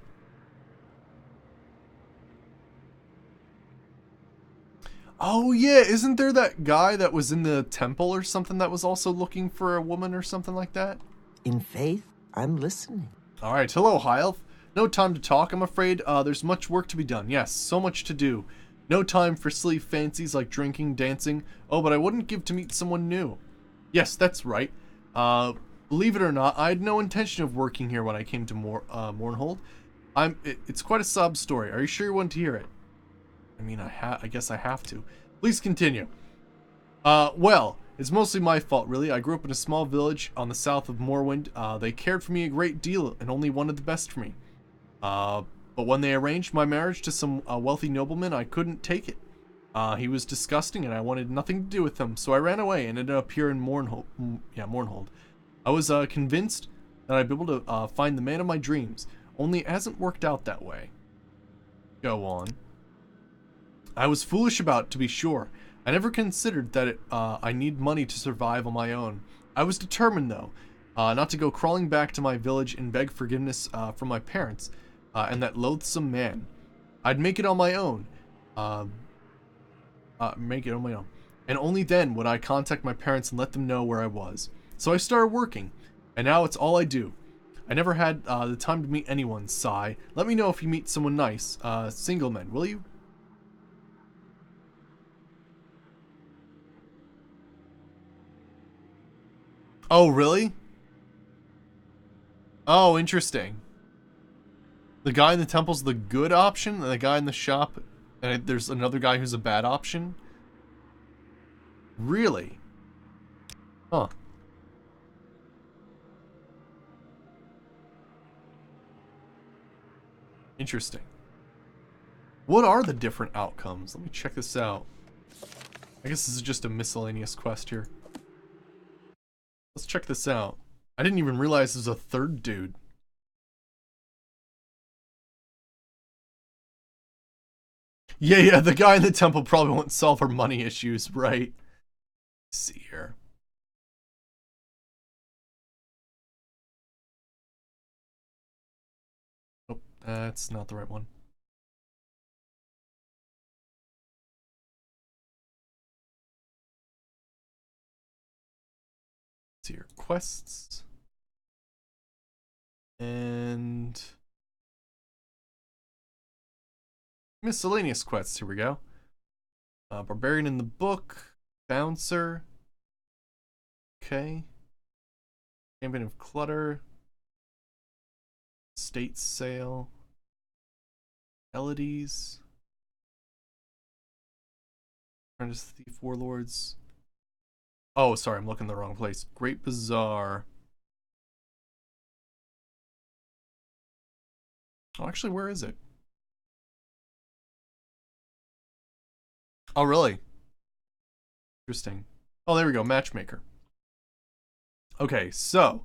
Oh, yeah. Isn't there that guy that was in the temple or something that was also looking for a woman or something like that? In faith, I'm listening. All right. Hello, High Elf. No time to talk, I'm afraid. There's much work to be done. Yes, so much to do. No time for silly fancies like drinking, dancing. Oh, but I wouldn't give to meet someone new. Yes, that's right. Believe it or not, I had no intention of working here when I came to Mournhold. It's quite a sob story. Are you sure you want to hear it? I mean, I guess I have to. Please continue. Well, it's mostly my fault, really. I grew up in a small village on the south of Morrowind. They cared for me a great deal and only wanted the best for me. But when they arranged my marriage to some wealthy nobleman, I couldn't take it. He was disgusting and I wanted nothing to do with him, so I ran away and ended up here in Mournhold. I was convinced that I'd be able to find the man of my dreams, only it hasn't worked out that way. Go on. I was foolish about it, to be sure. I never considered that I need money to survive on my own. I was determined, though, not to go crawling back to my village and beg forgiveness from my parents and that loathsome man. I'd make it on my own. And only then would I contact my parents and let them know where I was. So I started working, and now it's all I do. I never had the time to meet anyone, sigh. Let me know if you meet someone nice. Single men, will you? Oh, really? Oh, interesting. The guy in the temple's the good option, and the guy in the shop, and there's another guy who's a bad option? Really? Huh. Interesting. What are the different outcomes? Let me check this out. I guess this is just a miscellaneous quest here. Let's check this out. I didn't even realize there's a third dude. Yeah, the guy in the temple probably won't solve our money issues, right? Let's see here. Oh, that's not the right one. Let's see here. Quests. And miscellaneous quests, here we go. Barbarian in the book, Bouncer. Okay. Champion of Clutter. State Sale. Melodies. Apprentice Thief Warlords. Oh, sorry, I'm looking in the wrong place. Great Bazaar. Oh, actually, where is it? Oh, really? Interesting. Oh, there we go. Matchmaker. Okay, so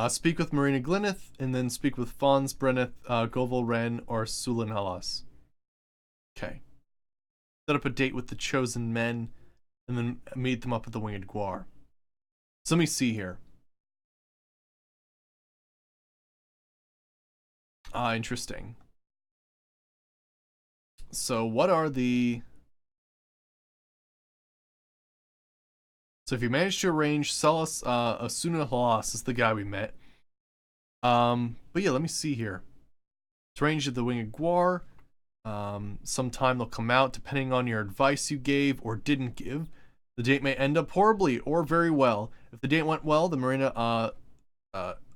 speak with Marina Glyneth, and then speak with Fons Brenneth, Govel Ren, or Sulan Halas. Okay. Set up a date with the chosen men, and then meet them up at the Winged Guar. So let me see here. Interesting. So what are the... So if you manage to arrange Salas Asuna Halas is the guy we met. But yeah, let me see here. It's arranged at the Winged Guar. Sometime they'll come out depending on your advice you gave or didn't give. The date may end up horribly or very well. If the date went well, the Marina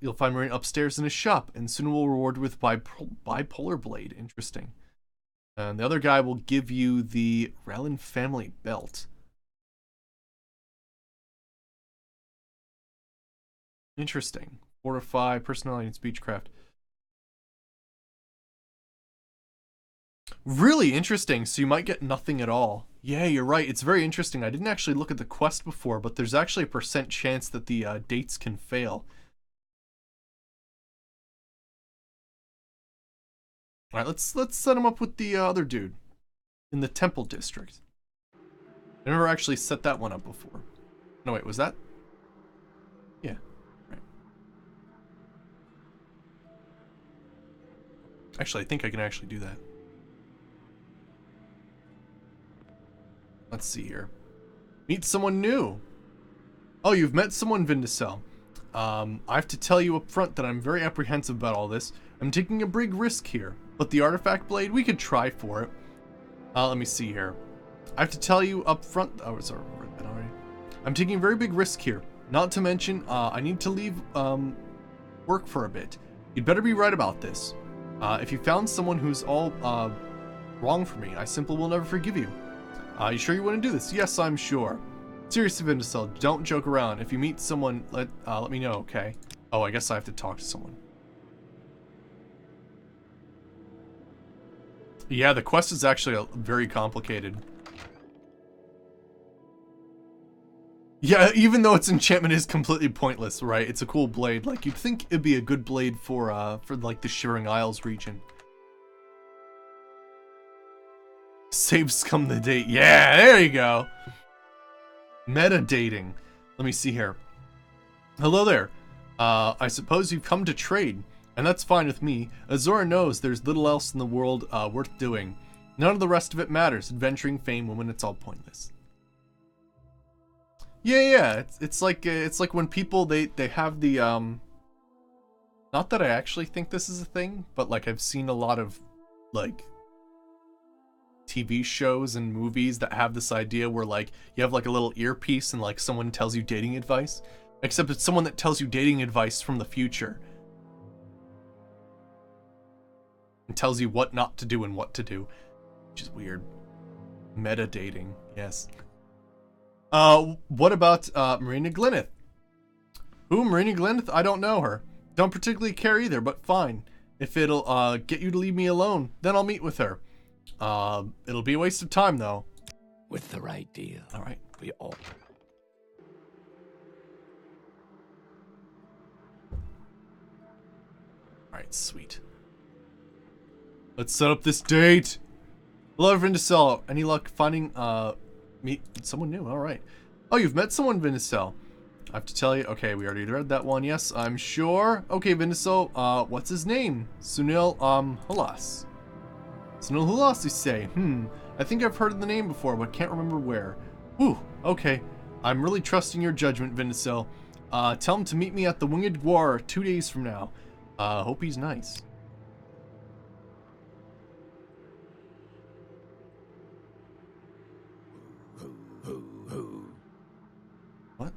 you'll find Marina upstairs in his shop, and soon we'll reward with bipolar blade. Interesting. And the other guy will give you the Rellin family belt. Interesting. Fortify, personality, and speechcraft. Really interesting. So you might get nothing at all. Yeah, you're right. It's very interesting. I didn't actually look at the quest before, but there's actually a % chance that the dates can fail. All right, let's set him up with the other dude in the Temple District. I never actually set that one up before. No, wait, was that? Yeah. Actually, I think I can actually do that. Let's see here. Meet someone new. Oh, you've met someone, Vindicel. I have to tell you up front that I'm very apprehensive about all this. I'm taking a big risk here, but the artifact blade, we could try for it. Let me see here. I have to tell you up front. Oh, sorry, I read that already. I'm taking a very big risk here. Not to mention, I need to leave work for a bit. You'd better be right about this. If you found someone who's all wrong for me, I simply will never forgive you. You sure you want to do this? Yes, I'm sure. Seriously, Vindicel, don't joke around. If you meet someone, let me know, okay? Oh, I guess I have to talk to someone. Yeah, the quest is actually very complicated. Yeah, even though its enchantment is completely pointless, right? It's a cool blade. Like, you'd think it'd be a good blade for like the Shivering Isles region. Save scum the date. Yeah, there you go. Metadating. Let me see here. Hello there. I suppose you've come to trade, and that's fine with me. Azora knows there's little else in the world worth doing. None of the rest of it matters. Adventuring, fame, women, it's all pointless. Yeah. It's like when people they have the not that I actually think this is a thing, but like I've seen a lot of like TV shows and movies that have this idea where like you have like a little earpiece and like someone tells you dating advice, except it's someone that tells you dating advice from the future and tells you what not to do and what to do, which is weird. Meta dating, yes. What about Marina Glyneth? Who, Marina Glyneth? I don't know her. Don't particularly care either, but fine. If it'll get you to leave me alone, then I'll meet with her. It'll be a waste of time, though. With the right deal, All right. we all... Alright, sweet. Let's set up this date. Hello, Vindicel. Any luck finding, meet someone new? Alright. Oh, you've met someone, Vindicel. I have to tell you. Okay, we already read that one. Yes, I'm sure. Okay, Vindicel, what's his name? Sunil, Halas. Sunil Halas, you say? I think I've heard the name before, but can't remember where. Whew, okay. I'm really trusting your judgment, Vindicel. Tell him to meet me at the Winged Guar 2 days from now. Hope he's nice. What?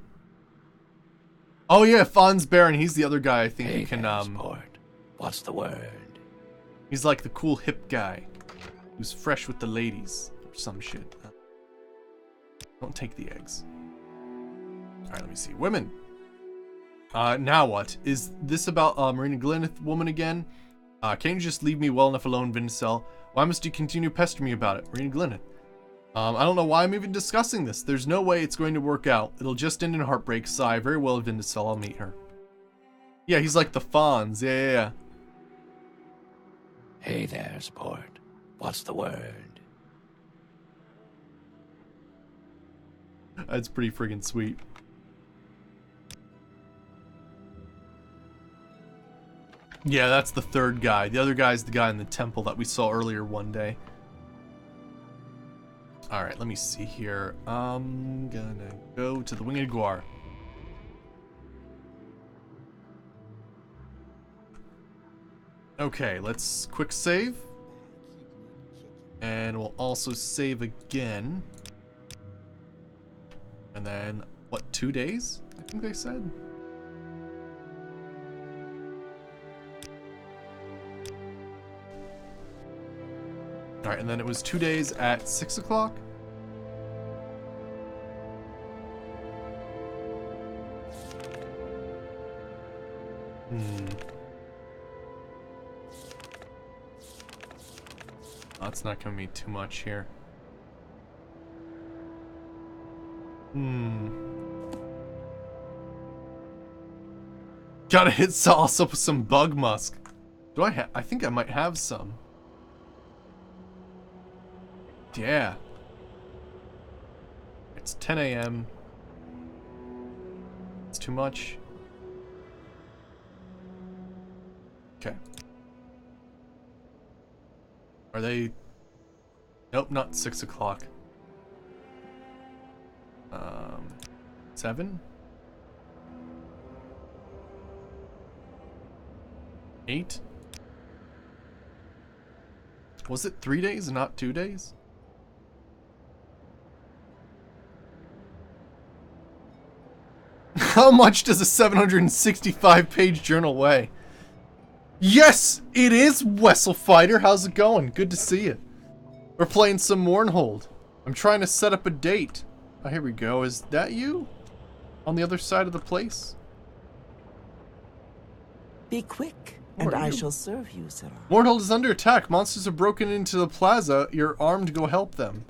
Oh yeah, Fons Baron. He's the other guy I think Hey, you can sport. What's the word? He's like the cool hip guy who's fresh with the ladies or some shit. Don't take the eggs. Alright, let me see. Women. Now what? Is this about Marina Glyneth woman again? Can't you just leave me well enough alone, Vindicel? Why must you continue pestering me about it? Marina Glyneth. I don't know why I'm even discussing this. There's no way it's going to work out. It'll just end in heartbreak. Sigh. Very well, Vindicel. I'll meet her. Yeah, he's like the Fonz. Yeah. Hey there, sport. What's the word? That's pretty friggin' sweet. Yeah, that's the third guy. The other guy's the guy in the temple that we saw earlier one day. Alright, let me see here. I'm gonna go to the Winged Guar. Okay, let's quick save. And we'll also save again. And then, what, 2 days? I think they said. Alright, and then it was 2 days at 6 o'clock? That's not gonna be too much here. Gotta hit sauce up with some bug musk. Do I think I might have some. Yeah. It's 10 a.m. It's too much. Okay. Are they... Nope, not 6 o'clock. 7? 8? Was it 3 days and not 2 days? How much does a 765-page journal weigh? Yes, it is Wessel Fighter. How's it going? Good to see you. We're playing some Mournhold. I'm trying to set up a date. Oh, here we go. Is that you? On the other side of the place? Be quick, Who and are I you? shall serve you, Sarah. Mournhold is under attack. Monsters have broken into the plaza. You're armed to go help them.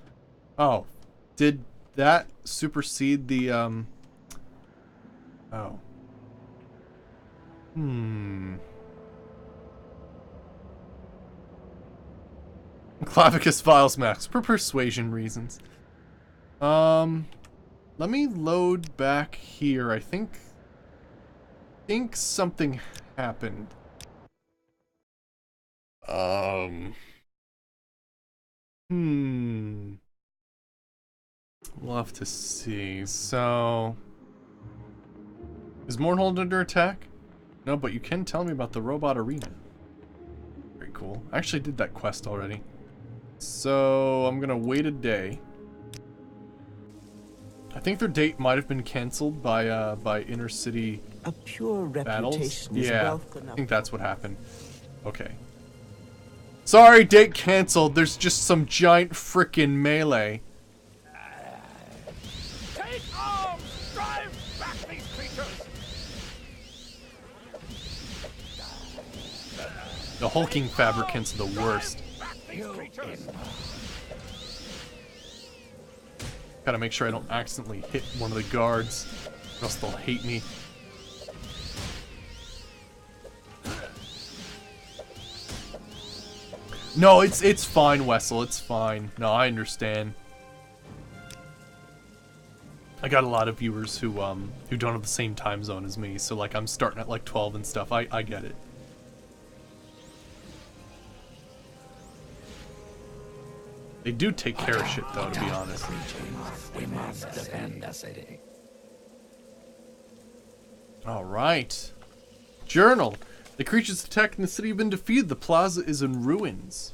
Oh. Did that supersede the, Oh. Clavicus Viles Max for persuasion reasons. Let me load back here. I think something happened. We'll have to see. So, is Mournhold under attack? No, but you can tell me about the robot arena. Very cool. I actually did that quest already. So, I'm gonna wait a day. I think their date might have been canceled by inner city A pure battles. reputation is Yeah, wealth enough. I think that's what happened. Okay. Sorry, date canceled. There's just some giant frickin' melee. Take arms! Drive back these creatures! The hulking fabricants are the worst. Back these creatures! Gotta make sure I don't accidentally hit one of the guards, or else they'll hate me. No, it's fine, Wessel. It's fine. No, I understand. I got a lot of viewers who don't have the same time zone as me, so like I'm starting at like 12 and stuff. I get it. They do take care of shit though, to be honest. We must defend the city. Alright. Journal. The creatures attacking the city have been defeated. The plaza is in ruins.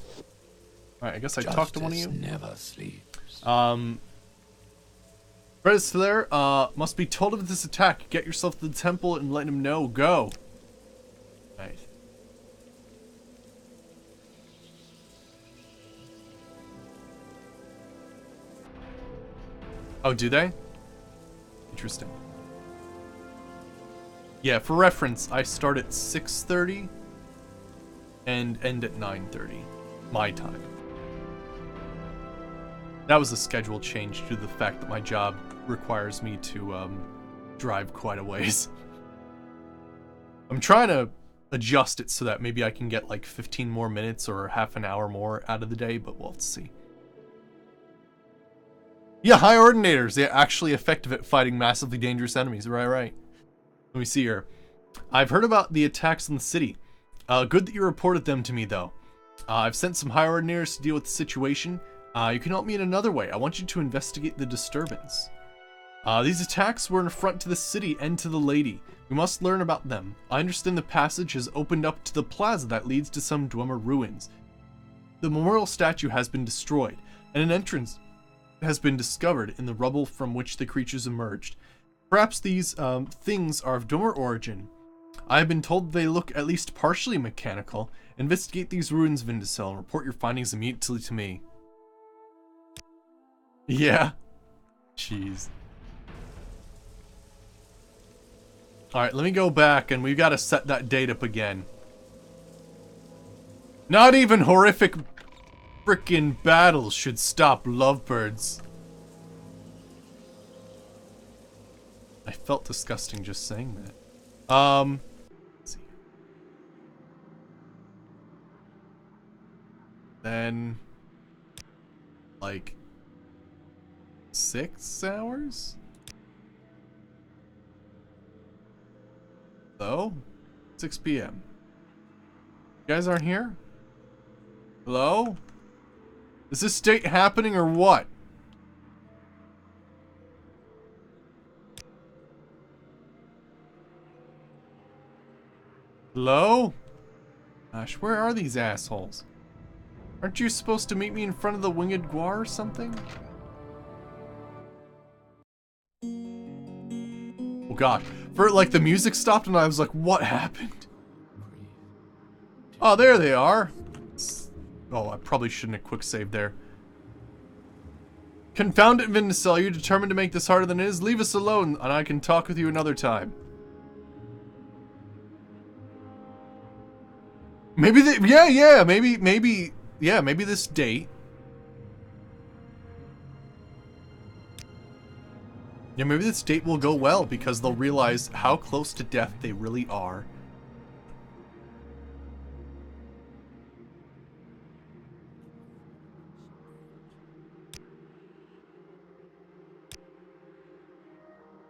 Alright, I guess I talked to one of you. Justice never sleeps. Redis there, must be told of this attack. Get yourself to the temple and let him know. Go. Right. Oh, do they? Interesting. Yeah, for reference, I start at 6:30 and end at 9:30, my time. That was a schedule change due to the fact that my job requires me to drive quite a ways. I'm trying to adjust it so that maybe I can get like 15 more minutes or half an hour more out of the day, but we'll have to see. Yeah, High Ordinators, they're actually effective at fighting massively dangerous enemies. Right. Let me see here. I've heard about the attacks in the city. Good that you reported them to me, though. I've sent some High Ordinators to deal with the situation. You can help me in another way. I want you to investigate the disturbance. These attacks were an affront to the city and to the lady. We must learn about them. I understand the passage has opened up to the plaza that leads to some Dwemer ruins. The memorial statue has been destroyed, and an entrance has been discovered in the rubble from which the creatures emerged. Perhaps these things are of Dwemer origin. I have been told they look at least partially mechanical. Investigate these ruins, Vindicel, and report your findings immediately to me. Yeah. Jeez. Alright, let me go back, and we've got to set that date up again. Not even horrific frickin' battles should stop lovebirds. I felt disgusting just saying that. Let's see. Then, like, 6 hours? Hello? 6 p.m. You guys aren't here? Hello? Is this date happening or what? Hello? Gosh, where are these assholes? Aren't you supposed to meet me in front of the Winged Guar or something? Oh god. For like the music stopped and I was like, what happened? Oh, there they are. Oh, I probably shouldn't have quick saved there. Confound it, Vindicel. You're determined to make this harder than it is. Leave us alone and I can talk with you another time. Maybe maybe this date. Yeah, maybe this date will go well because they'll realize how close to death they really are.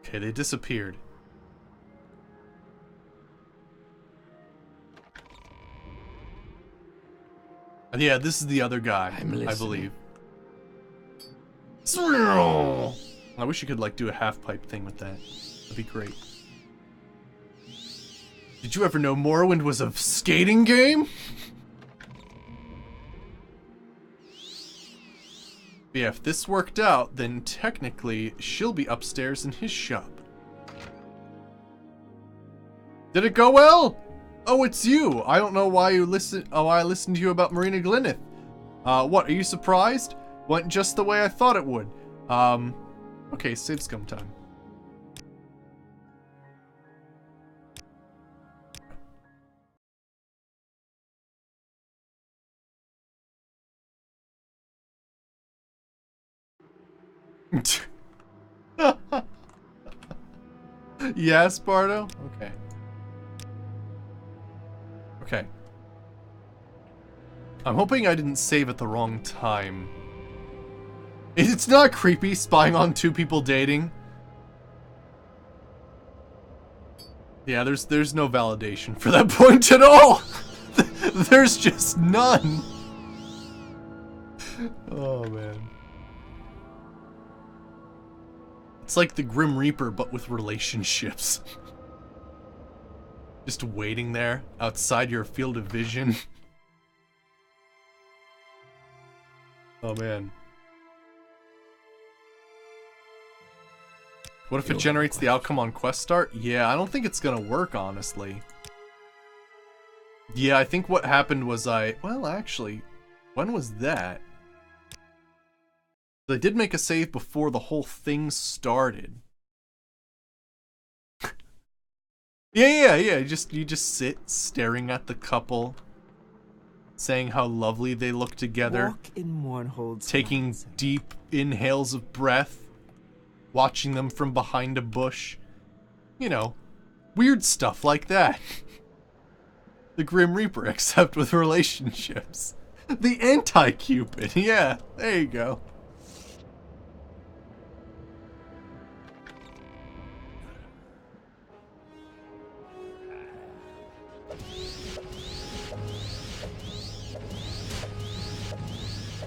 Okay, they disappeared. And yeah, this is the other guy, I believe. I wish you could like do a half pipe thing with that. That'd be great. Did you ever know Morrowind was a skating game? But yeah, if this worked out, then technically she'll be upstairs in his shop. Did it go well? Oh, it's you. I don't know why you listen. Oh, I listened to you about Marina Glynnith. What? Are you surprised? Went just the way I thought it would. Okay, save scum time. Yes, Bardo? Okay. Okay. I'm hoping I didn't save at the wrong time. It's not creepy spying on two people dating. Yeah, there's no validation for that point at all. There's just none. Oh man. It's like the Grim Reaper but with relationships. Just waiting there outside your field of vision. Oh man. What if it generates the outcome on quest start? Yeah, I don't think it's gonna work, honestly. Yeah, I think what happened was well, actually, when was that? I did make a save before the whole thing started. Yeah. You just sit staring at the couple. saying how lovely they look together, Walk in Mournhold's taking plaza. deep inhales of breath, watching them from behind a bush. You know, weird stuff like that. The Grim Reaper, except with relationships. The anti-Cupid, yeah, there you go.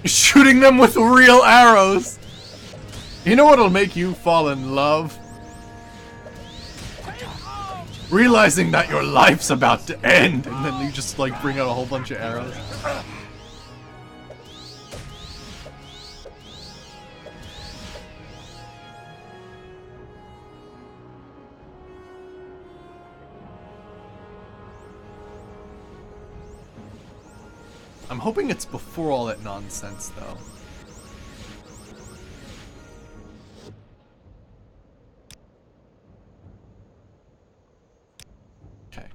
Shooting them with real arrows. You know what'll make you fall in love? Realizing that your life's about to end, and then you just like bring out a whole bunch of arrows. I'm hoping it's before all that nonsense, though. Okay.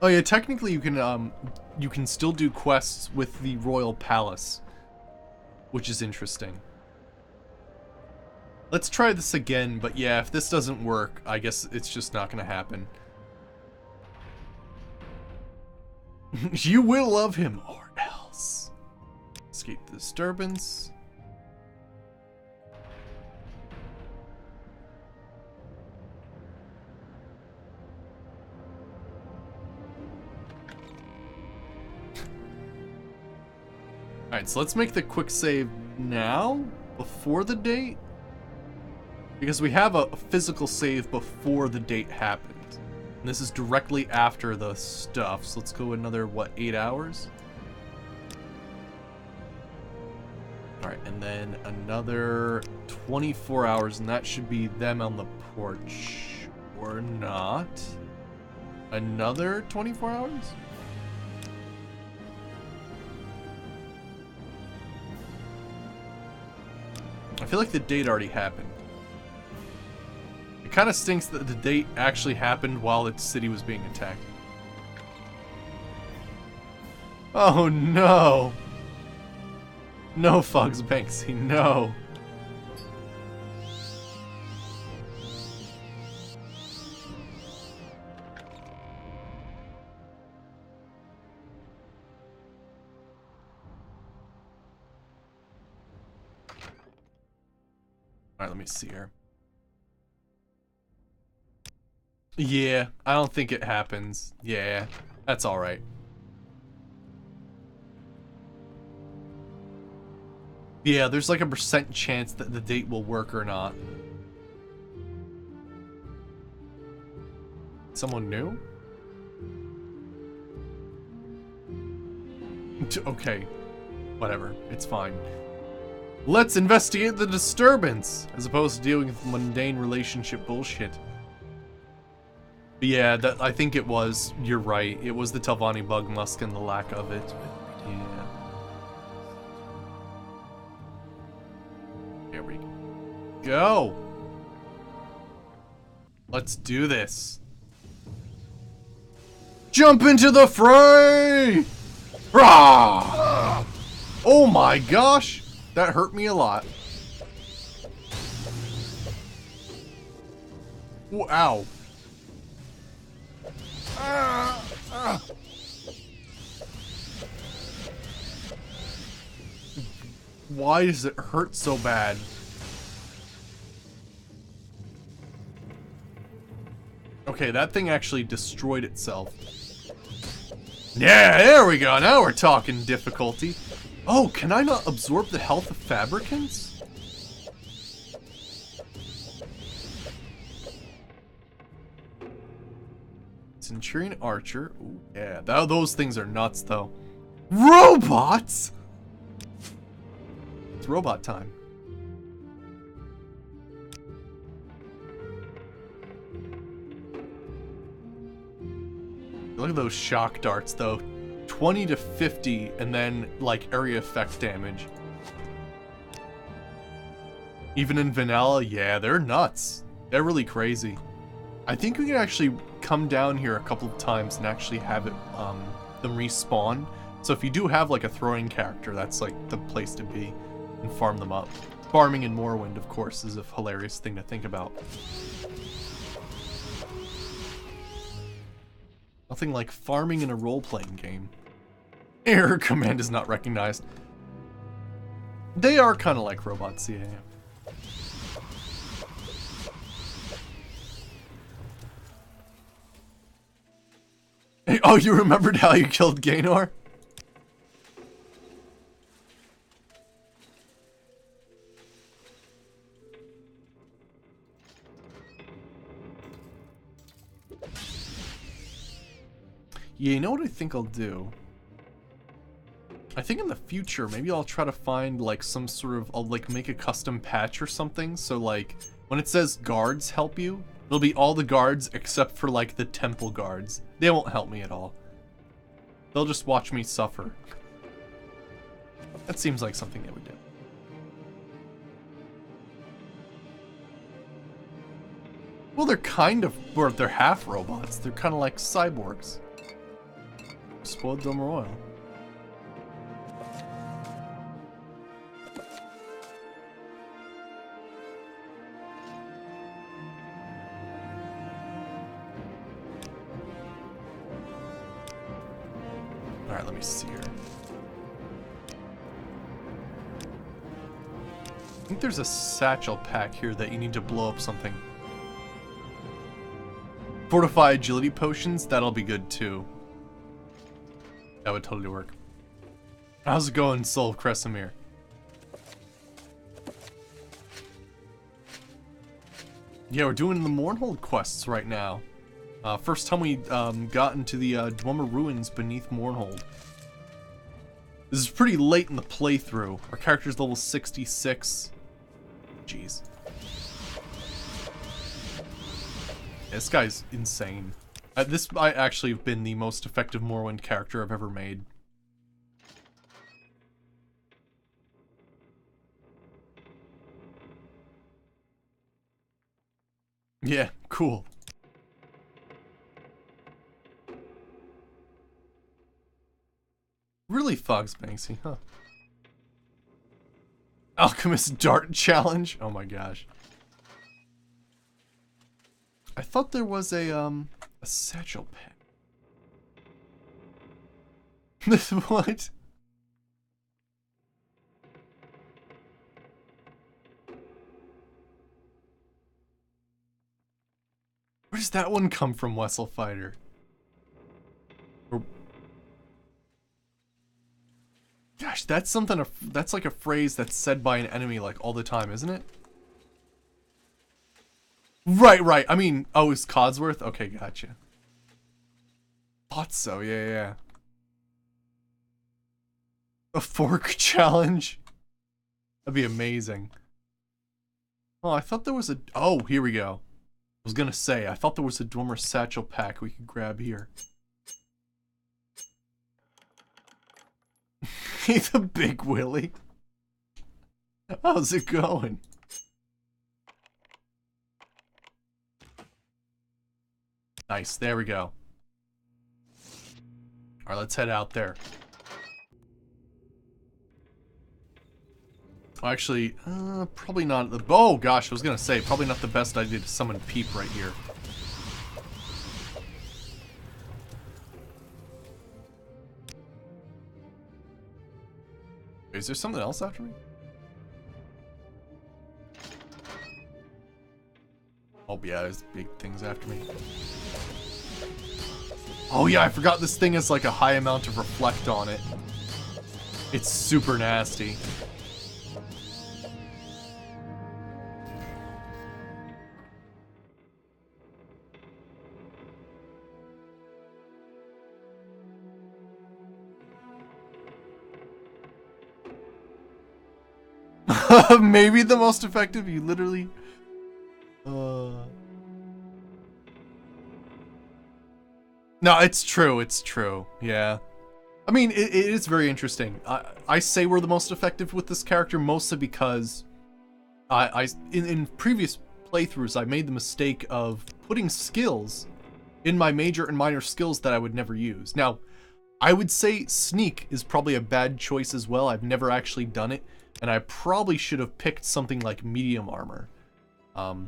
Oh yeah, technically you can still do quests with the Royal Palace, which is interesting. Let's try this again, but yeah, if this doesn't work, I guess it's just not gonna happen. You will love him, or else. Escape the disturbance. Alright, so let's make the quick save now, before the date. Because we have a physical save before the date happened. And this is directly after the stuff, so let's go another, what, 8 hours? Alright, and then another 24 hours, and that should be them on the porch. Or not. Another 24 hours? I feel like the date already happened. It kind of stinks that the date actually happened while its city was being attacked. Oh no! No, Fogs Banksy, no! Alright, let me see here. Yeah, I don't think it happens. Yeah, that's alright. Yeah, there's like a % chance that the date will work or not. Someone new? Okay, whatever, it's fine. Let's investigate the disturbance, as opposed to dealing with mundane relationship bullshit. But yeah, I think it was, you're right, it was the Telvanni bug musk and the lack of it. Yeah. Here we go. Let's do this. Jump into the fray! Rah! Oh my gosh! That hurt me a lot. Ow. Why does it hurt so bad? Okay, that thing actually destroyed itself. Yeah, there we go. Now we're talking difficulty. Oh, can I not absorb the health of fabricants? Centurion Archer. Ooh, yeah, those things are nuts, though. Robots? It's robot time. Look at those shock darts, though. 20 to 50, and then, like, area effect damage. Even in vanilla, yeah, they're nuts. They're really crazy. I think we can actually come down here a couple of times and actually have it, them respawn. So if you do have like a throwing character, that's like the place to be and farm them up. Farming in Morrowind, of course, is a hilarious thing to think about. Nothing like farming in a role-playing game. Error command is not recognized. They are kind of like robots, yeah. Oh, you remembered how you killed Gaynor? Yeah, you know what I think I'll do? I think in the future, maybe I'll try to find like some sort of, I'll like make a custom patch or something. So like when it says guards help you, it'll be all the guards except for like the temple guards. They won't help me at all. They'll just watch me suffer. That seems like something they would do. Well, they're kind of, or they're half robots. They're kind of like cyborgs. Spoiled Dome Royal. Alright, let me see here. I think there's a satchel pack here that you need to blow up something. Fortify agility potions, that'll be good too. That would totally work. How's it going, Soul Kresimir? Yeah, we're doing the Mournhold quests right now. First time we got into the Dwemer Ruins beneath Mournhold. This is pretty late in the playthrough. Our character's level 66. Jeez. This guy's insane. This might actually have been the most effective Morrowind character I've ever made. Yeah, cool. Really Fogs Banksy, huh? Alchemist Dart Challenge? Oh my gosh. I thought there was a satchel pack. This what? Where does that one come from, Wessel Fighter? Or... Gosh, that's something. That's like a phrase that's said by an enemy like all the time, isn't it? Right. I mean, oh, it's Codsworth? Okay, gotcha. Thought so, yeah. A fork challenge? That'd be amazing. Oh, I thought there was a... Oh, here we go. I was gonna say, I thought there was a Dwemer satchel pack we could grab here. He's a big Willy. How's it going? Nice, there we go. Alright, let's head out there. Actually, probably not the... Oh gosh, I was gonna say, probably not the best idea to summon Peep right here. Is there something else after me? Oh yeah, there's big things after me. Oh yeah, I forgot this thing has like a high amount of reflect on it. It's super nasty. Maybe the most effective, you literally... No, it's true, yeah. I mean, it is very interesting. I say we're the most effective with this character mostly because in previous playthroughs I made the mistake of putting skills in my major and minor skills that I would never use. Now, I would say sneak is probably a bad choice as well. I've never actually done it, and I probably should have picked something like medium armor.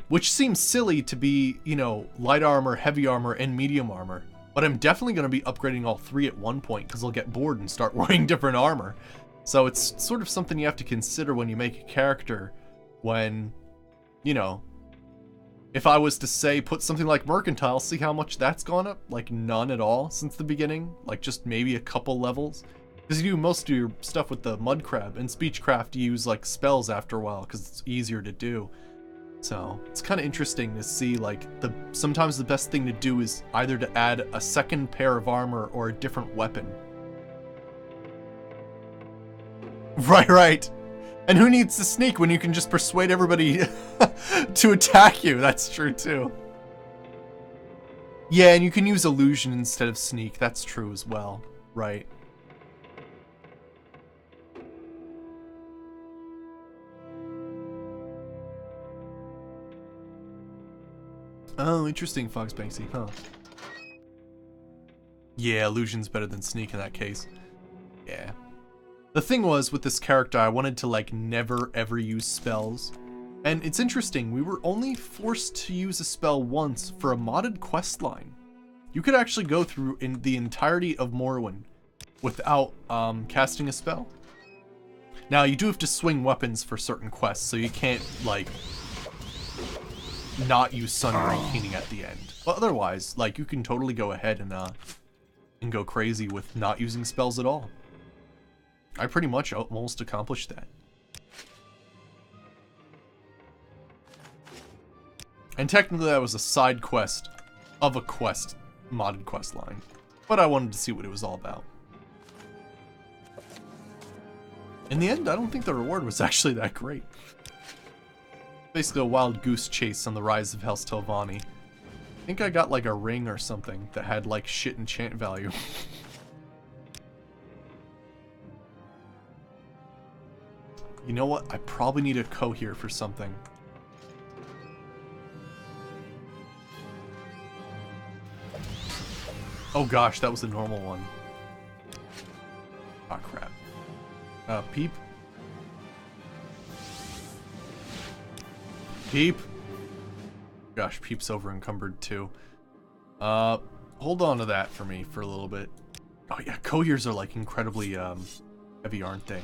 Which seems silly to be, you know, light armor, heavy armor, and medium armor. But I'm definitely going to be upgrading all three at one point, because I'll get bored and start wearing different armor. So it's sort of something you have to consider when you make a character when, you know, if I was to say put something like Mercantile, see how much that's gone up? Like none at all since the beginning? Like just maybe a couple levels? Because you do most of your stuff with the Mud Crab, and Speechcraft you use like spells after a while because it's easier to do. So it's kind of interesting to see like sometimes the best thing to do is either to add a second pair of armor or a different weapon. Right. And who needs to sneak when you can just persuade everybody to attack you? That's true too. Yeah, and you can use illusion instead of sneak. That's true as well. Right. Oh, interesting, Fox Banksy, huh? Yeah, illusion's better than sneak in that case. Yeah. The thing was, with this character, I wanted to, like, never ever use spells. And it's interesting, we were only forced to use a spell once for a modded questline. You could actually go through in the entirety of Morrowind without casting a spell. Now, you do have to swing weapons for certain quests, so you can't, like, not use Sun Ray Keening at the end. But otherwise, like, you can totally go ahead and go crazy with not using spells at all. I pretty much almost accomplished that. And technically that was a side quest of a quest, modded quest line. But I wanted to see what it was all about. In the end, I don't think the reward was actually that great. Basically a wild goose chase on the rise of Hel's Telvanni. I think I got like a ring or something that had like shit enchant value. You know what? I probably need a cohere for something. Oh gosh, that was a normal one. Ah, crap. Peep? Peep? Gosh, Peep's over encumbered too. Hold on to that for me for a little bit. Oh yeah, coheres are like incredibly heavy, aren't they?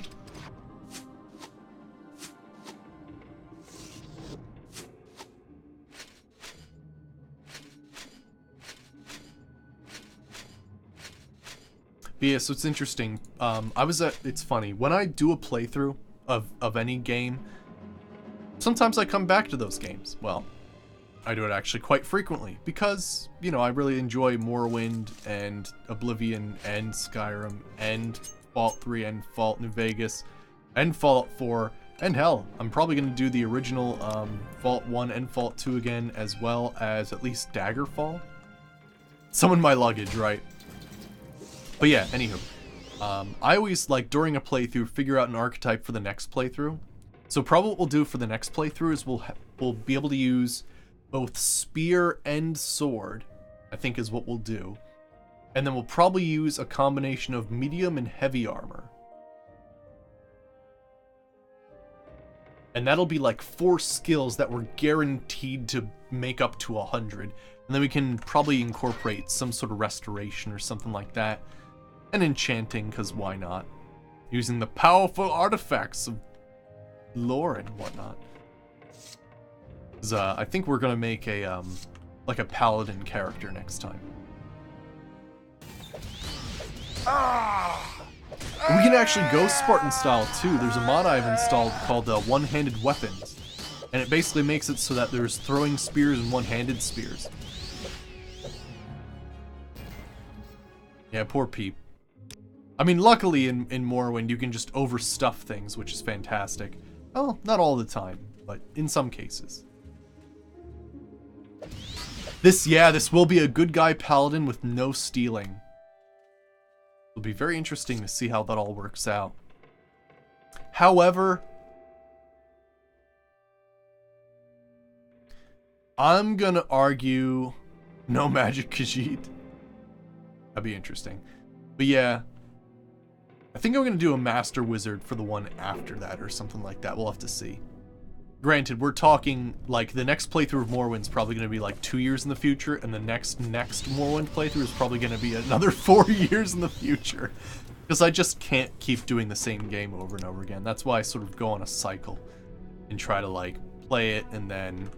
But yeah, so it's interesting. It's funny, when I do a playthrough of any game, sometimes I come back to those games. Well, I do it actually quite frequently because, you know, I really enjoy Morrowind and Oblivion and Skyrim and Fallout 3 and Fallout New Vegas and Fallout 4 and hell, I'm probably going to do the original Fallout 1 and Fallout 2 again, as well as at least Daggerfall. Summon my luggage, right? But yeah, anywho, I always, like, during a playthrough, figure out an archetype for the next playthrough. So probably what we'll do for the next playthrough is we'll be able to use both spear and sword, I think is what we'll do. And then we'll probably use a combination of medium and heavy armor. And that'll be like 4 skills that we're guaranteed to make up to 100. And then we can probably incorporate some sort of restoration or something like that. And enchanting, because why not? Using the powerful artifacts of lore and whatnot. I think we're gonna make a like a paladin character next time. We can actually go Spartan style too. There's a mod I've installed called one-handed weapons, and it basically makes it so that there's throwing spears and one-handed spears. Yeah, poor Peep. I mean, luckily in Morrowind you can just overstuff things, which is fantastic. Oh, not all the time, but in some cases. This will be a good guy paladin with no stealing. It'll be very interesting to see how that all works out. However, I'm gonna argue No magic Khajiit. That'd be interesting. But yeah, I think I'm gonna do a Master Wizard for the one after that or something like that. We'll have to see. Granted, we're talking like the next playthrough of Morrowind's probably gonna be like 2 years in the future, and the next Morrowind playthrough is probably gonna be another 4 years in the future. Because I just can't keep doing the same game over and over again. That's why I sort of go on a cycle and try to like play it and then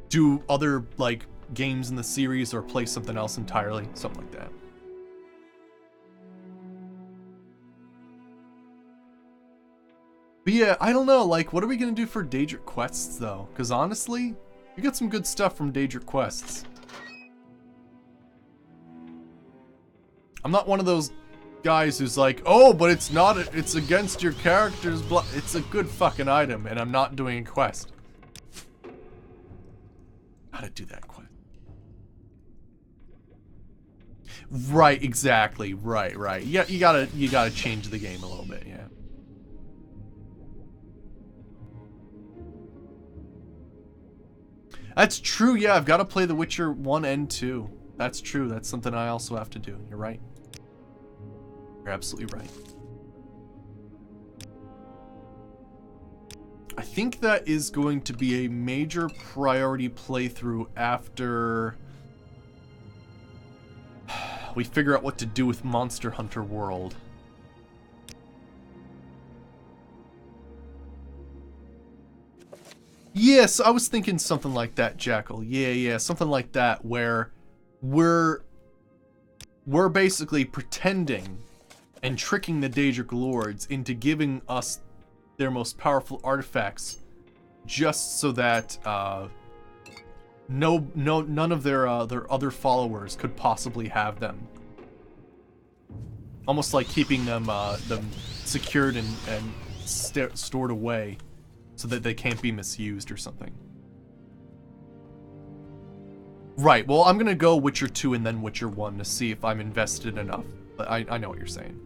do other like games in the series or play something else entirely, something like that. But yeah, I don't know, like, what are we gonna do for Daedric quests, though? Because honestly, we got some good stuff from Daedric quests. I'm not one of those guys who's like, oh, but it's not, it's against your character's blood. It's a good fucking item, and I'm not doing a quest. Gotta do that quest. Right, exactly, right. Yeah, you gotta change the game a little bit, yeah. That's true, yeah, I've got to play The Witcher 1 and 2. That's true, that's something I also have to do. You're right. You're absolutely right. I think that is going to be a major priority playthrough after we figure out what to do with Monster Hunter World. Yes, I was thinking something like that, Jackal. Yeah, something like that, where we're basically pretending and tricking the Daedric Lords into giving us their most powerful artifacts, just so that none of their other followers could possibly have them. Almost like keeping them secured and stored away, so that they can't be misused or something. Right, well, I'm gonna go Witcher 2 and then Witcher 1 to see if I'm invested enough. But I know what you're saying.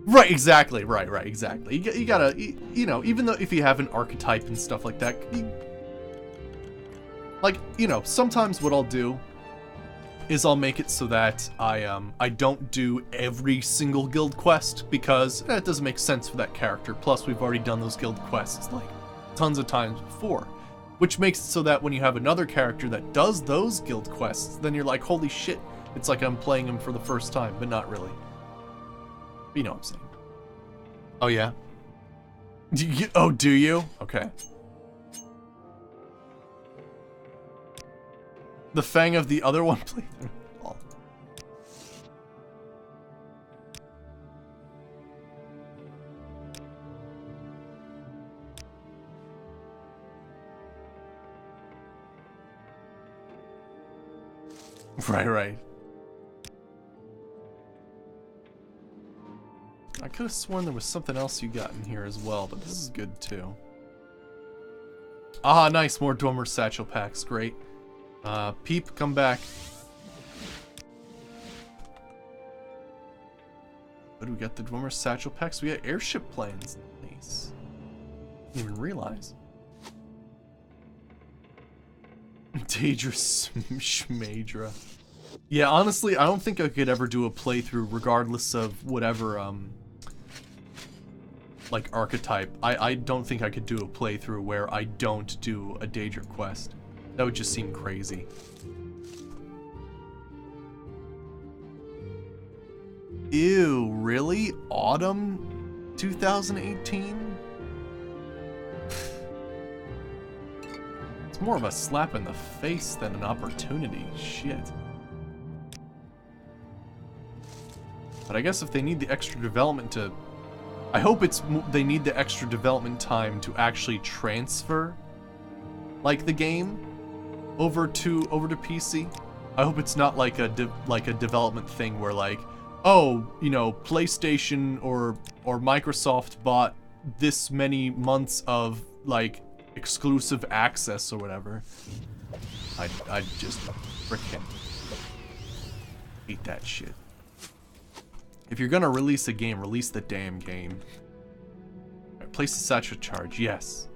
Right, exactly, right, exactly. You gotta, you know, even though if you have an archetype and stuff like that, sometimes what I'll do is I'll make it so that I don't do every single guild quest, because it doesn't make sense for that character. Plus, we've already done those guild quests like tons of times before, which makes it so that when you have another character that does those guild quests, then you're like, holy shit, it's like I'm playing him for the first time, but not really. You know what I'm saying. Oh yeah? Do you? Okay. The Fang of the other one playthrough. Oh. Right. I could have sworn there was something else you got in here as well, but this is good too. Ah, nice, more Dwemer satchel packs, great. Peep, come back. What do we got? The Dwemer satchel packs? We got airship planes. Nice. Didn't even realize. Daedra Schmadra. Yeah, honestly, I don't think I could ever do a playthrough regardless of whatever, like, archetype. I don't think I could do a playthrough where I don't do a Daedra quest. That would just seem crazy. Ew, really? Autumn 2018? It's more of a slap in the face than an opportunity. Shit. But I guess if they need the extra development to... I hope they need the extra development time to actually transfer, like, the game over to PC. I hope it's not like a development thing where, like, oh, you know, PlayStation or Microsoft bought this many months of, like, exclusive access or whatever. I just frickin' hate that shit. If you're gonna release a game, release the damn game. Right, place the satchel charge, yes.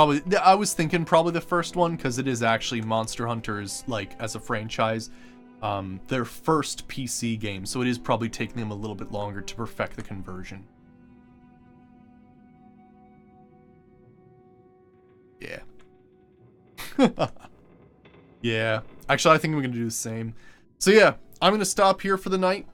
Probably, I was thinking probably the first one, because it is actually Monster Hunter's, like, as a franchise, their first PC game, so it is probably taking them a little bit longer to perfect the conversion. Yeah. Yeah. Actually, I think I'm going to do the same. So yeah, I'm going to stop here for the night.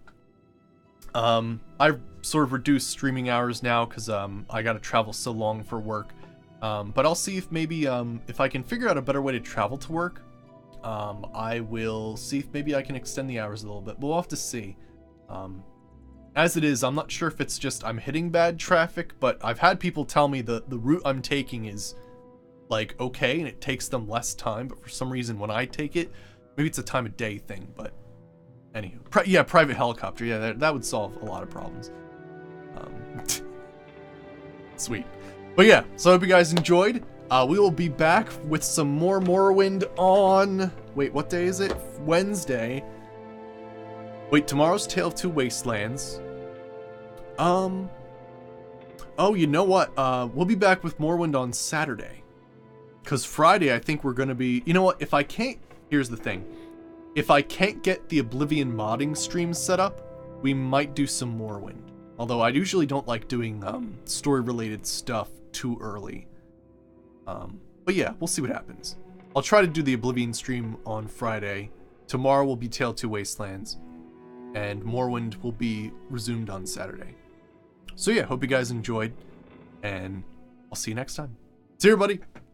I've sort of reduced streaming hours now because I got to travel so long for work. But I'll see if maybe if I can figure out a better way to travel to work. I will see if maybe I can extend the hours a little bit. We'll have to see. As it is, I'm not sure if it's just I'm hitting bad traffic, but I've had people tell me the route I'm taking is like okay and it takes them less time, but for some reason when I take it, maybe it's a time of day thing, but anywho. Yeah, private helicopter. Yeah, that would solve a lot of problems. Sweet. But yeah, so I hope you guys enjoyed. We will be back with some more Morrowind on... Wait, what day is it? Wednesday. Wait, tomorrow's Tale of Two Wastelands. Oh, you know what? We'll be back with Morrowind on Saturday. Because Friday, I think we're going to be... You know what? If I can't... Here's the thing. If I can't get the Oblivion modding stream set up, we might do some Morrowind. Although I usually don't like doing story-related stuff too early. But yeah, we'll see what happens. I'll try to do the Oblivion stream on Friday. Tomorrow will be Tale 2 Wastelands. And Morrowind will be resumed on Saturday. So yeah, hope you guys enjoyed. And I'll see you next time. See you, everybody!